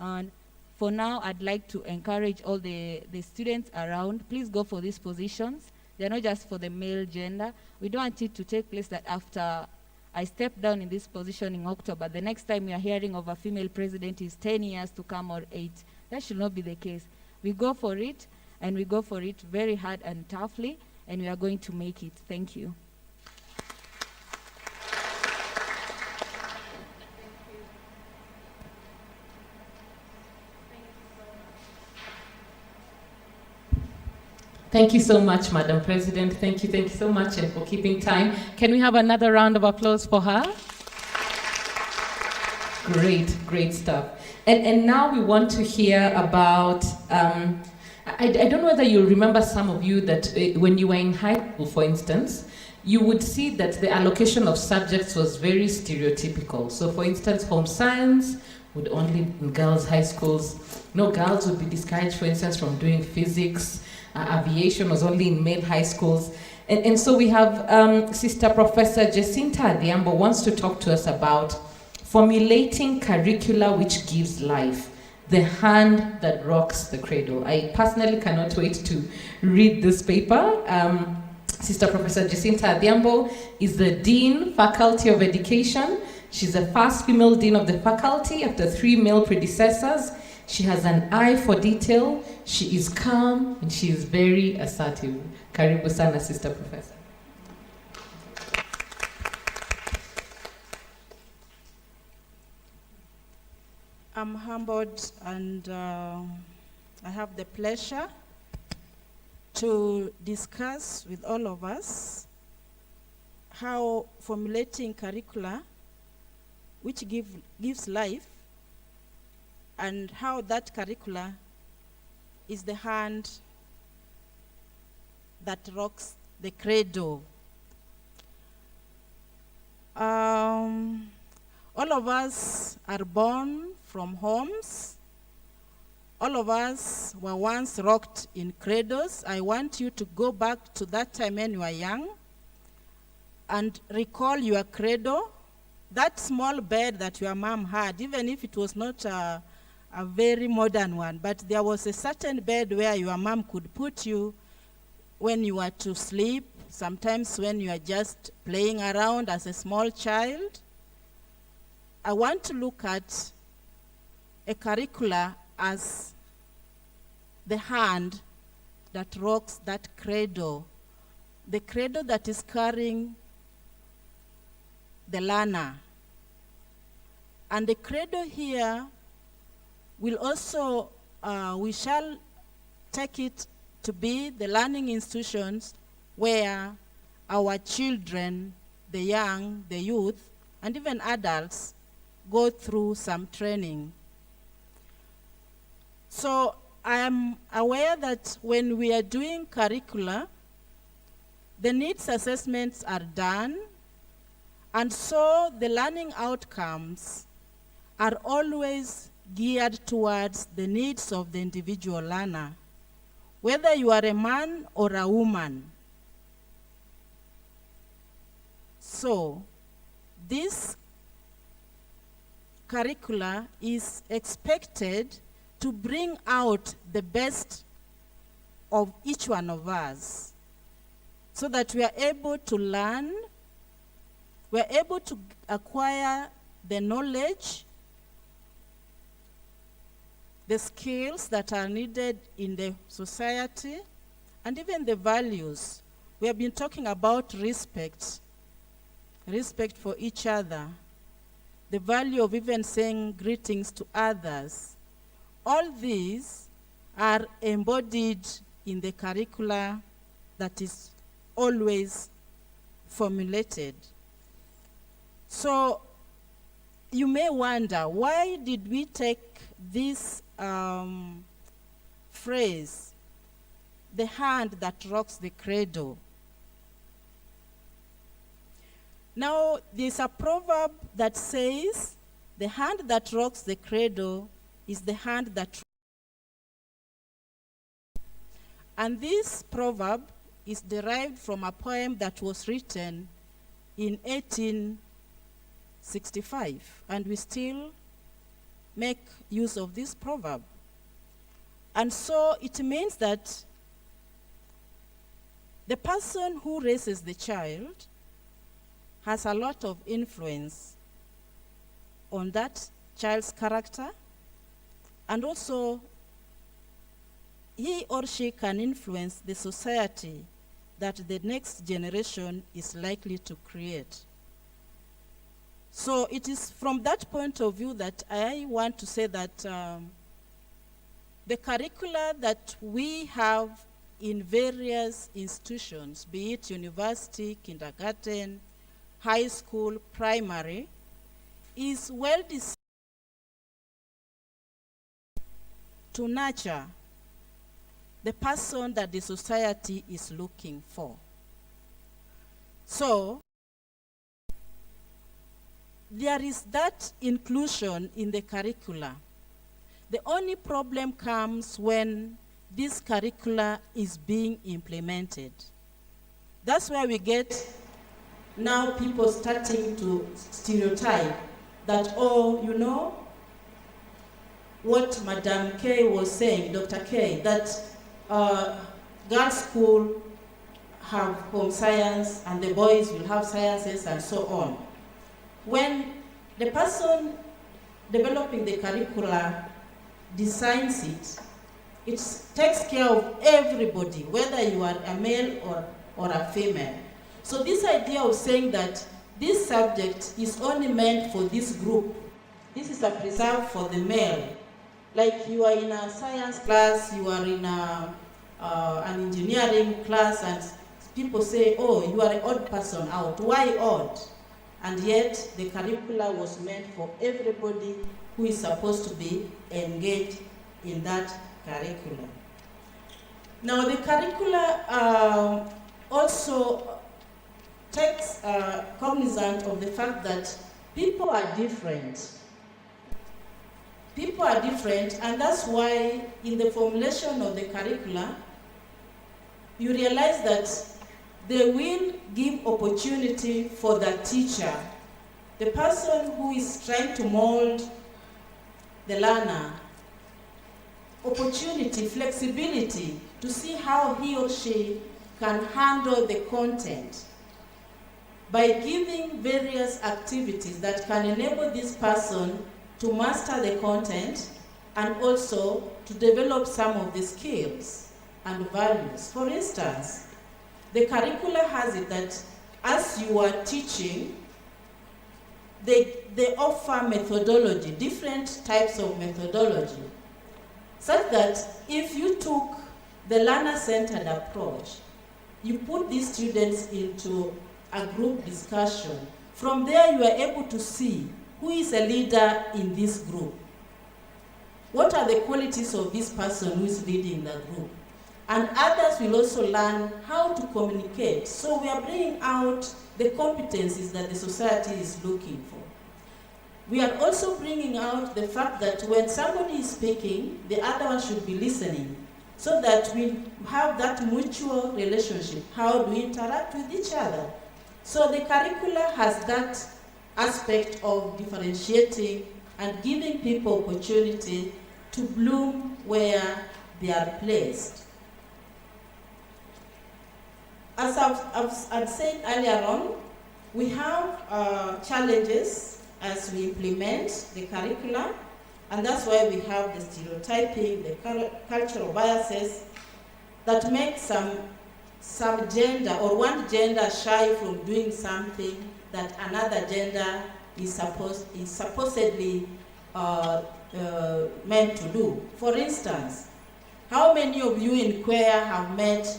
And for now, I'd like to encourage all the students around, please go for these positions. They're not just for the male gender. We don't want it to take place that after I step down in this position in October, the next time we are hearing of a female president is 10 years to come or 8. That should not be the case. We go for it, and we go for it very hard and toughly, and we are going to make it. Thank you. Thank you so much, Madam President. Thank you so much, and for keeping time. Can we have another round of applause for her? Great stuff. And now we want to hear about, I don't know whether you remember, some of you, that when you were in high school, for instance, you would see that the allocation of subjects was very stereotypical. So for instance, home science would only in girls' high schools. No, girls would be discouraged, for instance, from doing physics. Aviation was only in male high schools. And so we have Sister Professor Jacinta Adhiambo wants to talk to us about formulating curricula which gives life, the hand that rocks the cradle. I personally cannot wait to read this paper. Sister Professor Jacinta Adhiambo is the Dean, Faculty of Education. She's the first female Dean of the faculty after 3 male predecessors. She has an eye for detail, she is calm, and she is very assertive. Karibu sana, Sister Professor. I'm humbled, and I have the pleasure to discuss with all of us how formulating curricula which gives life, and how that curricula is the hand that rocks the cradle. All of us are born from homes. All of us were once rocked in cradles. I want you to go back to that time when you were young and recall your cradle, that small bed that your mom had, even if it was not a very modern one, but there was a certain bed where your mom could put you when you were to sleep, sometimes when you are just playing around as a small child. I want to look at a curricula as the hand that rocks that cradle, the cradle that is carrying the learner. And the cradle here will also, we shall take it to be the learning institutions where our children, the young, the youth, and even adults go through some training. So I am aware that when we are doing curricula, the needs assessments are done, and so the learning outcomes are always geared towards the needs of the individual learner, whether you are a man or a woman. So this curricula is expected to bring out the best of each one of us, so that we are able to learn, we are able to acquire the knowledge, the skills that are needed in the society, and even the values. We have been talking about respect for each other, the value of even saying greetings to others. All these are embodied in the curricula that is always formulated. So you may wonder, why did we take this phrase, the hand that rocks the cradle? Now, there's a proverb that says, the hand that rocks the cradle is the hand that... And this proverb is derived from a poem that was written in 1865, and we still make use of this proverb. And so it means that The person who raises the child has a lot of influence on that child's character, and also he or she can influence the society that the next generation is likely to create. So it is from that point of view that I want to say that the curricula that we have in various institutions, be it university, kindergarten, high school, primary, is well designed to nurture the person that the society is looking for. So, there is that inclusion in the curricula. The only problem comes when this curricula is being implemented. That's where we get now people starting to stereotype that, oh, you know, what Madam K was saying, Dr. K, that girls' school have home science and the boys will have sciences and so on. When the person developing the curricula designs it, it takes care of everybody, whether you are a male or a female. So this idea of saying that this subject is only meant for this group, this is a preserve for the male. Like you are in a science class, you are in an engineering class, and people say, oh, you are an odd person out. Why odd? And yet the curricula was meant for everybody who is supposed to be engaged in that curriculum. Now the curricula also takes cognizant of the fact that people are different. People are different, and that's why in the formulation of the curricula, you realize that they will give opportunity for the teacher, the person who is trying to mold the learner, opportunity, flexibility to see how he or she can handle the content by giving various activities that can enable this person to master the content and also to develop some of the skills and values. For instance, the curricula has it that as you are teaching, they offer methodology, different types of methodology, such that if you took the learner-centered approach, you put these students into a group discussion. From there, you are able to see who is a leader in this group. What are the qualities of this person who is leading the group? And others will also learn how to communicate. So we are bringing out the competencies that the society is looking for. We are also bringing out the fact that when somebody is speaking, the other one should be listening, so that we have that mutual relationship. How do we interact with each other? So the curricula has that aspect of differentiating and giving people opportunity to bloom where they are placed. As I've said earlier on, we have challenges as we implement the curricula, and that's why we have the stereotyping, the cultural biases that make some gender or one gender shy from doing something that another gender is supposedly meant to do. For instance, how many of you in choir have met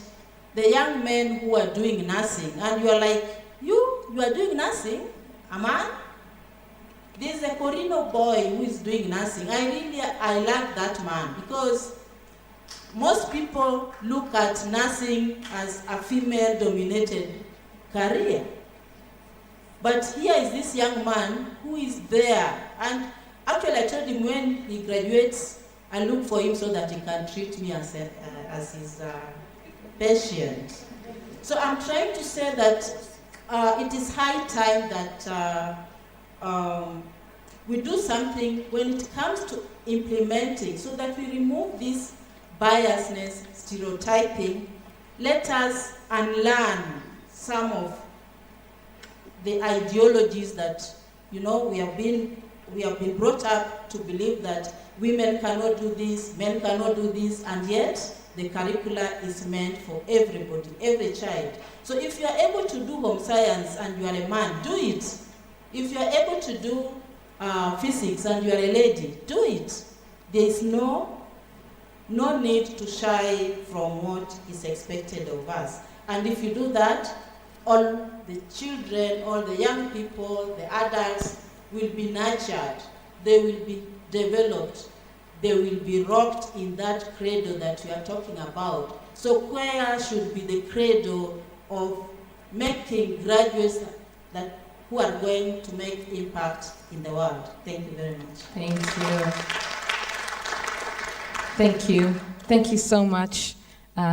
the young men who are doing nursing, and you are like, you are doing nursing, a man? There's a Corino boy who is doing nursing. I like that man, because most people look at nursing as a female-dominated career. But here is this young man who is there, and actually I told him when he graduates, I look for him so that he can treat me as his patient. So I'm trying to say that it is high time that we do something when it comes to implementing, so that we remove this biasness, stereotyping, let us unlearn some of the ideologies that, we have been brought up to believe that women cannot do this, men cannot do this, and yet the curricula is meant for everybody, every child. So if you are able to do home science and you are a man, do it. If you are able to do physics and you are a lady, do it. There is no need to shy from what is expected of us. And if you do that, all the children, all the young people, the adults will be nurtured. They will be developed. They will be rocked in that cradle that we are talking about. So choir should be the cradle of making graduates who are going to make impact in the world. Thank you very much. Thank you. Thank you. Thank you so much,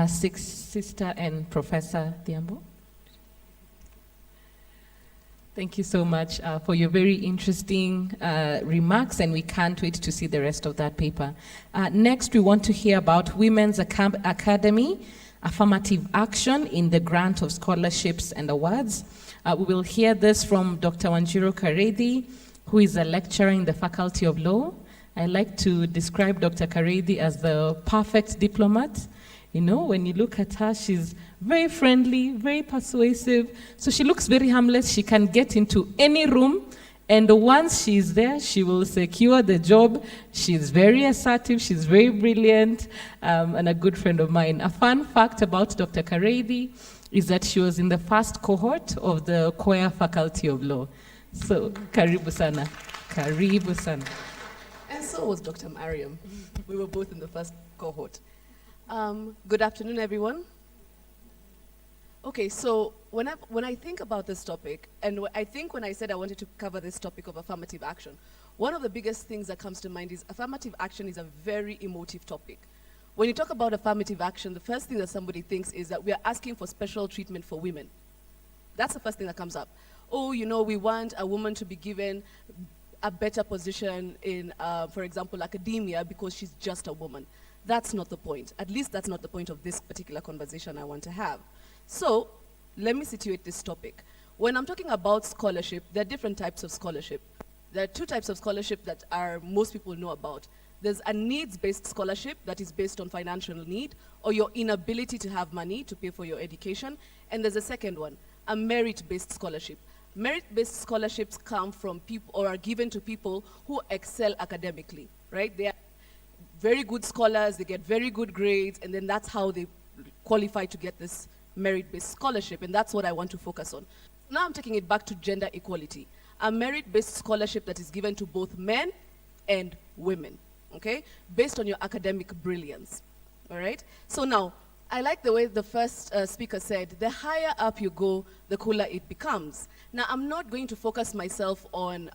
Sister and Professor Diambo. Thank you so much for your very interesting remarks, and we can't wait to see the rest of that paper. Next, we want to hear about Women's Academy, affirmative action in the grant of scholarships and awards. We will hear this from Dr. Wanjiru Karedi, who is a lecturer in the Faculty of Law. I like to describe Dr. Karedi as the perfect diplomat. When you look at her, she's very friendly, very persuasive. So she looks very harmless. She can get into any room, and once she's there, she will secure the job. She's very assertive, she's very brilliant, and a good friend of mine. A fun fact about Dr. Karedi is that she was in the first cohort of the Choir Faculty of Law. So, karibu sana. Karibu sana. And so was Dr. Mariam. We were both in the first cohort. Good afternoon, everyone. Okay, so when I think about this topic, and I think when I said I wanted to cover this topic of affirmative action, one of the biggest things that comes to mind is affirmative action is a very emotive topic. When you talk about affirmative action, the first thing that somebody thinks is that we are asking for special treatment for women. That's the first thing that comes up. Oh, we want a woman to be given a better position in, for example, academia because she's just a woman. That's not the point. At least that's not the point of this particular conversation I want to have. So, let me situate this topic. When I'm talking about scholarship, there are different types of scholarship. There are two types of scholarship that most people know about. There's a needs-based scholarship that is based on financial need or your inability to have money to pay for your education. And there's a second one, a merit-based scholarship. Merit-based scholarships come from people or are given to people who excel academically, right? They are very good scholars, they get very good grades, and then that's how they qualify to get this merit-based scholarship, and that's what I want to focus on. Now I'm taking it back to gender equality. A merit-based scholarship that is given to both men and women, okay? Based on your academic brilliance, all right? So now, I like the way the first speaker said, the higher up you go, the cooler it becomes. Now, I'm not going to focus myself on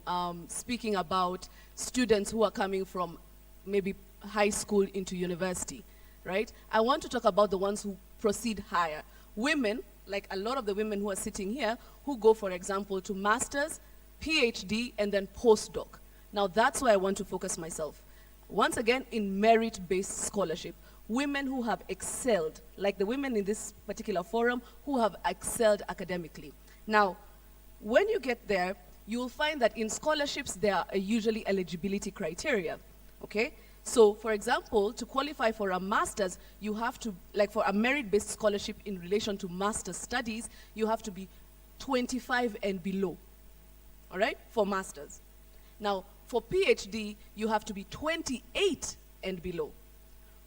speaking about students who are coming from maybe high school into university, right? I want to talk about the ones who proceed higher. Women, like a lot of the women who are sitting here, who go, for example, to master's, PhD, and then postdoc. Now, that's where I want to focus myself. Once again, in merit-based scholarship. Women who have excelled, like the women in this particular forum, who have excelled academically. Now, when you get there, you will find that in scholarships, there are usually eligibility criteria, okay? So, for example, to qualify for a master's, you have to, like for a merit-based scholarship in relation to master's studies, you have to be 25 and below, all right, for master's. Now, for PhD, you have to be 28 and below.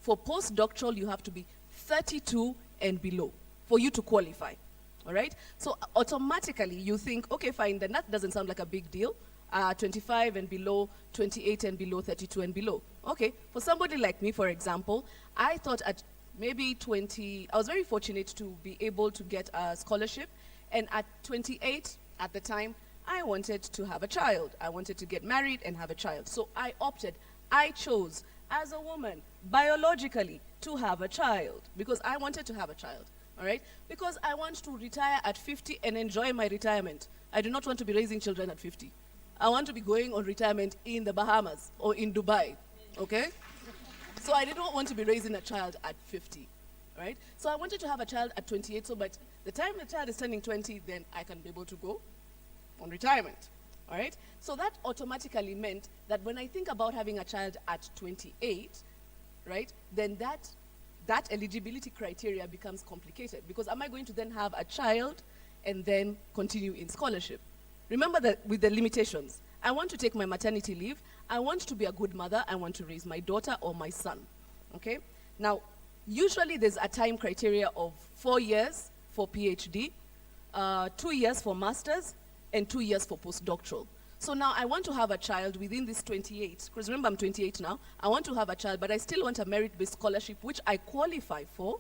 For postdoctoral, you have to be 32 and below for you to qualify, all right? So automatically you think, okay, fine, then that doesn't sound like a big deal. 25 and below, 28 and below, 32 and below. Okay, for somebody like me, for example, I thought at maybe 20, I was very fortunate to be able to get a scholarship, and at 28 at the time, I wanted to have a child. I wanted to get married and have a child. So I chose, as a woman, biologically, to have a child, because I wanted to have a child, all right? Because I want to retire at 50 and enjoy my retirement. I do not want to be raising children at 50. I want to be going on retirement in the Bahamas or in Dubai, okay? So I didn't want to be raising a child at 50, right? So I wanted to have a child at 28, so but the time the child is turning 20, then I can be able to go on retirement, all right? So that automatically meant that when I think about having a child at 28, right, then that eligibility criteria becomes complicated, because am I going to then have a child and then continue in scholarship? Remember that with the limitations, I want to take my maternity leave, I want to be a good mother, I want to raise my daughter or my son, okay? Now, usually there's a time criteria of 4 years for PhD, 2 years for masters, and 2 years for postdoctoral. So now I want to have a child within this 28, because remember I'm 28 now, I want to have a child, but I still want a merit-based scholarship, which I qualify for,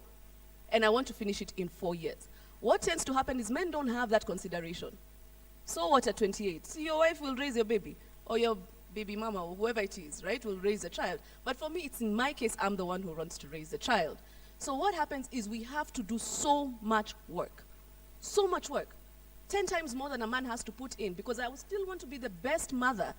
and I want to finish it in 4 years. What tends to happen is men don't have that consideration. So what at 28? See, your wife will raise your baby, or your baby mama, or whoever it is, right, will raise a child. But for me, it's in my case, I'm the one who wants to raise the child. So what happens is we have to do so much work. So much work. 10 times more than a man has to put in, because I will still want to be the best mother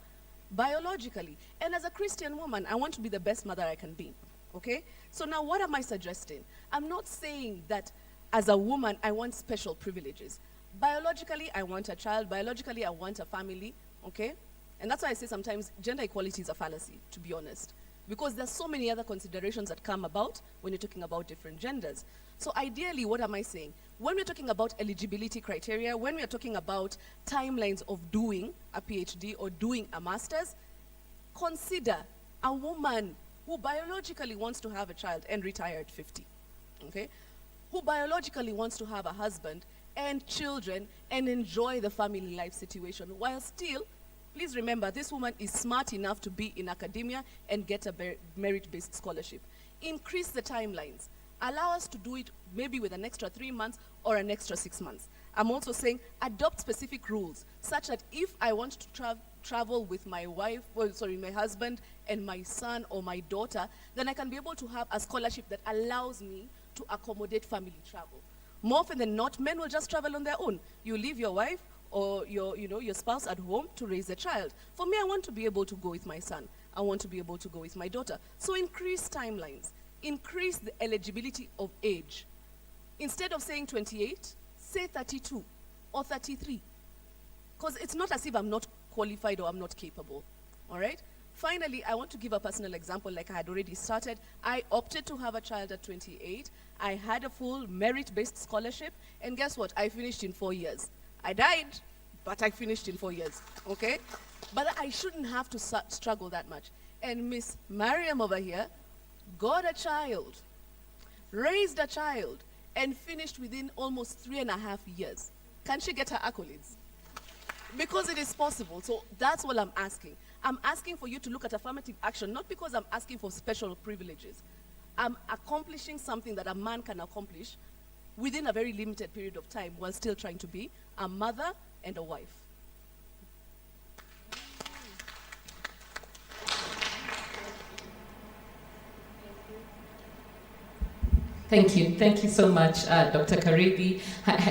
biologically. And as a Christian woman, I want to be the best mother I can be, okay? So now what am I suggesting? I'm not saying that as a woman, I want special privileges. Biologically, I want a child. Biologically, I want a family, okay? And that's why I say sometimes gender equality is a fallacy, to be honest. Because there's so many other considerations that come about when you're talking about different genders. So ideally, what am I saying? When we're talking about eligibility criteria, when we're talking about timelines of doing a PhD or doing a master's, consider a woman who biologically wants to have a child and retire at 50, okay? Who biologically wants to have a husband and children and enjoy the family life situation, while still, please remember, this woman is smart enough to be in academia and get a merit-based scholarship. Increase the timelines. Allow us to do it maybe with an extra 3 months or an extra 6 months. I'm also saying adopt specific rules, such that if I want to travel with my wife, my husband and my son or my daughter, then I can be able to have a scholarship that allows me to accommodate family travel. More often than not, men will just travel on their own. You leave your wife or your spouse at home to raise a child. For me, I want to be able to go with my son. I want to be able to go with my daughter. So increase timelines. Increase the eligibility of age. Instead of saying 28, say 32 or 33. Because it's not as if I'm not qualified or I'm not capable, all right? Finally, I want to give a personal example like I had already started. I opted to have a child at 28. I had a full merit-based scholarship, and guess what? I finished in 4 years. I died, but I finished in 4 years, okay? But I shouldn't have to struggle that much. And Miss Mariam over here got a child, raised a child, and finished within almost 3.5 years. Can she get her accolades? Because it is possible. So that's what I'm asking. I'm asking for you to look at affirmative action, not because I'm asking for special privileges. I'm accomplishing something that a man can accomplish within a very limited period of time while still trying to be a mother and a wife. Thank you. Thank you so much, Dr. Karedi,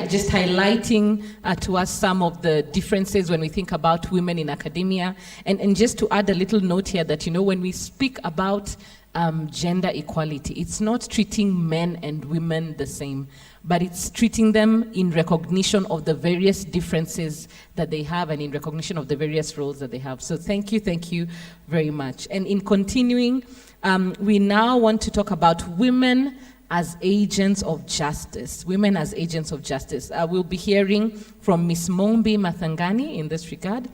just highlighting to us some of the differences when we think about women in academia. And just to add a little note here that, when we speak about gender equality, it's not treating men and women the same, but it's treating them in recognition of the various differences that they have and in recognition of the various roles that they have. So thank you very much. And in continuing, we now want to talk about women as agents of justice. Women as agents of justice. We'll be hearing from Ms. Mombi Mathangani in this regard.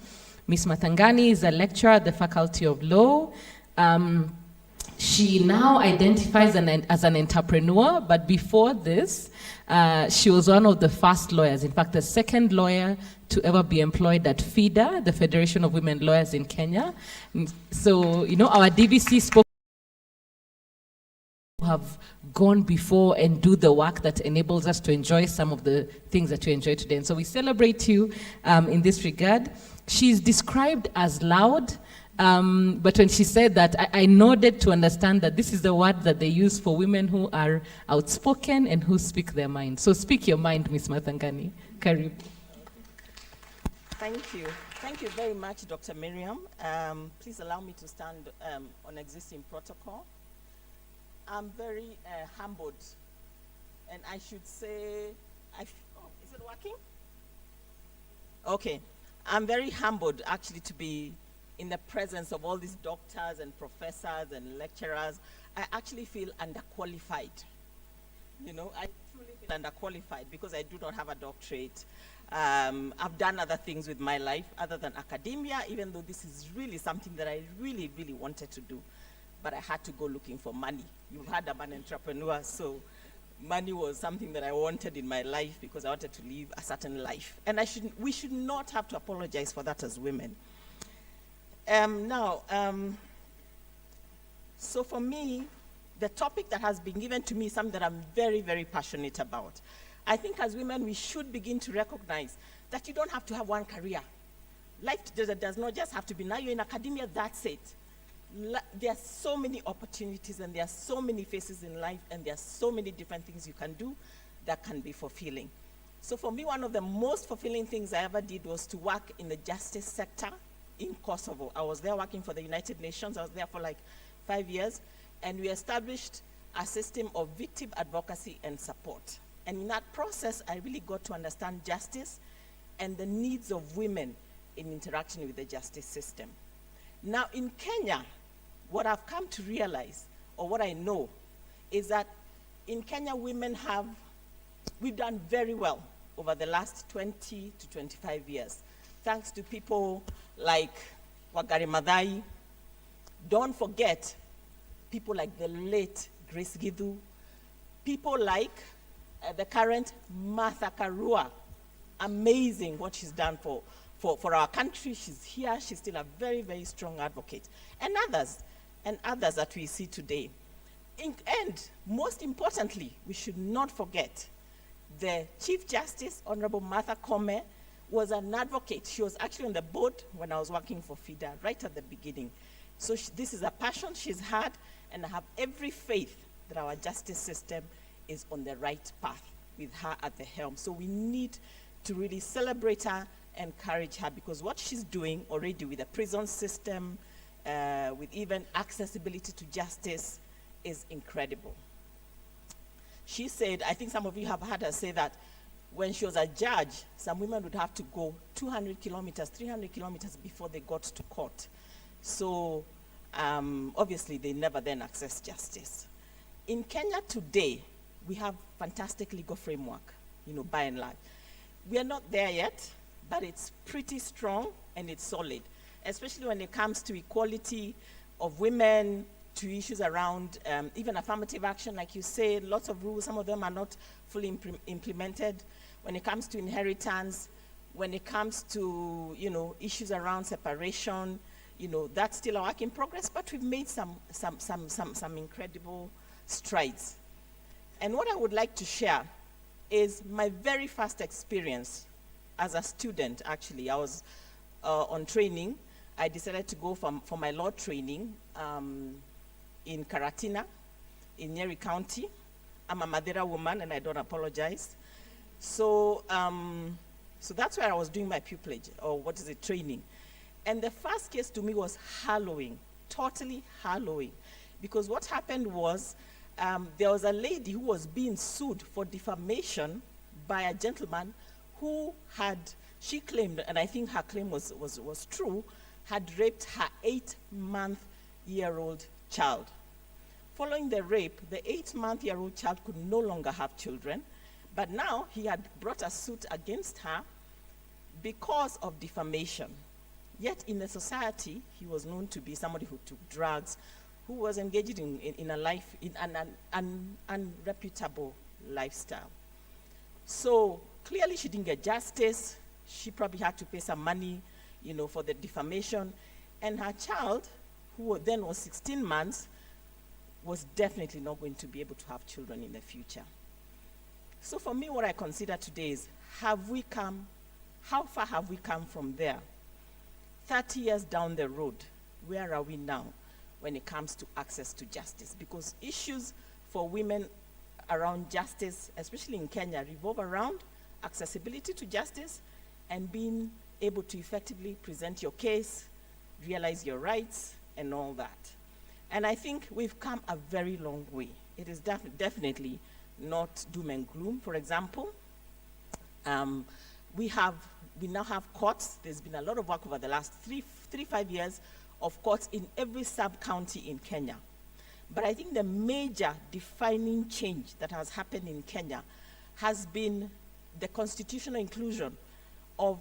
Ms. Mathangani is a lecturer at the Faculty of Law. She now identifies as an entrepreneur, but before this, she was one of the first lawyers, in fact, the second lawyer to ever be employed at FIDA, the Federation of Women Lawyers in Kenya. So, our DVC spoke have gone before and do the work that enables us to enjoy some of the things that we enjoy today. And so we celebrate you in this regard. She's described as loud, but when she said that, I nodded to understand that this is the word that they use for women who are outspoken and who speak their mind. So speak your mind, Ms. Mathangani. Karibu. Thank you. Thank you very much, Dr. Miriam. Please allow me to stand on existing protocol. I'm very humbled And I should say, oh, is it working? Okay. I'm very humbled actually to be in the presence of all these doctors and professors and lecturers. I actually feel underqualified. You know, I truly feel underqualified because I do not have a doctorate. I've done other things with my life other than academia, even though this is really something that I really, really wanted to do. But I had to go looking for money. You've heard I'm an entrepreneur, so money was something that I wanted in my life because I wanted to live a certain life. And we should not have to apologize for that as women. So for me, the topic that has been given to me is something that I'm very, very passionate about. I think as women, we should begin to recognize that you don't have to have one career. Life does not just have to be, now you're in academia, that's it. There are so many opportunities and there are so many faces in life and there are so many different things you can do that can be fulfilling. So for me, one of the most fulfilling things I ever did was to work in the justice sector in Kosovo. I was there working for the United Nations. I was there for like 5 years. And we established a system of victim advocacy and support. And in that process, I really got to understand justice and the needs of women in interaction with the justice system. Now in Kenya, what I've come to realize, or what I know, is that in Kenya we've done very well over the last 20 to 25 years, thanks to people like Wangari Maathai. Don't forget people like the late Grace Githu, people like the current Martha Karua. Amazing what she's done for our country. She's here, she's still a very, very strong advocate. And others that we see today. And most importantly, we should not forget the Chief Justice, Honorable Martha Koome, was an advocate. She was actually on the board when I was working for FIDA right at the beginning. So this is a passion she's had, and I have every faith that our justice system is on the right path with her at the helm. So we need to really celebrate her, encourage her, because what she's doing already with the prison system, with even accessibility to justice, is incredible. She said, I think some of you have heard her say that when she was a judge, some women would have to go 200 kilometers, 300 kilometers before they got to court. So obviously they never then access justice. In Kenya today, we have fantastic legal framework, by and large. We are not there yet, but it's pretty strong and it's solid, especially when it comes to equality of women, to issues around even affirmative action, like you say, lots of rules, some of them are not fully implemented. When it comes to inheritance, when it comes to, issues around separation, that's still a work in progress, but we've made some incredible strides. And what I would like to share is my very first experience as a student, actually. I was on training. I decided to go for my law training in Karatina, in Nyeri County. I'm a Madeira woman, and I don't apologize. So that's where I was doing my pupillage, or training. And the first case to me was harrowing, totally harrowing. Because what happened was, there was a lady who was being sued for defamation by a gentleman who she claimed, and I think her claim was true, had raped her 8-month-old child. Following the rape, the 8-month-old child could no longer have children, but now he had brought a suit against her because of defamation. Yet in the society, he was known to be somebody who took drugs, who was engaged in an unreputable lifestyle. So clearly she didn't get justice. She probably had to pay some money, for the defamation. And her child, who then was 16 months, was definitely not going to be able to have children in the future. So for me, what I consider today is, how far have we come from there? 30 years down the road, where are we now when it comes to access to justice? Because issues for women around justice, especially in Kenya, revolve around accessibility to justice and being able to effectively present your case, realize your rights, and all that. And I think we've come a very long way. It is definitely not doom and gloom. For example, we now have courts. There's been a lot of work over the last 5 years of courts in every sub-county in Kenya. But I think the major defining change that has happened in Kenya has been the constitutional inclusion of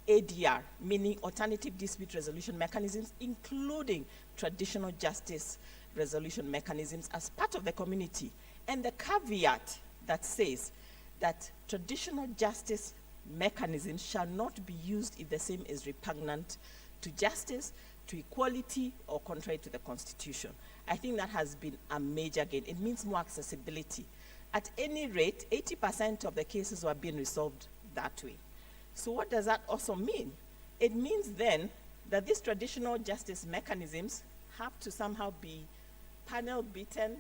ADR, meaning alternative dispute resolution mechanisms, including traditional justice resolution mechanisms as part of the community. And the caveat that says that traditional justice mechanisms shall not be used if the same is repugnant to justice, to equality, or contrary to the Constitution. I think that has been a major gain. It means more accessibility. At any rate, 80% of the cases were being resolved that way. So what does that also mean? It means then that these traditional justice mechanisms have to somehow be panel beaten,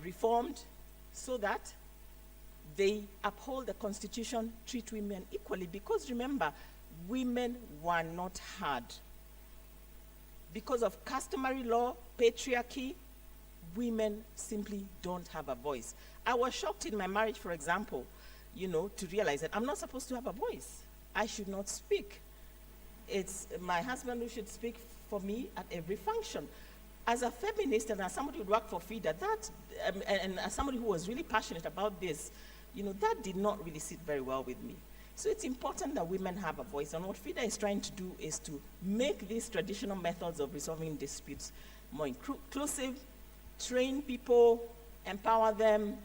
reformed, so that they uphold the Constitution, treat women equally. Because remember, women were not heard. Because of customary law, patriarchy, women simply don't have a voice. I was shocked in my marriage, for example, to realize that I'm not supposed to have a voice. I should not speak. It's my husband who should speak for me at every function. As a feminist and as somebody who worked for FIDA, and as somebody who was really passionate about this, that did not really sit very well with me. So it's important that women have a voice. And what FIDA is trying to do is to make these traditional methods of resolving disputes more inclusive, train people, empower them,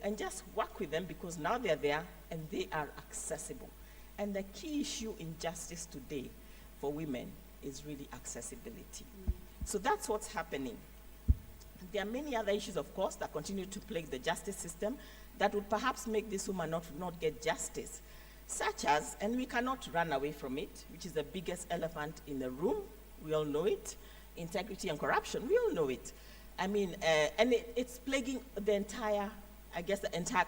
and just work with them, because now they're there and they are accessible. And the key issue in justice today for women is really accessibility. So that's what's happening. There are many other issues, of course, that continue to plague the justice system that would perhaps make this woman not get justice, such as, and we cannot run away from it, which is the biggest elephant in the room, we all know it, integrity and corruption, we all know it. I mean, and it's plaguing the entire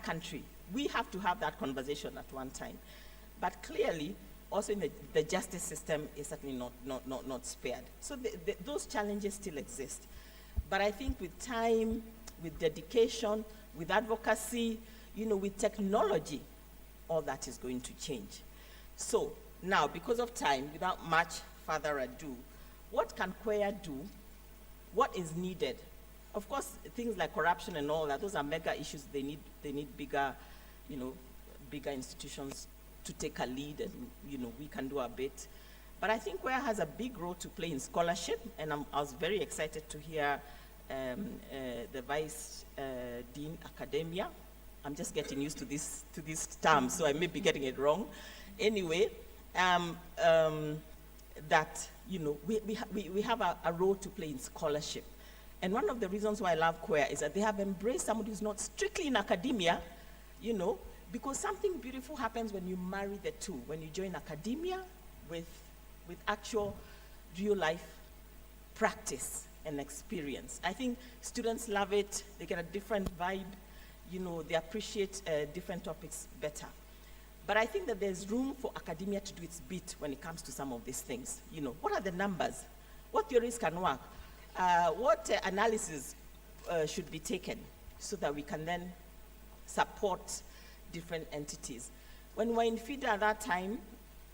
country. We have to have that conversation at one time. But clearly, also in the justice system is certainly not spared. So those challenges still exist. But I think with time, with dedication, with advocacy, with technology, all that is going to change. So now, because of time, without much further ado, what can Queer do? What is needed? Of course, things like corruption and all that, those are mega issues. They need bigger, bigger institutions to take a lead, and we can do a bit. But I think Queer has a big role to play in scholarship, and I was very excited to hear the Vice Dean Academia. I'm just getting used to this term, so I may be getting it wrong. Anyway, that we have a role to play in scholarship. And one of the reasons why I love Queer is that they have embraced somebody who's not strictly in academia, because something beautiful happens when you marry the two, when you join academia with actual real life practice and experience. I think students love it. They get a different vibe. They appreciate different topics better. But I think that there's room for academia to do its bit when it comes to some of these things. What are the numbers? What theories can work? What analysis should be taken so that we can then support different entities? When we were in FIDA at that time,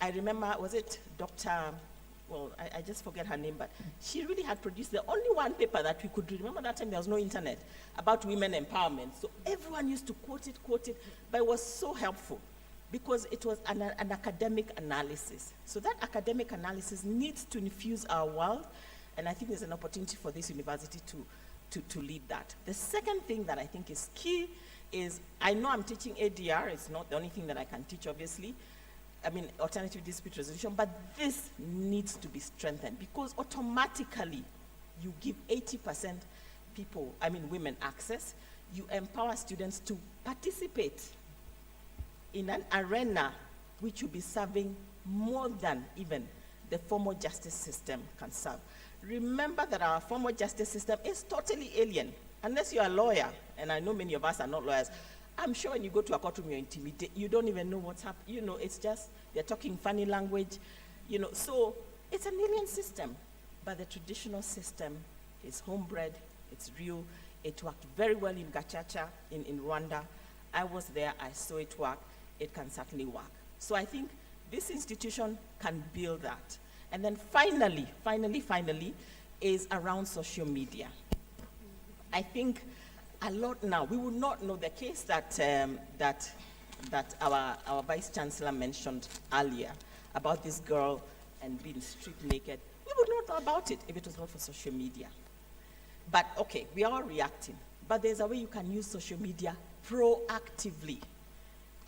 I remember, was it Dr. I just forget her name, but she really had produced the only one paper that we could read. Remember that time there was no internet, about women empowerment. So everyone used to quote it, but it was so helpful because it was an academic analysis. So that academic analysis needs to infuse our world, and I think there's an opportunity for this university to lead that. The second thing that I think is key is, I know I'm teaching ADR, it's not the only thing that I can teach, obviously. I mean, alternative dispute resolution, but this needs to be strengthened because automatically you give 80% women access, you empower students to participate in an arena which will be serving more than even the formal justice system can serve. Remember that our formal justice system is totally alien, unless you're a lawyer, and I know many of us are not lawyers. I'm sure when you go to a courtroom, you're intimidated. You don't even know what's happening. It's just, they're talking funny language. So it's an alien system. But the traditional system is homebred, it's real, It worked very well in Gachacha, in Rwanda. I was there, I saw it work. It can certainly work. So I think this institution can build that. And then finally, is around social media. I think a lot now, we would not know the case that our Vice Chancellor mentioned earlier about this girl and being stripped naked. We would not know about it if it was not for social media. But okay, we are all reacting. But there's a way you can use social media proactively.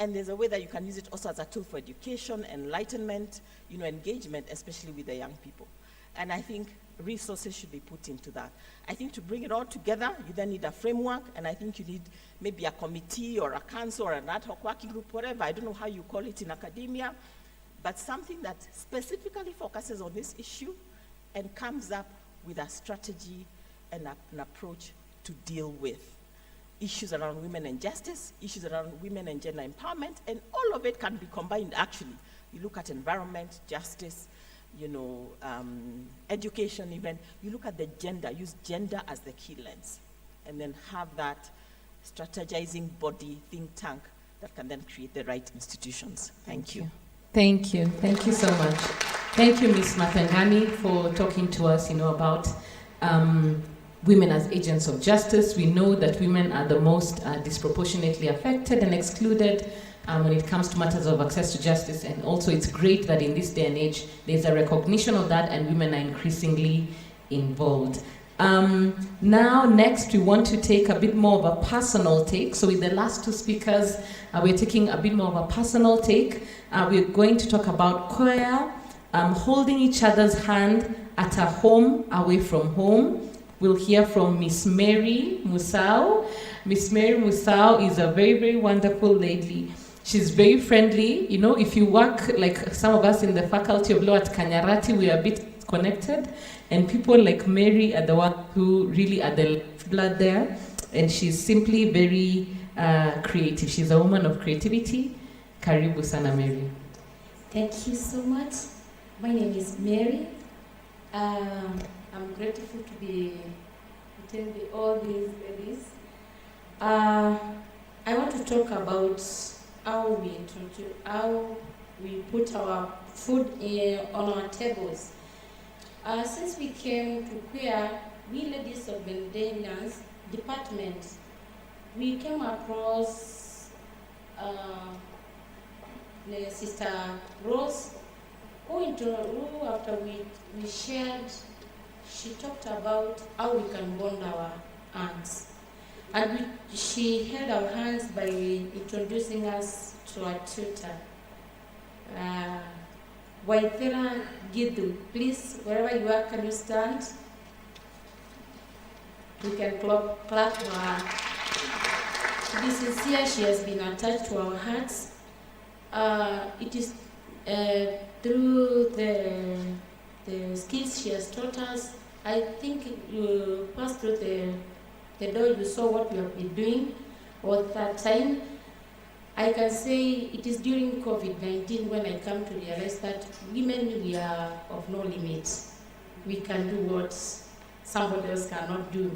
And there's a way that you can use it also as a tool for education, enlightenment, engagement, especially with the young people. And I think resources should be put into that. I think to bring it all together, you then need a framework, and I think you need maybe a committee or a council or an ad hoc working group, whatever. I don't know how you call it in academia, but something that specifically focuses on this issue and comes up with a strategy and an approach to deal with issues around women and justice, issues around women and gender empowerment, and all of it can be combined, actually. You look at environment, justice, education even. You look at the gender, use gender as the key lens, and then have that strategizing body, think tank, that can then create the right institutions. Thank you. Thank you. Thank you so much. Thank you, Ms. Matangani, for talking to us, about women as agents of justice. We know that women are the most disproportionately affected and excluded when it comes to matters of access to justice. And also it's great that in this day and age, there's a recognition of that and women are increasingly involved. Now, next, we want to take a bit more of a personal take. So with the last two speakers, we're taking a bit more of a personal take. We're going to talk about queer, holding each other's hand at a home, away from home. We'll hear from Miss Mary Musau. Miss Mary Musau is a very, very wonderful lady. She's very friendly. If you work, like some of us in the Faculty of Law at Kanyarati, we are a bit connected. And people like Mary are the ones who really are the lifeblood there. And she's simply very creative. She's a woman of creativity. Karibu sana, Mary. Thank you so much. My name is Mary. I'm grateful to be attending all these ladies. I want to talk about how we put our food on our tables. Since we came to queer, we ladies of maintenance department, we came across Sister Rose, who after we shared, she talked about how we can bond our hands. And she held our hands by introducing us to our tutor. Waithera Gidu, please, wherever you are, can you stand? We can clap for her. To be sincere, she has been attached to our hearts. It is through the skills she has taught us. I think you passed through the door, you saw what we have been doing at that time. I can say it is during COVID-19 when I come to realize that women, we are of no limit. We can do what somebody else cannot do.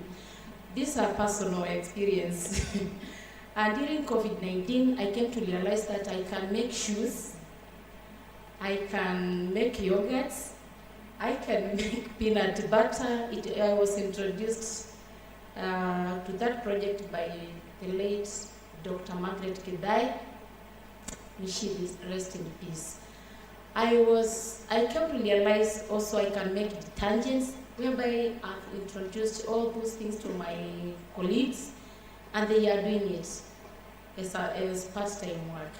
These are personal experience. And during COVID-19, I came to realize that I can make shoes, I can make yogurts, I can make peanut butter. I was introduced to that project by the late Dr. Margaret Kidai. May she rest in peace. I came to realize also I can make detergents, whereby I've introduced all those things to my colleagues, and they are doing it as part-time work.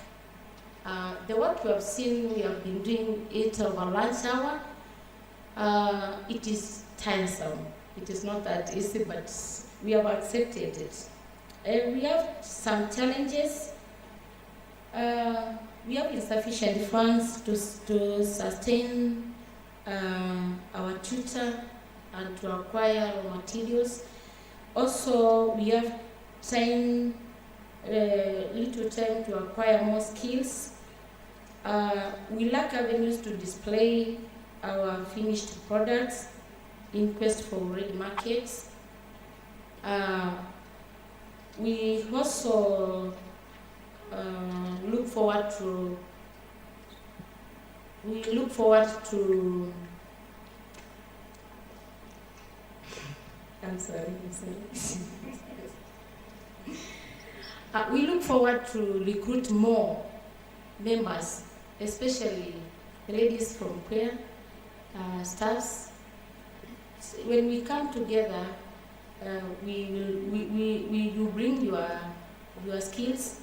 The work you have seen, we have been doing it over lunch hour. It is tiresome. It is not that easy, but we have accepted it. We have some challenges. We have insufficient funds to sustain our tutor and to acquire raw materials. Also, we have little time to acquire more skills. We lack avenues to display our finished products in quest for ready markets. we also look forward to I'm sorry. We look forward to recruit more members, especially ladies from queer staffs. When we come together, we will bring your skills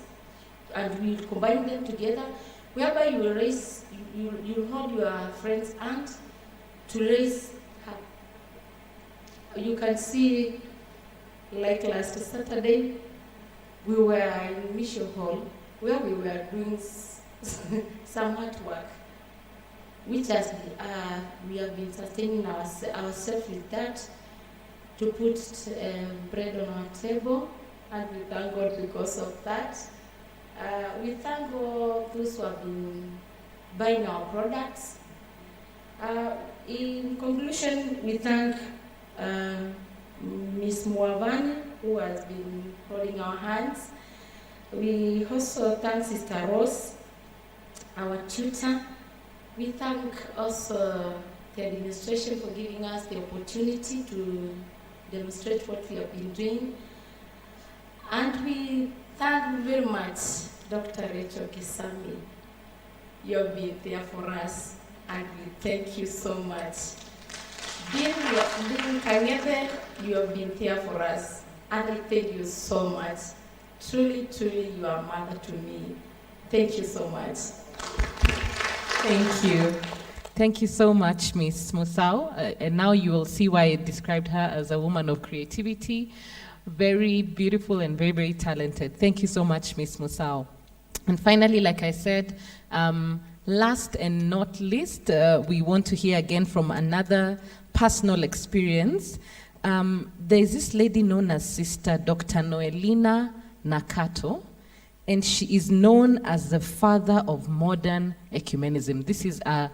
and we will combine them together, whereby you will raise, you hold your friend's hand to raise her. You can see, like last Saturday, we were in Mission Hall where we were doing some artwork, which has we have been sustaining ourselves with that to put bread on our table, and we thank God because of that. We thank all those who have been buying our products. In conclusion, we thank Ms. Muavani, who has been holding our hands. We also thank Sister Rose, our tutor. We thank also the administration for giving us the opportunity to demonstrate what we have been doing. And we thank very much Dr. Rachel Gisami. You have been there for us, and we thank you so much. Dean Kanyebe, you have been there for us, and I thank you so much. Truly, truly, you are a mother to me. Thank you so much. Thank you. Thank you so much, Ms. Musau. And now you will see why I described her as a woman of creativity. Very beautiful and very, very talented. Thank you so much, Ms. Musau. And finally, like I said, last and not least, we want to hear again from another personal experience. There's this lady known as Sister Dr. Noelina Nakato, and she is known as the father of modern ecumenism. This is a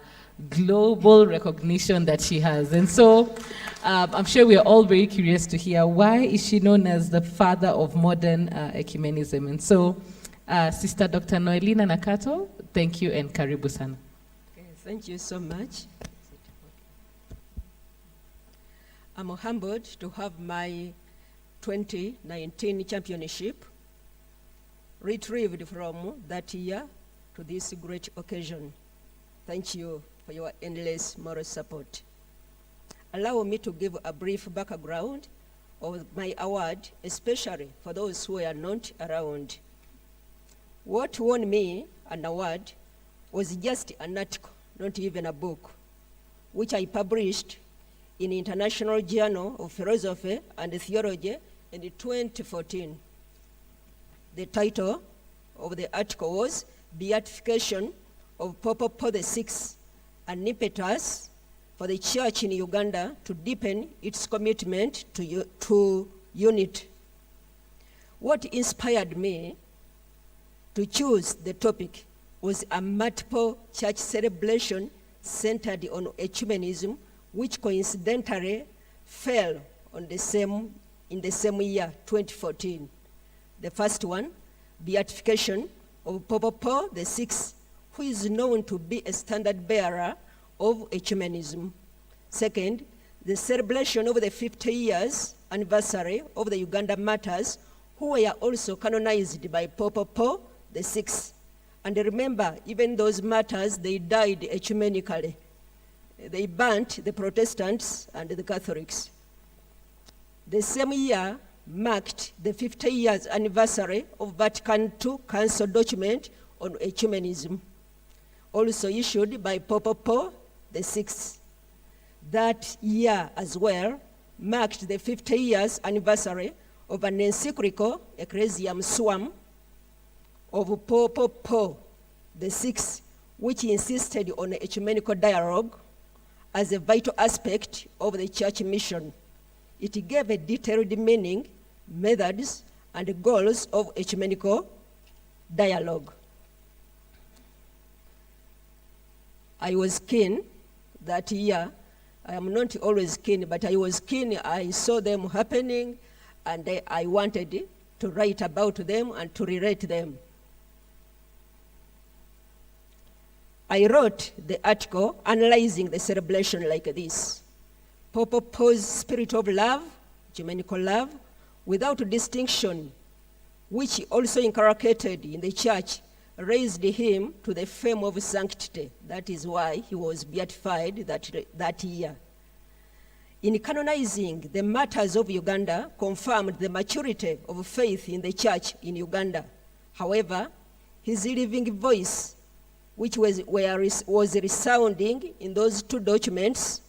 global recognition that she has. And so I'm sure we're all very curious to hear, why is she known as the father of modern ecumenism? And so, Sister Dr. Noelina Nakato, thank you and karibu sana. Okay, thank you so much. I'm humbled to have my 2019 championship retrieved from that year to this great occasion. Thank you for your endless moral support. Allow me to give a brief background of my award, especially for those who are not around. What won me an award was just an article, not even a book, which I published in International Journal of Philosophy and Theology in 2014. The title of the article was Beatification of Pope Paul VI, an impetus for the church in Uganda to deepen its commitment to unity. What inspired me to choose the topic was a multiple church celebration centered on ecumenism, which coincidentally fell on in the same year, 2014. The first one, beatification of Pope Paul VI, who is known to be a standard bearer of ecumenism. Second, the celebration of the 50 years anniversary of the Uganda martyrs, who were also canonized by Pope Paul VI. And remember, even those martyrs, they died ecumenically. They burnt the Protestants and the Catholics. The same year marked the 50 years anniversary of Vatican II Council document on ecumenism, also issued by Pope Paul VI. That year as well marked the 50 years anniversary of an encyclical Ecclesiam Suam of Pope Paul VI, which insisted on ecumenical dialogue as a vital aspect of the church mission. It gave a detailed meaning, methods, and goals of ecumenical dialogue. I was keen that year. I am not always keen, but I was keen. I saw them happening, and I wanted to write about them and to relate them. I wrote the article analyzing the celebration like this. Paul's spirit of love, ecumenical love, without distinction, which he also inculcated in the church, raised him to the fame of sanctity. That is why he was beatified that year. In canonizing the martyrs of Uganda, confirmed the maturity of faith in the church in Uganda. However, his living voice, which was resounding in those two documents,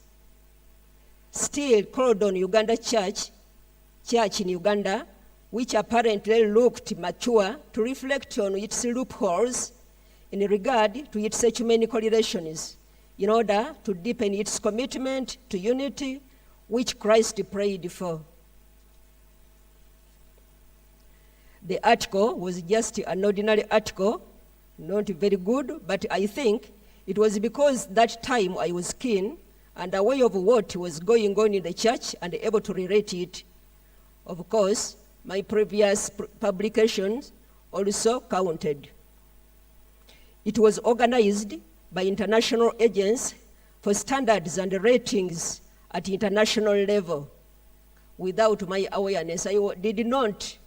still called on Uganda church in Uganda, which apparently looked mature, to reflect on its loopholes in regard to its ecumenical relations, in order to deepen its commitment to unity, which Christ prayed for. The article was just an ordinary article, not very good, but I think it was because that time I was keen and aware of what was going on in the church and able to relate it. Of course, my previous publications also counted. It was organized by international agents for standards and ratings at international level. Without my awareness, I did not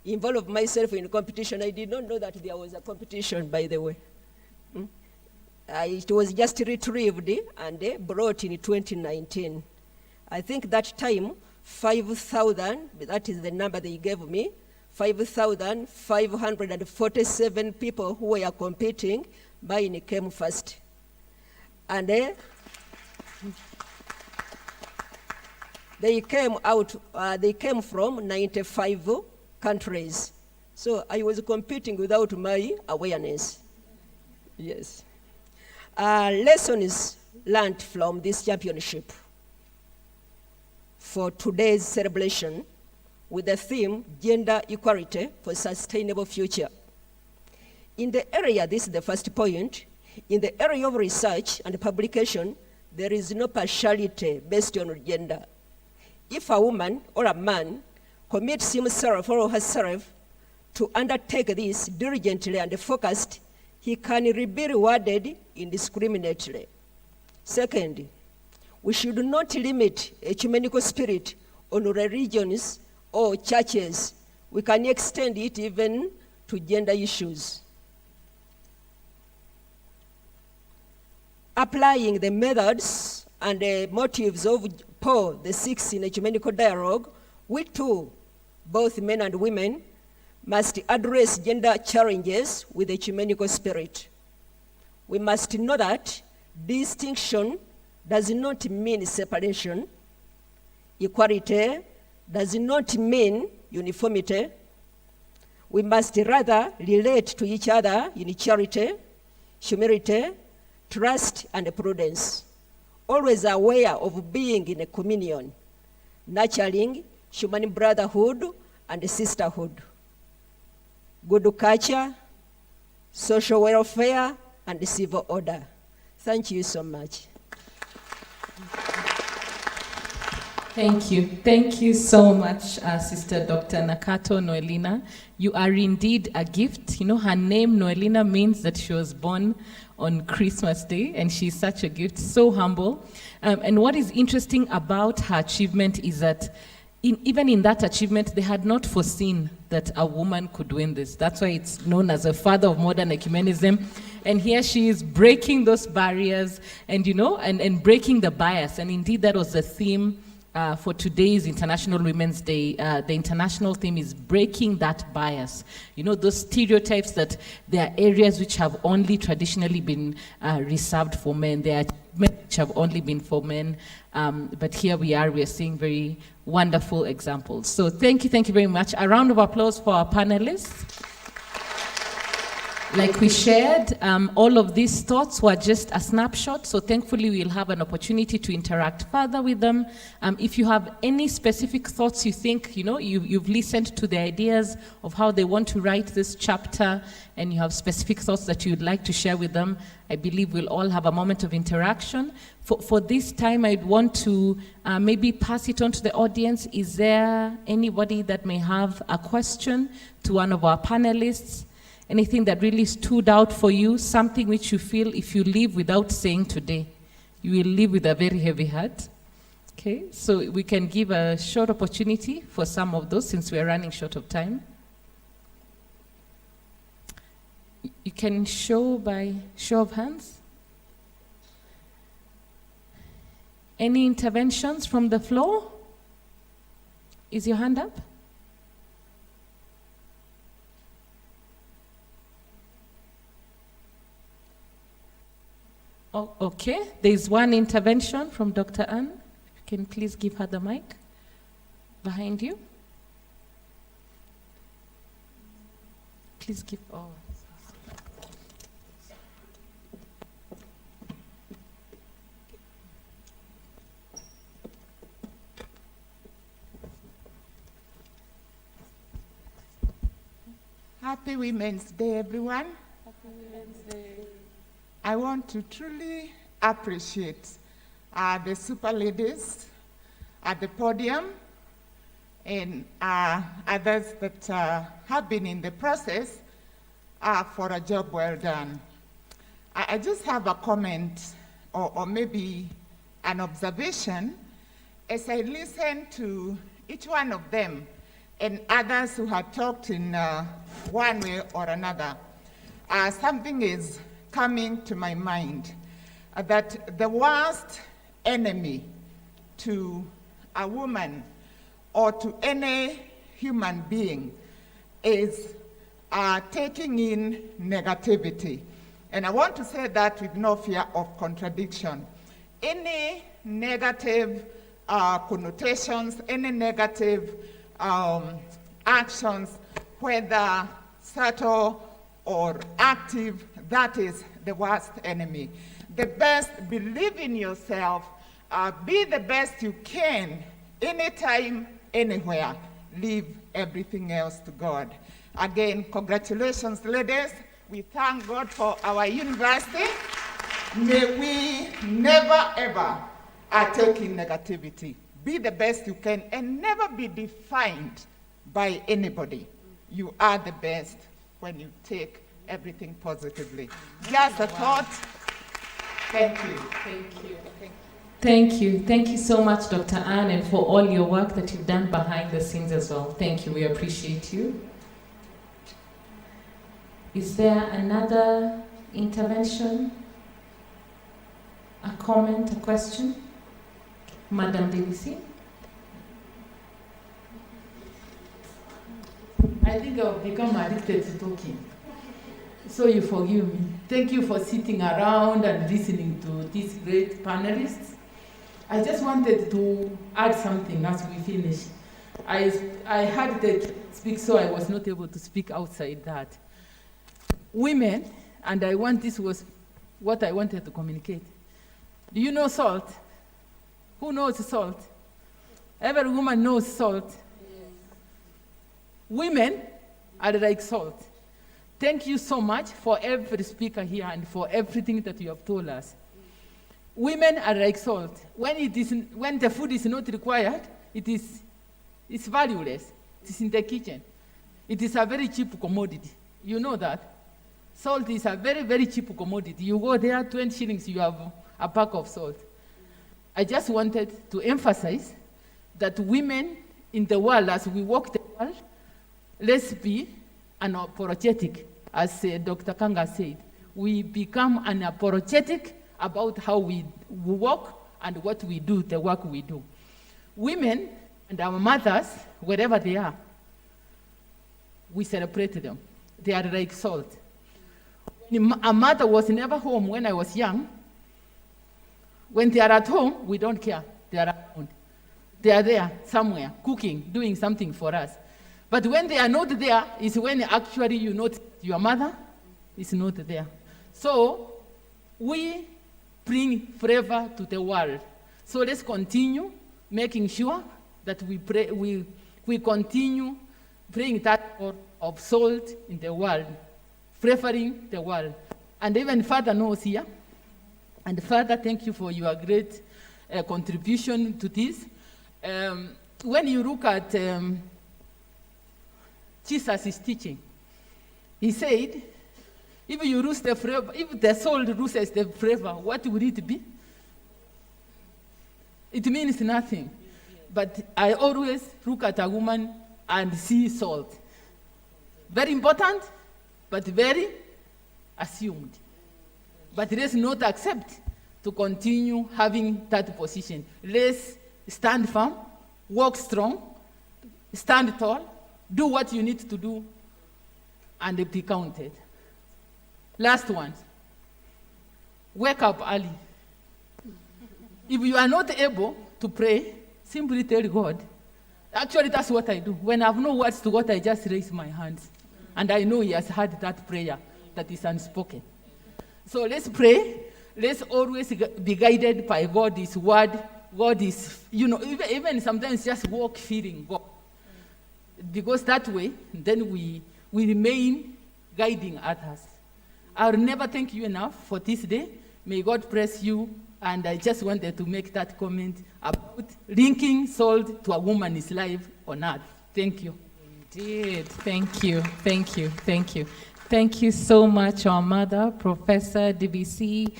involve myself in competition. I did not know that there was a competition, by the way. It was just retrieved and brought in 2019. I think that time, 5,000, that is the number they gave me, 5,547 people who were competing, mine came first. And they came from 95 countries. So I was competing without my awareness. Yes. Lessons learned from this championship for today's celebration with the theme, Gender Equality for Sustainable Future. In the area, this is the first point, in the area of research and publication, there is no partiality based on gender. If a woman or a man commits himself or herself to undertake this diligently and focused, he can be rewarded indiscriminately. Second, we should not limit ecumenical spirit on religions or churches. We can extend it even to gender issues. Applying the methods and the motives of Paul VI in ecumenical dialogue, we too, both men and women, must address gender challenges with ecumenical spirit. We must know that distinction does not mean separation. Equality does not mean uniformity. We must rather relate to each other in charity, humility, trust, and prudence, always aware of being in a communion, nurturing human brotherhood and sisterhood, good culture, social welfare, and civil order. Thank you so much. Thank you. Thank you so much, Sister Dr. Nakato Noelina. You are indeed a gift. You know, her name, Noelina, means that she was born on Christmas Day, and she's such a gift, so humble. And what is interesting about her achievement is that even in that achievement, they had not foreseen that a woman could win this. That's why it's known as a father of modern ecumenism. And here she is breaking those barriers and, you know, and breaking the bias. And indeed, that was the theme for today's International Women's Day. The international theme is breaking that bias. You know, those stereotypes that there are areas which have only traditionally been reserved for men. There are which have only been for men. But here we are seeing very wonderful examples. So thank you very much. A round of applause for our panelists. Like we shared, all of these thoughts were just a snapshot, so thankfully we'll have an opportunity to interact further with them. If you have any specific thoughts you think, you've listened to the ideas of how they want to write this chapter, and you have specific thoughts that you'd like to share with them, I believe we'll all have a moment of interaction. For this time, I'd want to maybe pass it on to the audience. Is there anybody that may have a question to one of our panelists? Anything that really stood out for you, something which you feel if you leave without saying today, you will leave with a very heavy heart? Okay, so we can give a short opportunity for some of those since we are running short of time. You can show by show of hands. Any interventions from the floor? Is your hand up? Oh, okay, there's one intervention from Dr. Ann. You can please give her the mic behind you. Please give, oh. Happy Women's Day, everyone. Happy Women's Day. I want to truly appreciate the super ladies at the podium and others that have been in the process for a job well done. I just have a comment or maybe an observation as I listen to each one of them and others who have talked in one way or another. Something is coming to my mind, that the worst enemy to a woman or to any human being is taking in negativity. And I want to say that with no fear of contradiction. Any negative connotations, any negative actions, whether subtle or active, that is the worst enemy. The best, believe in yourself, be the best you can, anytime, anywhere. Leave everything else to God. Again, congratulations, ladies. We thank God for our university. May we never, ever take in negativity. Be the best you can and never be defined by anybody. You are the best when you take everything positively. Just a thought. Thank you. Thank you. Thank you. Thank you so much, Dr. Ann, and for all your work that you've done behind the scenes as well. Thank you. We appreciate you. Is there another intervention? A comment, a question? Madam Delisi? I think I've become addicted to talking. So you forgive me. Thank you for sitting around and listening to these great panelists. I just wanted to add something as we finish. I had to speak, so I was not able to speak outside that. Women, and this was what I wanted to communicate. Do you know salt? Who knows salt? Every woman knows salt. Yes. Women are like salt. Thank you so much for every speaker here and for everything that you have told us. Women are like salt. When the food is not required, it's valueless. It is in the kitchen. It is a very cheap commodity. You know that. Salt is a very, very cheap commodity. You go there, 20 shillings, you have a pack of salt. I just wanted to emphasize that women in the world, as we walk the world, let's be unapologetic, as Dr. Kanga said. We become unapologetic about how we walk and what we do, the work we do. Women and our mothers, wherever they are, we celebrate them. They are like salt. A mother was never home when I was young. When they are at home, we don't care. They are around. They are there somewhere, cooking, doing something for us. But when they are not there, is when actually you notice your mother It's not there. So we bring flavor to the world. So let's continue making sure that we continue bringing that of salt in the world, flavoring the world. And even Father knows here. And Father, thank you for your great contribution to this. When you look at Jesus' teaching, he said, if you lose the flavor, if the salt loses the flavor, what would it be? It means nothing. But I always look at a woman and see salt. Very important, but very assumed. But let's not accept to continue having that position. Let's stand firm, walk strong, stand tall, do what you need to do, and be counted. Last one. Wake up early. If you are not able to pray, simply tell God. Actually, that's what I do. When I have no words to God, I just raise my hands. And I know He has heard that prayer that is unspoken. So let's pray. Let's always be guided by God, His word. God is, even sometimes just walk feeling God. Because that way, then we remain guiding others. I'll never thank you enough for this day. May God bless you. And I just wanted to make that comment about linking salt to a woman's life on earth. Thank you. Indeed. Thank you. Thank you. Thank you. Thank you so much, our mother, Professor DBC,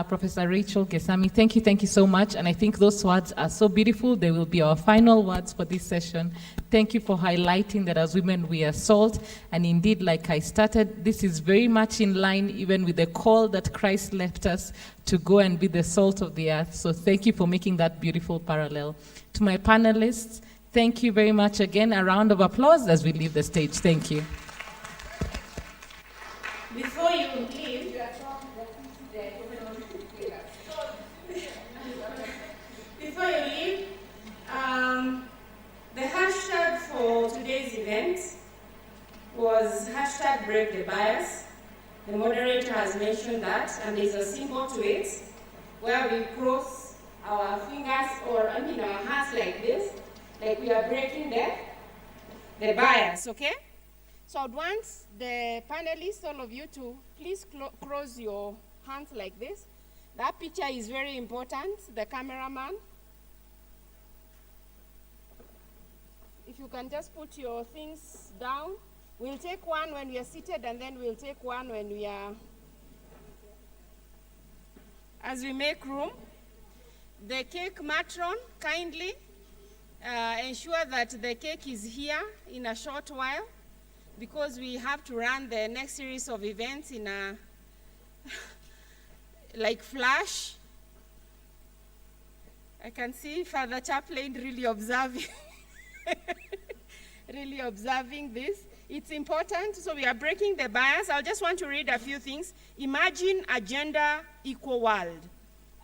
Professor Rachel Gisami. Thank you so much. And I think those words are so beautiful. They will be our final words for this session. Thank you for highlighting that as women we are salt. And indeed, like I started, this is very much in line even with the call that Christ left us to go and be the salt of the earth. So thank you for making that beautiful parallel. To my panelists, thank you very much again. A round of applause as we leave the stage. Thank you. Before you leave, the hashtag for today's event was hashtag break the bias. The moderator has mentioned that, and there's a symbol to it where we cross our fingers or our hands like this, like we are breaking the bias, okay? So I'd want the panelists, all of you, to please cross your hands like this. That picture is very important, the cameraman. If you can just put your things down. We'll take one when we are seated, and then we'll take one when we are, as we make room. The cake matron, kindly ensure that the cake is here in a short while, because we have to run the next series of events in a like flash. I can see Father Chaplain really observing really observing this. It's important, so we are breaking the bias. I just want to read a few things. Imagine a gender equal world.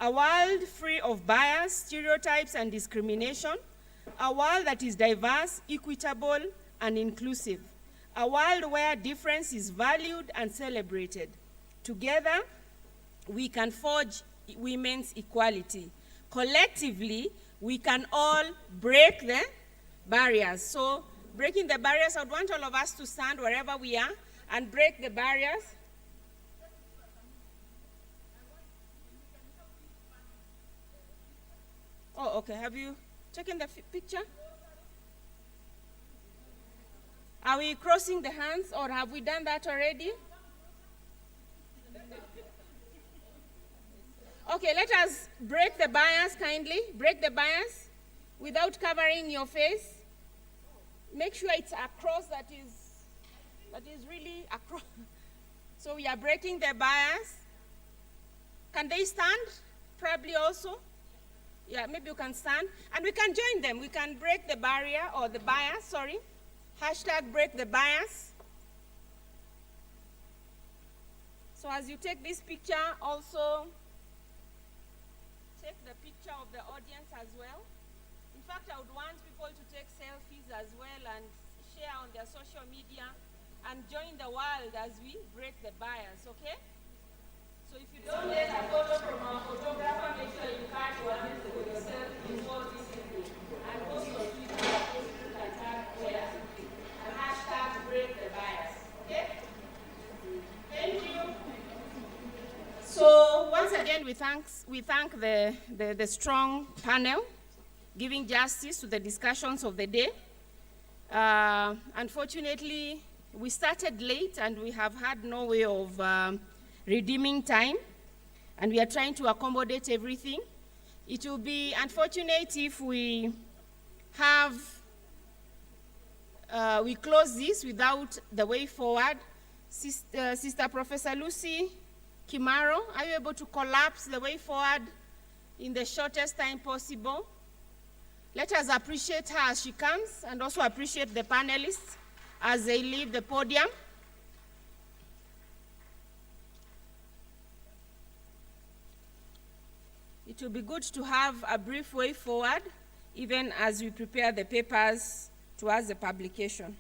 A world free of bias, stereotypes, and discrimination. A world that is diverse, equitable, and inclusive. A world where difference is valued and celebrated. Together, we can forge women's equality. Collectively, we can all break the barriers. So, breaking the barriers, I would want all of us to stand wherever we are and break the barriers. Oh, okay. Have you taken the picture? Are we crossing the hands, or have we done that already? Okay, let us break the bias kindly. Break the bias without covering your face. Make sure it's a cross that is really across. So we are breaking the bias. Can they stand? Probably also. Yeah, maybe you can stand. And we can join them. We can break the barrier, or the bias, sorry. Hashtag break the bias. So as you take this picture, also take the picture of the audience as well. In fact, I would want people to take selfies as well and share on their social media and join the world as we break the bias, okay? So if you don't get a photo from our photographer, make sure you catch one for yourself before this evening. And post on Twitter, Facebook, and tag where, and hashtag break the bias, okay? Thank you. So once again, we thank the strong panel giving justice to the discussions of the day. Unfortunately, we started late and we have had no way of redeeming time, and we are trying to accommodate everything. It will be unfortunate if we close this without the way forward. Sister Professor Lucy Kimaro, are you able to collapse the way forward in the shortest time possible? Let us appreciate her as she comes, and also appreciate the panelists as they leave the podium. It will be good to have a brief way forward, even as we prepare the papers towards the publication.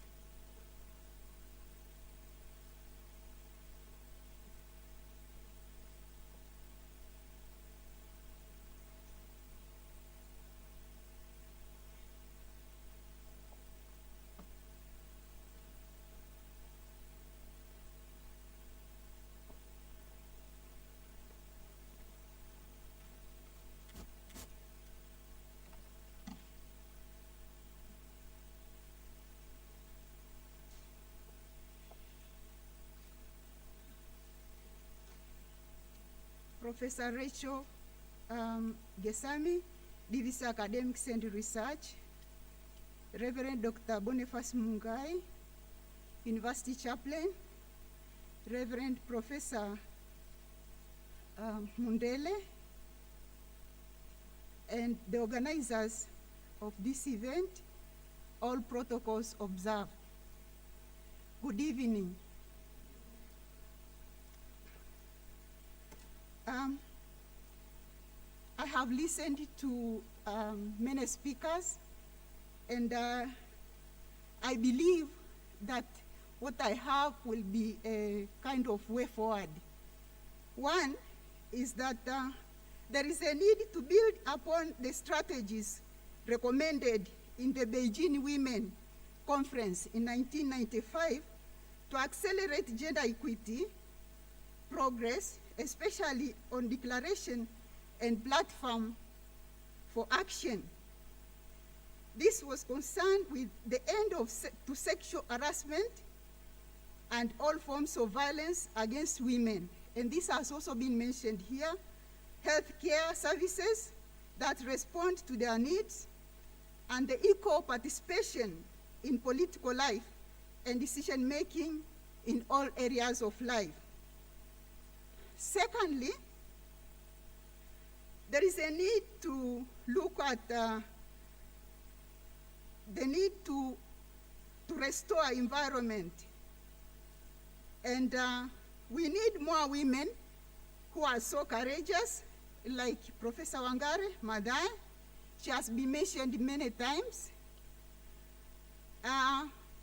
Professor Rachel Gisami, DVC Academics and Research, Reverend Dr. Boniface Mungai, University Chaplain, Reverend Professor Mundele, and the organizers of this event, all protocols observed. Good evening. I have listened to many speakers, and I believe that what I have will be a kind of way forward. One is that there is a need to build upon the strategies recommended in the Beijing Women Conference in 1995 to accelerate gender equity progress, especially on declaration and platform for action. This was concerned with the end to sexual harassment and all forms of violence against women. And this has also been mentioned here. Healthcare services that respond to their needs, and the equal participation in political life and decision-making in all areas of life. Secondly, there is a need to look at the need to restore environment. And we need more women who are so courageous, like Professor Wangare Madai. She has been mentioned many times.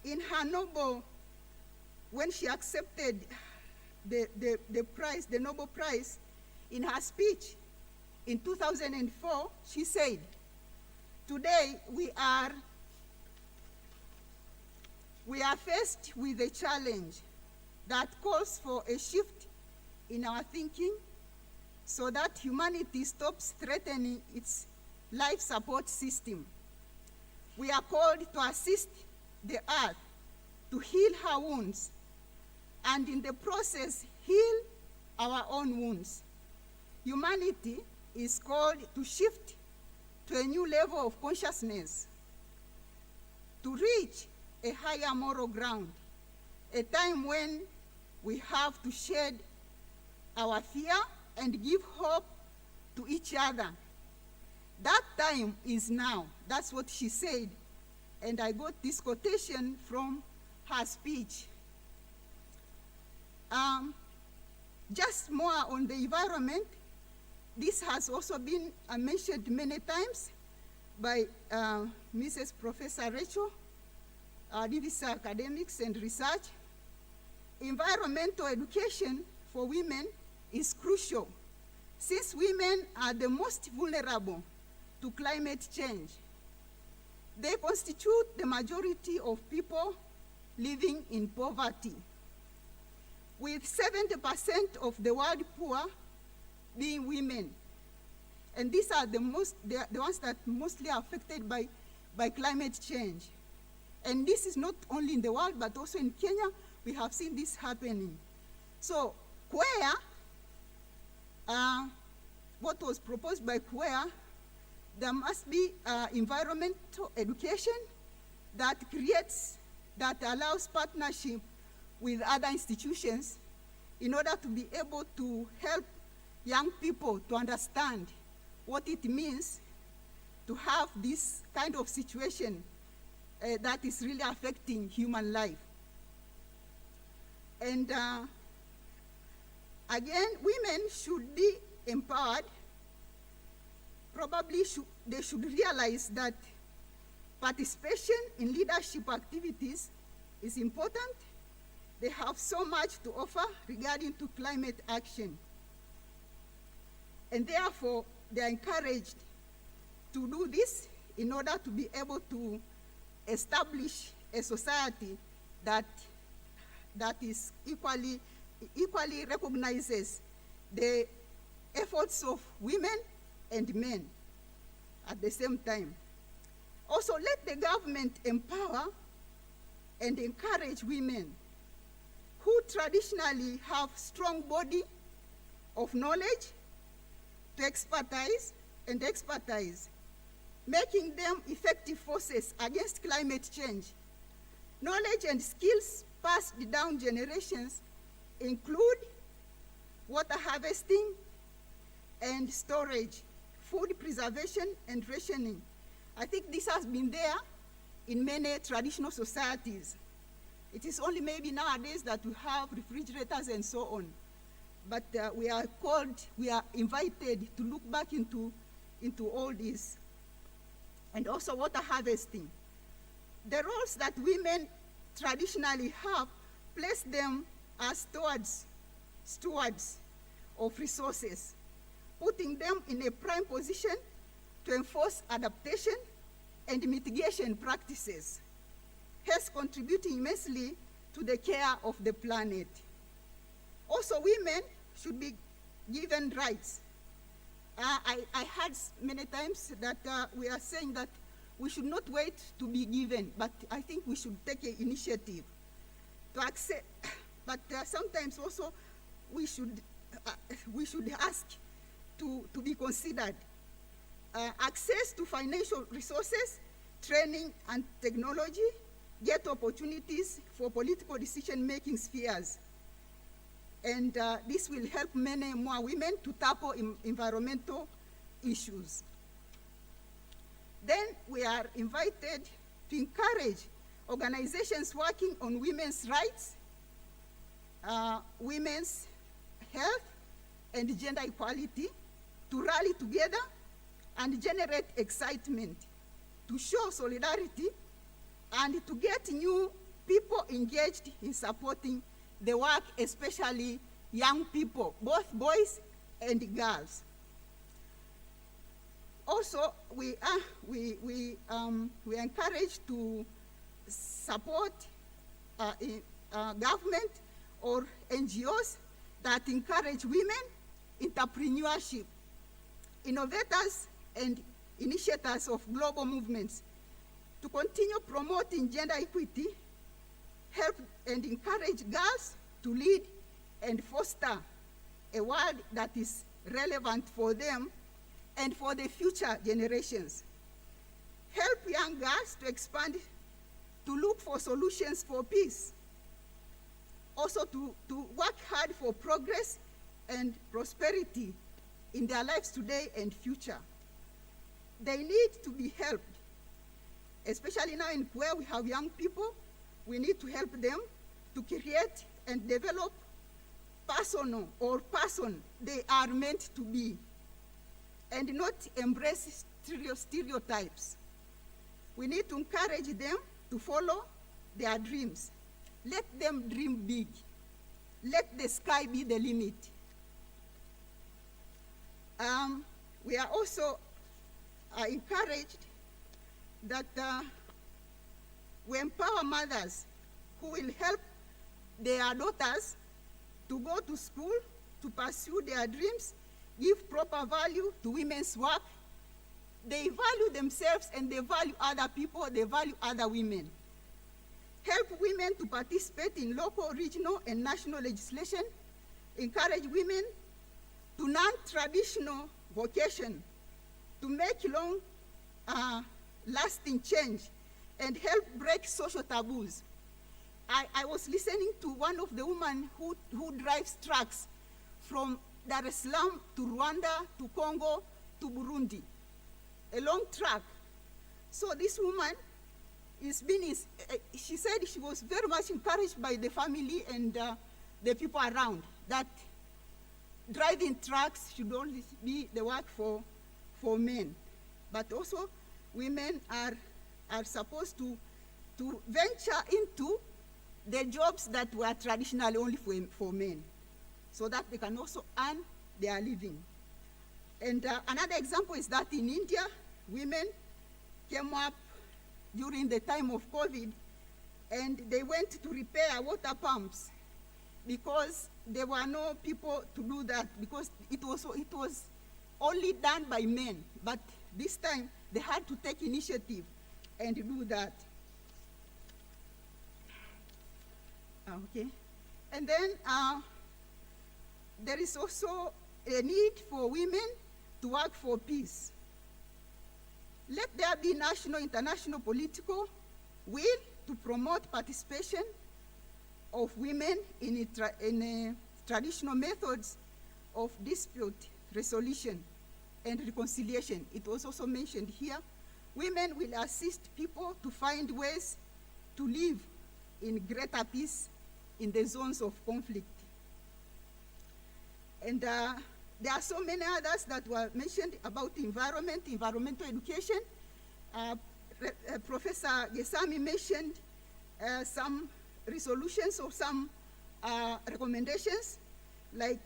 In her Nobel, when she accepted the prize, the Nobel Prize, in her speech in 2004, she said, "Today we are faced with a challenge that calls for a shift in our thinking so that humanity stops threatening its life support system. We are called to assist the earth to heal her wounds, and in the process, heal our own wounds. Humanity is called to shift to a new level of consciousness, to reach a higher moral ground, a time when we have to shed our fear and give hope to each other. That time is now." That's what she said. And I got this quotation from her speech. Just more on the environment, this has also been mentioned many times by Mrs. Professor Rachel, DVC Academics and Research. environmental education for women is crucial, since women are the most vulnerable to climate change. They constitute the majority of people living in poverty, with 70% of the world poor being women. And these are the ones that mostly are affected by climate change. And this is not only in the world, but also in Kenya, we have seen this happening. So where, what was proposed by Kwea, there must be environmental education that allows partnership with other institutions in order to be able to help young people to understand what it means to have this kind of situation that is really affecting human life. And again, women should be empowered. Probably they should realize that participation in leadership activities is important. They have so much to offer regarding to climate action. And therefore, they are encouraged to do this in order to be able to establish a society that is equally recognizes the efforts of women and men at the same time. Also, let the government empower and encourage women who traditionally have strong body of knowledge to expertise, making them effective forces against climate change. Knowledge and skills passed down generations include water harvesting and storage, food preservation and rationing. I think this has been there in many traditional societies. It is only maybe nowadays that we have refrigerators and so on. But we are invited to look back into all this. And also water harvesting. The roles that women traditionally have place them as stewards of resources, putting them in a prime position to enforce adaptation and mitigation practices, hence contributing immensely to the care of the planet. Also, women should be given rights. I heard many times that we are saying that we should not wait to be given, but I think we should take an initiative to accept. But sometimes also we should ask to be considered. Access to financial resources, training and technology, get opportunities for political decision-making spheres. And this will help many more women to tackle environmental issues. Then we are invited to encourage organizations working on women's rights, women's health, and gender equality to rally together and generate excitement, to show solidarity, and to get new people engaged in supporting the work, especially young people, both boys and girls. Also, we encourage to support government or NGOs that encourage women entrepreneurship, innovators and initiators of global movements, to continue promoting gender equity, help and encourage girls to lead and foster a world that is relevant for them and for the future generations. Help young girls to expand, to look for solutions for peace. Also to work hard for progress and prosperity in their lives today and future. They need to be helped, especially now in where we have young people. We need to help them to create and develop person they are meant to be, and not embrace stereotypes. We need to encourage them to follow their dreams. Let them dream big. let the sky be the limit. We are also encouraged that we empower mothers who will help their daughters to go to school, to pursue their dreams, give proper value to women's work. They value themselves and they value other people, they value other women. Help women to participate in local, regional, and national legislation. Encourage women to non-traditional vocation, to make long-lasting change, and help break social taboos. I was listening to one of the women who drives trucks from Dar es Salaam to Rwanda to Congo to Burundi, a long truck. So this woman she said she was very much encouraged by the family and the people around, that driving trucks should only be the work for men. But also women are supposed to venture into the jobs that were traditionally only for men, so that they can also earn their living. And another example is that in India, women came up during the time of COVID, and they went to repair water pumps because there were no people to do that, because it was only done by men. But this time, they had to take initiative and do that. Okay. And then there is also a need for women to work for peace. Let there be national, international, political will to promote participation of women in traditional methods of dispute resolution and reconciliation. It was also mentioned here. Women will assist people to find ways to live in greater peace in the zones of conflict. And there are so many others that were mentioned about environmental education. Professor Gisami mentioned some resolutions or some recommendations, like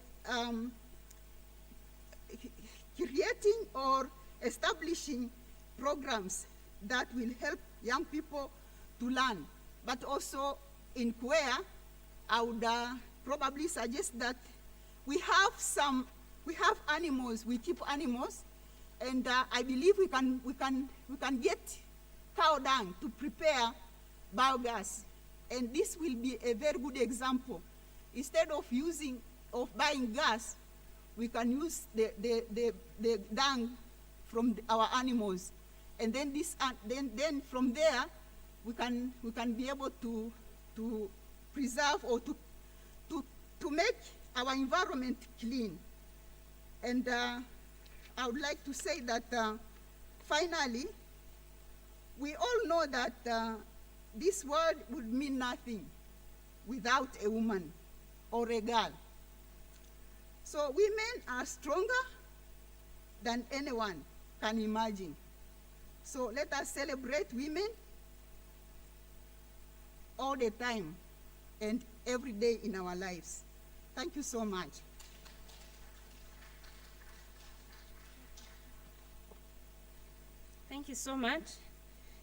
creating or establishing programs that will help young people to learn. But also in Kwea, I would probably suggest that we have animals, we keep animals, and I believe we can get cow dung to prepare biogas, and this will be a very good example. Instead of buying gas, we can use the dung from our animals, and then then from there we can be able to preserve or to make our environment clean. And I would like to say that finally, we all know that this world would mean nothing without a woman or a girl. So women are stronger than anyone can imagine. So let us celebrate women all the time and every day in our lives. Thank you so much. Thank you so much,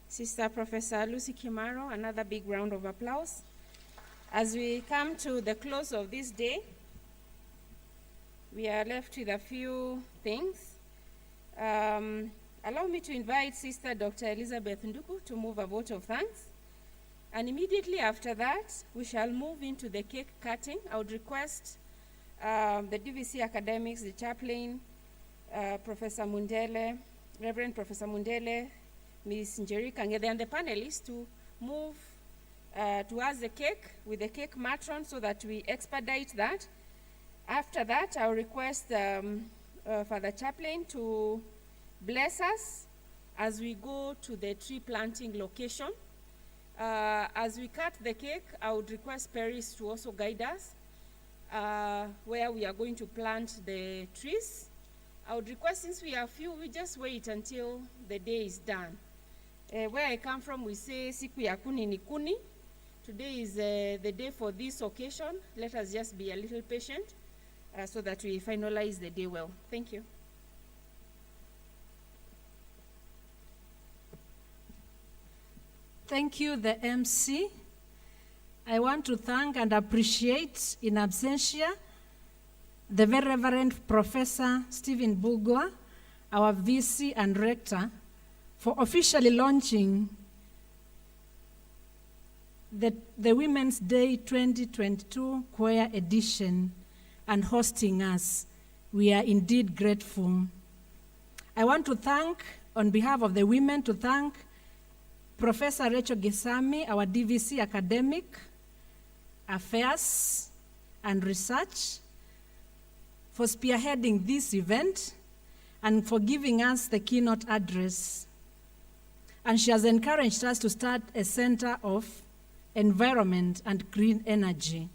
Sister Professor Lucy Kimaro. Another big round of applause. As we come to the close of this day, we are left with a few things. Allow me to invite Sister Dr. Elizabeth Nduku to move a vote of thanks. And immediately after that, we shall move into the cake cutting. I would request the DVC academics, the chaplain, Professor Mundele, Reverend Professor Mundele, Ms. Njeri Kangede, and the panelists to move towards the cake with the cake matron so that we expedite that. After that, I'll request Father Chaplain to bless us as we go to the tree planting location. As we cut the cake, I would request Paris to also guide us where we are going to plant the trees. I would request, since we are few, we just wait until the day is done. Where I come from, we say siku ya kuni ni kuni. Today is the day for this occasion. Let us just be a little patient so that we finalize the day well. Thank you. Thank you, the MC. I want to thank and appreciate in absentia the Very Reverend Professor Stephen Bugwa, our VC and Rector, for officially launching the Women's Day 2022 Choir Edition and hosting us. We are indeed grateful. I want to thank, on behalf of the women, to thank Professor Rachel Gisami, our DVC Academic Affairs and Research, for spearheading this event and for giving us the keynote address. And she has encouraged us to start a center of environment and green energy.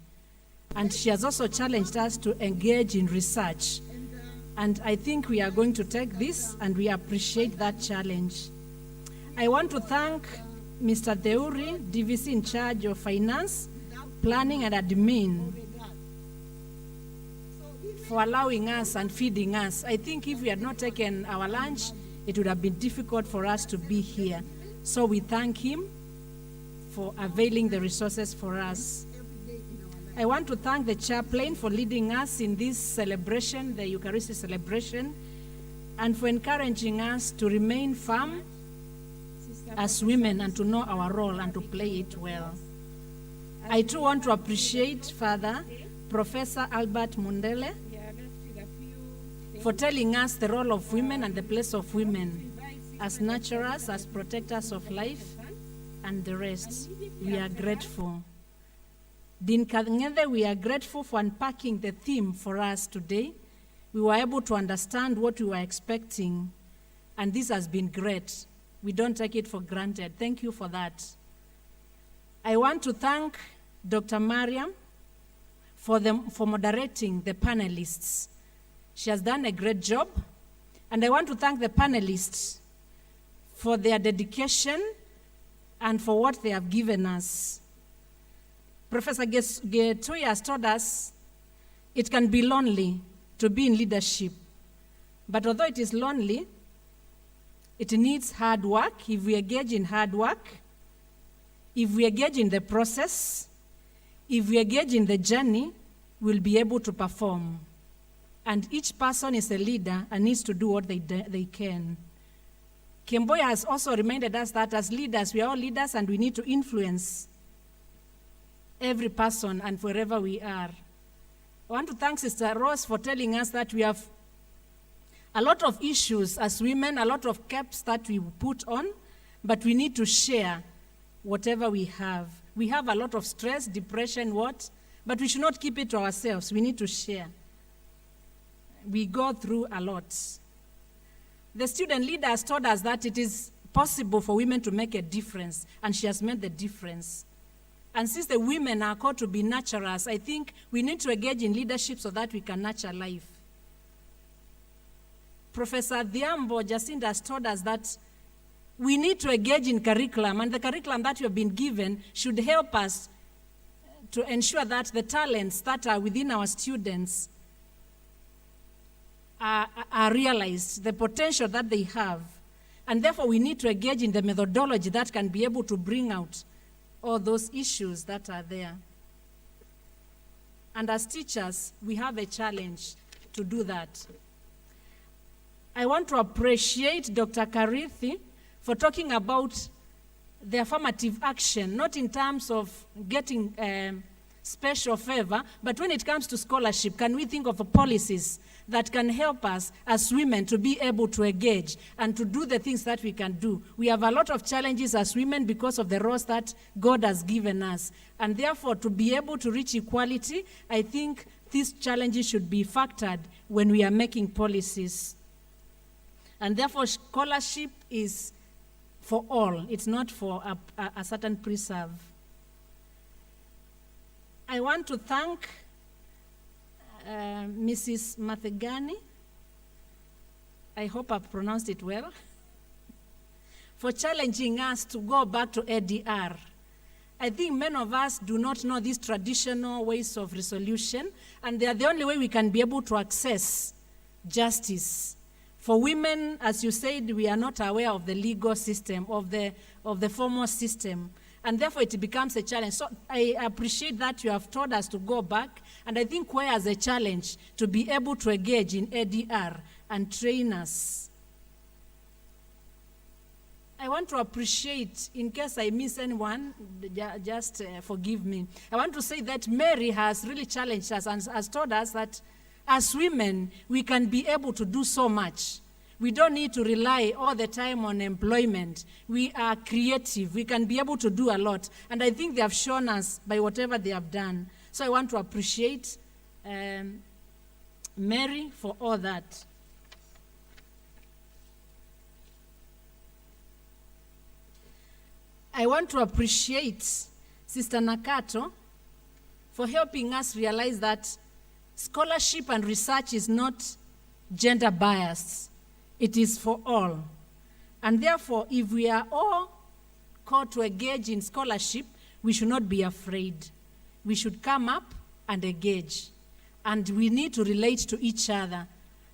And she has also challenged us to engage in research. And I think we are going to take this, and we appreciate that challenge. I want to thank Mr. Theuri, DVC in charge of finance, planning and admin, for allowing us and feeding us. I think if we had not taken our lunch, it would have been difficult for us to be here. So we thank him for availing the resources for us. I want to thank the chaplain for leading us in this celebration, the Eucharistic celebration, and for encouraging us to remain firm as women and to know our role and to play it well. I too want to appreciate Father Professor Albert Mundele for telling us the role of women and the place of women as nurturers, as protectors of life, and the rest. We are grateful. Dean Kangede, we are grateful for unpacking the theme for us today. We were able to understand what we were expecting, and this has been great. We don't take it for granted. Thank you for that. I want to thank Dr. Mariam for moderating the panelists. She has done a great job, and I want to thank the panelists for their dedication and for what they have given us. Professor Getui has told us it can be lonely to be in leadership, but although it is lonely, it needs hard work. If we engage in hard work, if we engage in the process, if we engage in the journey, we'll be able to perform. And each person is a leader and needs to do what they can. Kemboya has also reminded us that as leaders, we are all leaders and we need to influence every person and wherever we are. I want to thank Sister Rose for telling us that we have a lot of issues as women, a lot of caps that we put on, but we need to share whatever we have. We have a lot of stress, depression, but we should not keep it to ourselves. We need to share. We go through a lot. The student leader has told us that it is possible for women to make a difference, and she has made the difference. And since the women are called to be nurturers, I think we need to engage in leadership so that we can nurture life. Professor Dhiambo Jacinda has told us that we need to engage in curriculum, and the curriculum that we have been given should help us to ensure that the talents that are within our students are realized, the potential that they have. And therefore, we need to engage in the methodology that can be able to bring out all those issues that are there. And as teachers, we have a challenge to do that. I want to appreciate Dr. Karithi for talking about the affirmative action, not in terms of getting special favor, but when it comes to scholarship, can we think of policies that can help us as women to be able to engage and to do the things that we can do? We have a lot of challenges as women because of the roles that God has given us. And therefore, to be able to reach equality, I think these challenges should be factored when we are making policies. And therefore, scholarship is for all. It's not for a certain preserve. I want to thank Mrs. Mathegani, I hope I've pronounced it well, for challenging us to go back to ADR. I think many of us do not know these traditional ways of resolution, and they are the only way we can be able to access justice. For women, as you said, we are not aware of the legal system, of the formal system, and therefore it becomes a challenge. So I appreciate that you have told us to go back, and I think where as a challenge to be able to engage in ADR and train us. I want to appreciate, in case I miss anyone, just forgive me. I want to say that Mary has really challenged us and has told us that as women, we can be able to do so much. We don't need to rely all the time on employment. We are creative. We can be able to do a lot. And I think they have shown us by whatever they have done. So I want to appreciate Mary for all that. I want to appreciate Sister Nakato for helping us realize that scholarship and research is not gender biased. It is for all. And therefore, if we are all called to engage in scholarship, we should not be afraid. We should come up and engage. And we need to relate to each other.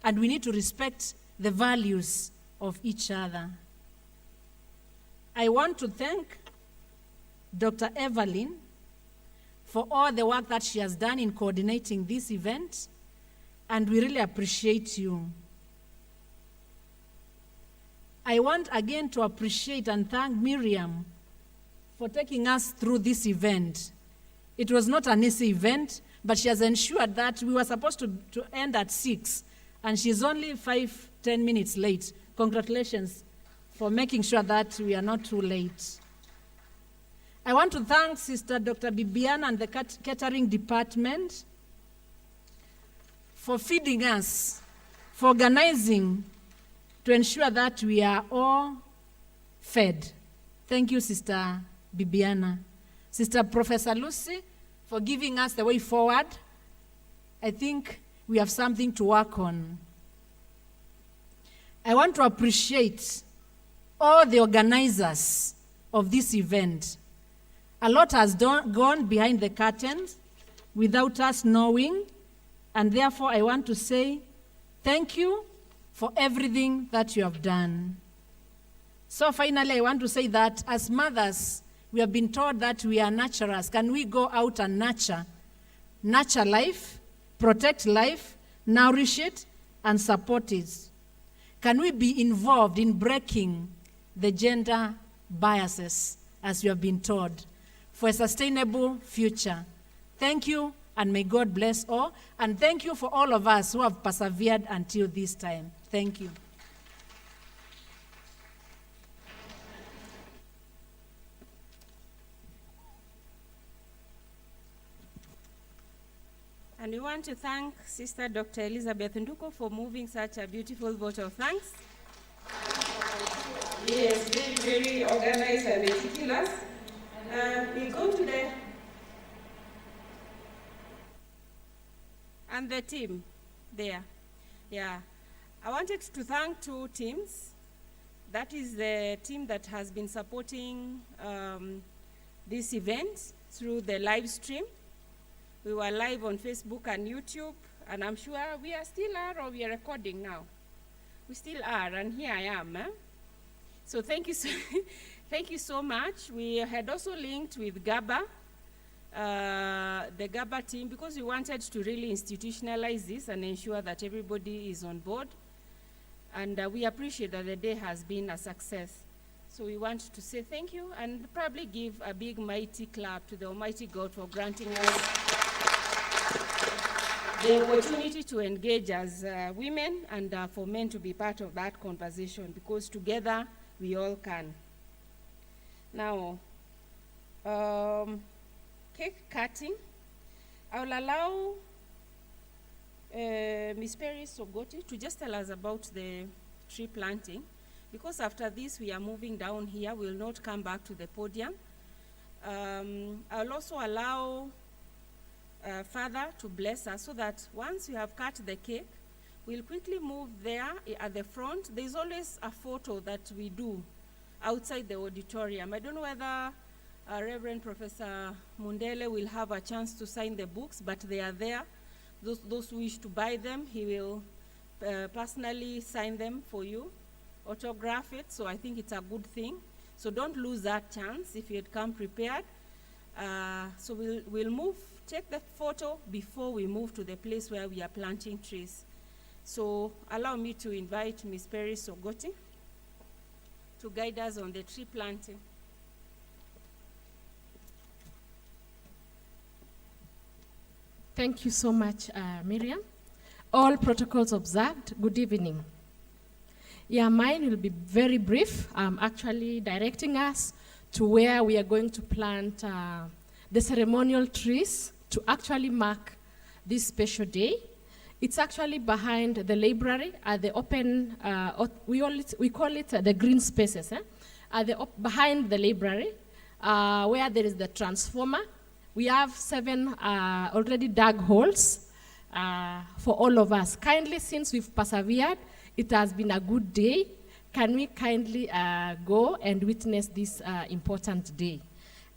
And we need to respect the values of each other. I want to thank Dr. Evelyn for all the work that she has done in coordinating this event, and we really appreciate you. I want again to appreciate and thank Miriam for taking us through this event. It was not an easy event, but she has ensured that we were supposed to end at 6, and she's only 5-10 minutes late. Congratulations for making sure that we are not too late. I want to thank Sister Dr. Bibiana and the catering department for feeding us, for organizing to ensure that we are all fed. Thank you, Sister Bibiana. Sister Professor Lucy, for giving us the way forward. I think we have something to work on. I want to appreciate all the organizers of this event. A lot has gone behind the curtains without us knowing, and therefore I want to say thank you for everything that you have done. So finally, I want to say that as mothers, we have been told that we are nurturers. Can we go out and nurture life, protect life, nourish it, and support it? Can we be involved in breaking the gender biases, as we have been told, for a sustainable future? Thank you, and may God bless all. And thank you for all of us who have persevered until this time. Thank you. And we want to thank Sister Dr. Elizabeth Nduko for moving such a beautiful vote of thanks. Yes, very, very organized and meticulous. We go to the... And the team there. Yeah. I wanted to thank two teams. That is the team that has been supporting this event through the live stream. We were live on Facebook and YouTube, and I'm sure we are still are, or we are recording now. We still are, and here I am. So thank you thank you so much. We had also linked with GABA, the GABA team, because we wanted to really institutionalize this and ensure that everybody is on board. And we appreciate that the day has been a success. So we want to say thank you and probably give a big, mighty clap to the Almighty God for granting us the opportunity to engage as women and for men to be part of that conversation, because together we all can. Now, cake cutting. I will allow Ms. Perry Sogoti to just tell us about the tree planting, because after this we are moving down here. We will not come back to the podium. I'll also allow Father to bless us, so that once we have cut the cake, we'll quickly move there at the front. There's always a photo that we do outside the auditorium. I don't know whether Reverend Professor Mundele will have a chance to sign the books, but they are there. Those who wish to buy them, he will personally sign them for you, autograph it, so I think it's a good thing. So don't lose that chance if you had come prepared. So we'll move, take the photo before we move to the place where we are planting trees. So allow me to invite Ms. Perry Sogoti to guide us on the tree planting. Thank you so much, Miriam. All protocols observed. Good evening. Yeah, mine will be very brief. I'm actually directing us to where we are going to plant the ceremonial trees to actually mark this special day. It's actually behind the library at the open, we call it the green spaces, behind the library, where there is the transformer. We have 7 already dug holes for all of us. Kindly, since we've persevered, it has been a good day. Can we kindly go and witness this important day?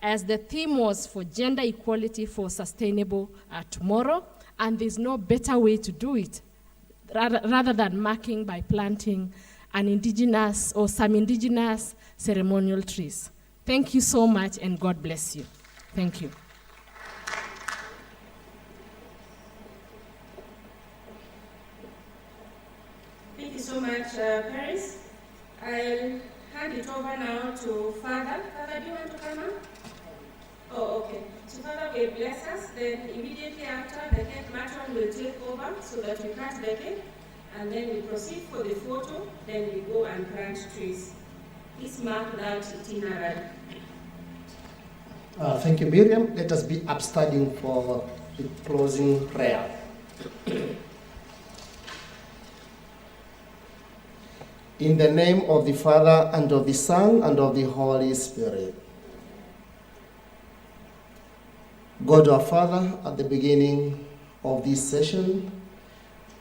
As the theme was for gender equality for sustainable tomorrow, and there's no better way to do it rather than marking by planting an indigenous or some indigenous ceremonial trees. Thank you so much, and God bless you. Thank you. Thank you so much, Paris. I'll hand it over now to Father. Father, do you want to come up? Oh, okay. So Father will bless us, then immediately after, the cake matron will take over so that we cut the cake, and then we proceed for the photo, then we go and plant trees. Please mark that itinerary. Thank you, Miriam. Let us be upstanding for the closing prayer. In the name of the Father, and of the Son, and of the Holy Spirit. God our Father, at the beginning of this session,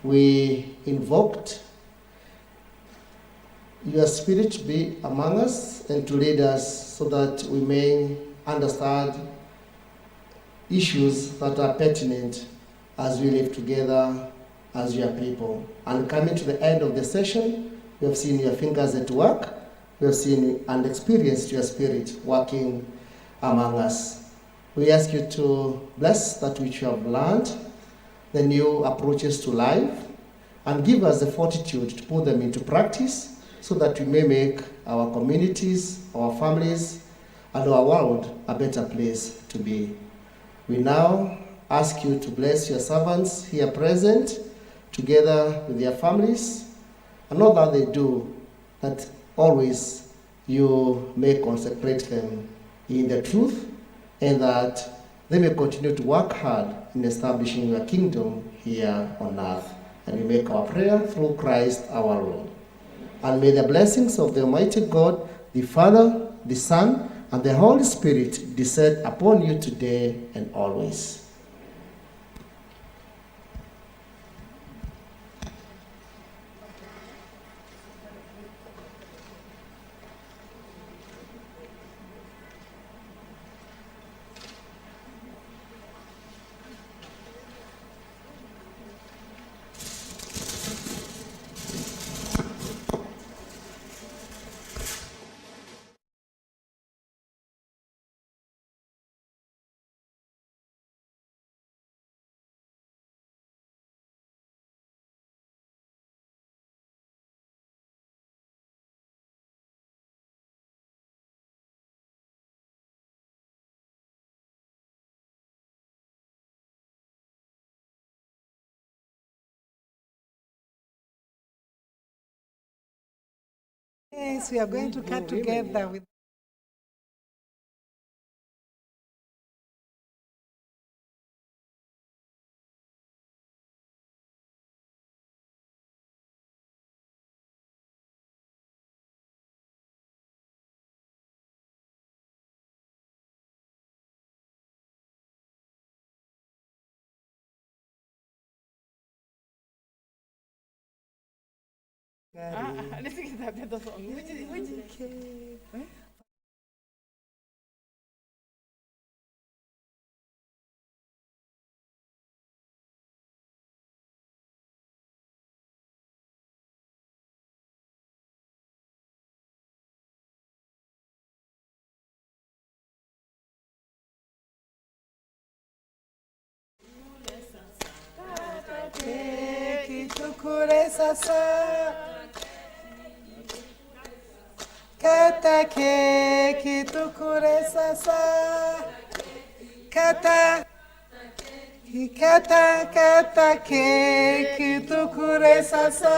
we invoked your Spirit to be among us and to lead us so that we may understand issues that are pertinent as we live together as your people. And coming to the end of the session, we have seen your fingers at work. We have seen and experienced your Spirit working among us. We ask you to bless that which you have learned, the new approaches to life, and give us the fortitude to put them into practice so that we may make our communities, our families, and our world a better place to be. We now ask you to bless your servants here present, together with their families, and all that they do, that always you may consecrate them in the truth, and that they may continue to work hard in establishing your kingdom here on earth. And we make our prayer through Christ our Lord. And may the blessings of the Almighty God, the Father, the Son, and the Holy Spirit descend upon you today and always. Yes, we are going to cut together with Which kitukure sasa. Kata ke kitukure sasa. Kata ke kitukure sasa.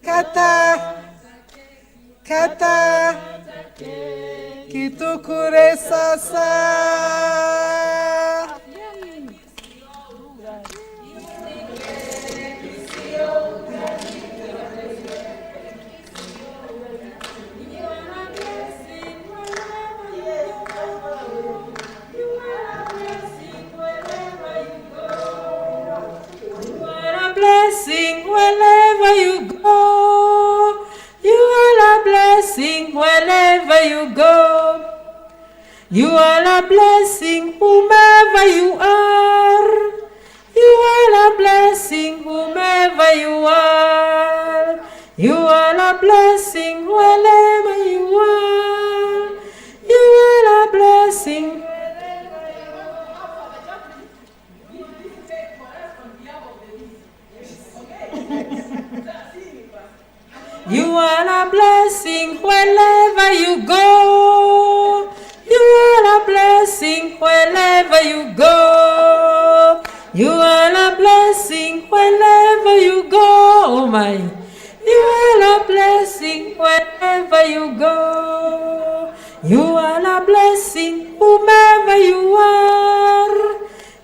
Kata kitukure sasa. Blessing wherever you go. You are a blessing wherever you go. You are a blessing whomever you are. You are a blessing whomever you are. You are a blessing wherever you are. You are a blessing. You are a blessing wherever you go. You are a blessing wherever you go. You are a blessing wherever you go. Oh my. You are a blessing wherever you go. You are a blessing whomever you are.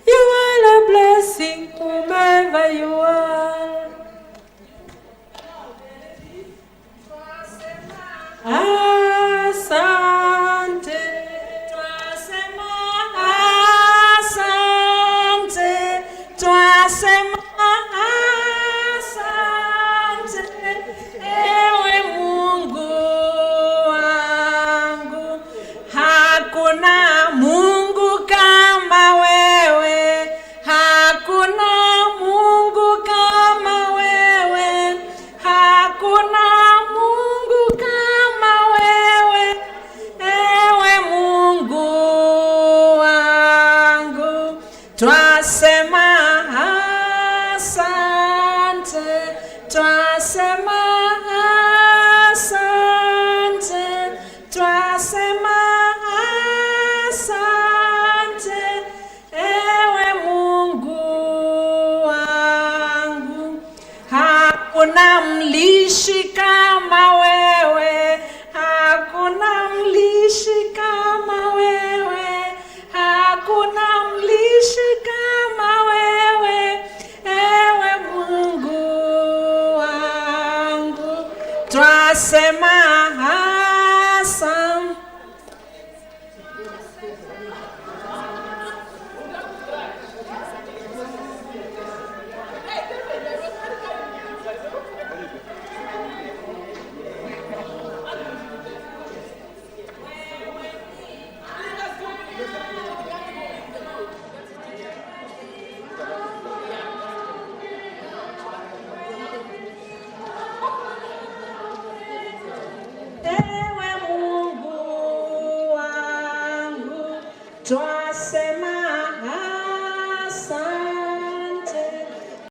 You are a blessing whomever you are. Asante, twasema asante, twasema asante, ewe Mungu wangu, hakuna Mungu kama wewe, hakuna Mungu kama wewe, hakuna Mungu kama wewe, ewe Mungu wangu, twasema asante, twasema asante, twasema asante, ewe Mungu wangu, hakuna mlishi kama wewe, hakuna mlishi kama wewe, hakuna mlishi kama wewe, ewe Mungu wangu, twasema asante. Ewe Mungu wangu, twasema